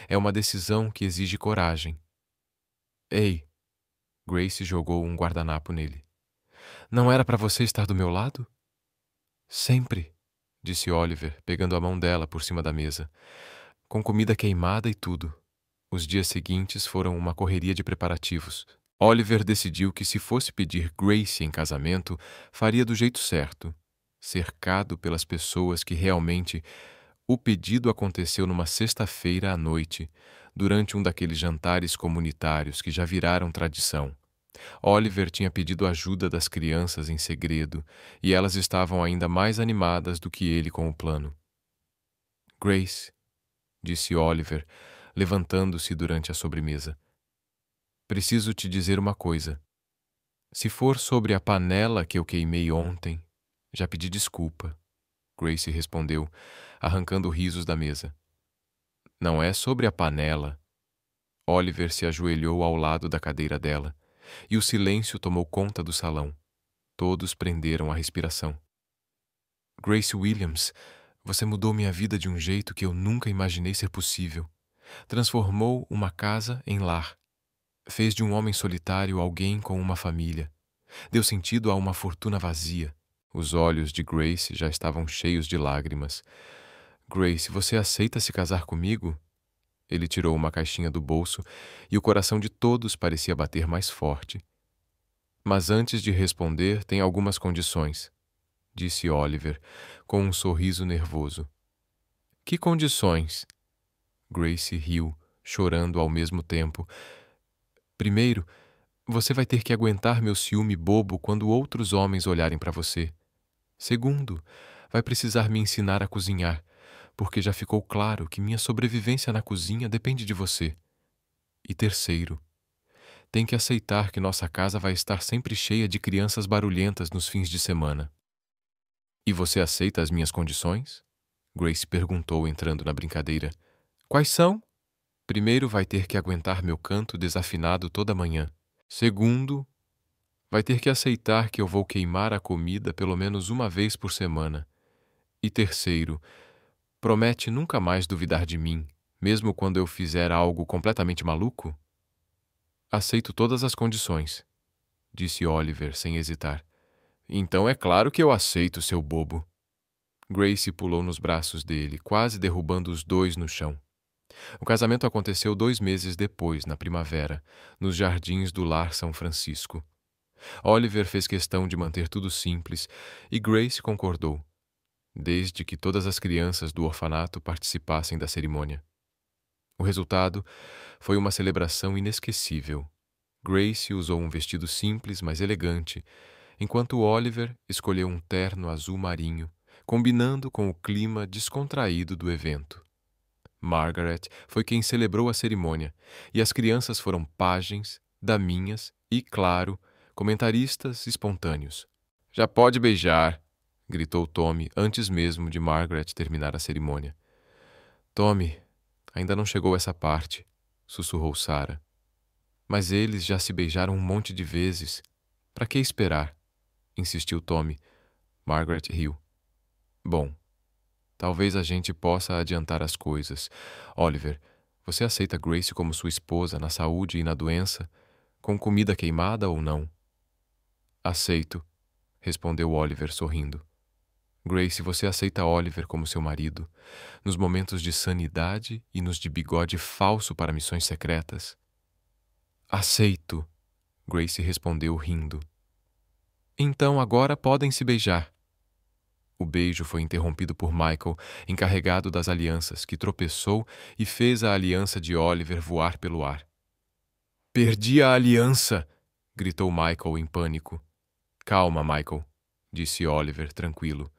É uma decisão que exige coragem. Ei! Grace jogou um guardanapo nele. Não era para você estar do meu lado? Sempre, disse Oliver, pegando a mão dela por cima da mesa. Com comida queimada e tudo. Os dias seguintes foram uma correria de preparativos. Oliver decidiu que se fosse pedir Grace em casamento, faria do jeito certo, cercado pelas pessoas que realmente... O pedido aconteceu numa sexta-feira à noite, durante um daqueles jantares comunitários que já viraram tradição. Oliver tinha pedido ajuda das crianças em segredo, e elas estavam ainda mais animadas do que ele com o plano. Grace, disse Oliver, levantando-se durante a sobremesa. Preciso te dizer uma coisa. Se for sobre a panela que eu queimei ontem, já pedi desculpa, Grace respondeu, arrancando risos da mesa. Não é sobre a panela. Oliver se ajoelhou ao lado da cadeira dela, e o silêncio tomou conta do salão. Todos prenderam a respiração. Grace Williams, você mudou minha vida de um jeito que eu nunca imaginei ser possível. Transformou uma casa em lar. Fez de um homem solitário alguém com uma família. Deu sentido a uma fortuna vazia. Os olhos de Grace já estavam cheios de lágrimas. Grace, você aceita se casar comigo? Ele tirou uma caixinha do bolso e o coração de todos parecia bater mais forte. Mas antes de responder, tem algumas condições, disse Oliver, com um sorriso nervoso. Que condições? Grace riu, chorando ao mesmo tempo. Primeiro, você vai ter que aguentar meu ciúme bobo quando outros homens olharem para você. Segundo, vai precisar me ensinar a cozinhar, porque já ficou claro que minha sobrevivência na cozinha depende de você. E terceiro, tem que aceitar que nossa casa vai estar sempre cheia de crianças barulhentas nos fins de semana. E você aceita as minhas condições? Grace perguntou, entrando na brincadeira. Quais são? Primeiro, vai ter que aguentar meu canto desafinado toda manhã. Segundo, vai ter que aceitar que eu vou queimar a comida pelo menos uma vez por semana. E terceiro, promete nunca mais duvidar de mim, mesmo quando eu fizer algo completamente maluco? Aceito todas as condições, disse Oliver sem hesitar. Então é claro que eu aceito, seu bobo. Grace pulou nos braços dele, quase derrubando os dois no chão. O casamento aconteceu 2 meses depois, na primavera, nos jardins do Lar São Francisco. Oliver fez questão de manter tudo simples e Grace concordou, desde que todas as crianças do orfanato participassem da cerimônia. O resultado foi uma celebração inesquecível. Grace usou um vestido simples, mas elegante, enquanto Oliver escolheu um terno azul marinho, combinando com o clima descontraído do evento. Margaret foi quem celebrou a cerimônia, e as crianças foram pajens, daminhas e, claro, comentaristas espontâneos. Já pode beijar, gritou Tommy antes mesmo de Margaret terminar a cerimônia. Tommy, ainda não chegou essa parte, sussurrou Sarah. Mas eles já se beijaram um monte de vezes. Para que esperar? Insistiu Tommy. Margaret riu. Bom, talvez a gente possa adiantar as coisas. Oliver, você aceita Grace como sua esposa na saúde e na doença, com comida queimada ou não? Aceito, respondeu Oliver sorrindo. Grace, você aceita Oliver como seu marido, nos momentos de sanidade e nos de bigode falso para missões secretas? Aceito, Grace respondeu rindo. Então agora podem se beijar. O beijo foi interrompido por Michael, encarregado das alianças, que tropeçou e fez a aliança de Oliver voar pelo ar. Perdi a aliança! Gritou Michael em pânico. Calma, Michael, disse Oliver, tranquilo.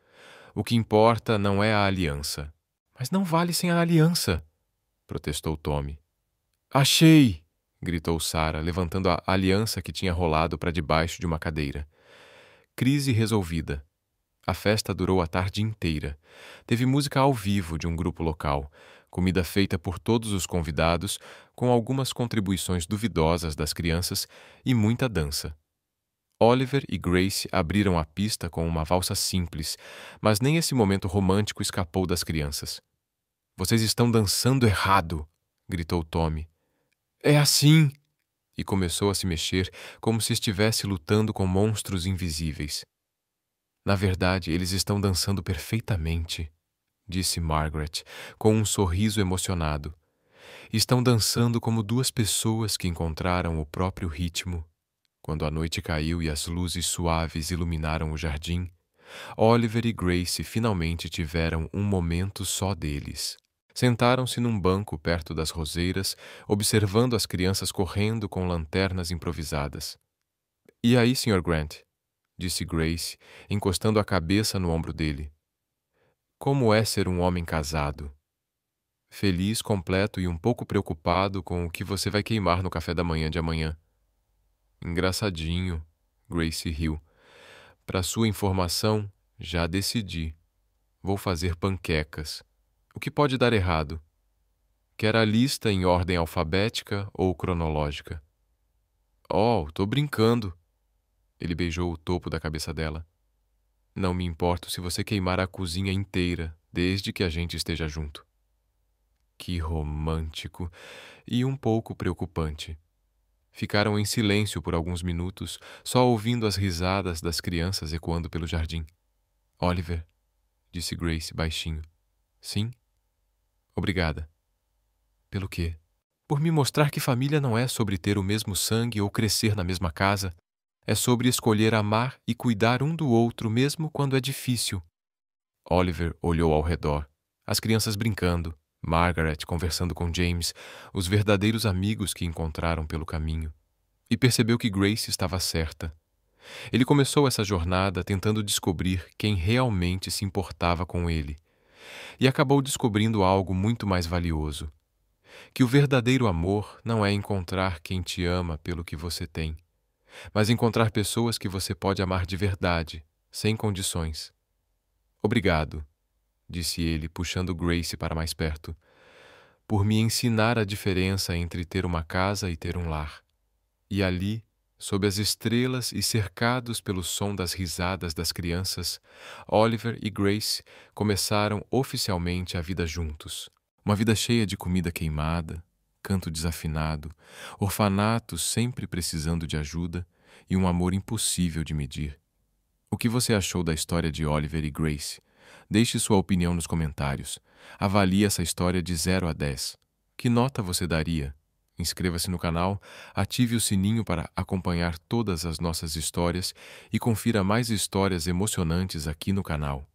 O que importa não é a aliança. Mas não vale sem a aliança, protestou Tommy. Achei! gritou Sarah, levantando a aliança que tinha rolado para debaixo de uma cadeira. Crise resolvida. A festa durou a tarde inteira. Teve música ao vivo de um grupo local, comida feita por todos os convidados, com algumas contribuições duvidosas das crianças e muita dança. Oliver e Grace abriram a pista com uma valsa simples, mas nem esse momento romântico escapou das crianças. "Vocês estão dançando errado!" gritou Tommy. "É assim!" E começou a se mexer como se estivesse lutando com monstros invisíveis. "Na verdade, eles estão dançando perfeitamente", disse Margaret, com um sorriso emocionado. "Estão dançando como duas pessoas que encontraram o próprio ritmo." Quando a noite caiu e as luzes suaves iluminaram o jardim, Oliver e Grace finalmente tiveram um momento só deles. Sentaram-se num banco perto das roseiras, observando as crianças correndo com lanternas improvisadas. "E aí, Sr. Grant?" disse Grace, encostando a cabeça no ombro dele. "Como é ser um homem casado?" "Feliz, completo e um pouco preocupado com o que você vai queimar no café da manhã de amanhã." "Engraçadinho." Grace riu. "Para sua informação, já decidi. Vou fazer panquecas. O que pode dar errado? Quer a lista em ordem alfabética ou cronológica?" "Oh, tô brincando." Ele beijou o topo da cabeça dela. "Não me importo se você queimar a cozinha inteira, desde que a gente esteja junto." Que romântico e um pouco preocupante. Ficaram em silêncio por alguns minutos, só ouvindo as risadas das crianças ecoando pelo jardim. "Oliver", disse Grace baixinho. "Sim?" "Obrigada." "Pelo quê?" "Por me mostrar que família não é sobre ter o mesmo sangue ou crescer na mesma casa. É sobre escolher amar e cuidar um do outro mesmo quando é difícil." Oliver olhou ao redor. As crianças brincando, Margaret conversando com James, os verdadeiros amigos que encontraram pelo caminho. E percebeu que Grace estava certa. Ele começou essa jornada tentando descobrir quem realmente se importava com ele. E acabou descobrindo algo muito mais valioso. Que o verdadeiro amor não é encontrar quem te ama pelo que você tem, mas encontrar pessoas que você pode amar de verdade, sem condições. "Obrigado", disse ele, puxando Grace para mais perto, "por me ensinar a diferença entre ter uma casa e ter um lar." E ali, sob as estrelas e cercados pelo som das risadas das crianças, Oliver e Grace começaram oficialmente a vida juntos. Uma vida cheia de comida queimada, canto desafinado, orfanato sempre precisando de ajuda e um amor impossível de medir. O que você achou da história de Oliver e Grace? Deixe sua opinião nos comentários. Avalie essa história de 0 a 10. Que nota você daria? Inscreva-se no canal, ative o sininho para acompanhar todas as nossas histórias e confira mais histórias emocionantes aqui no canal.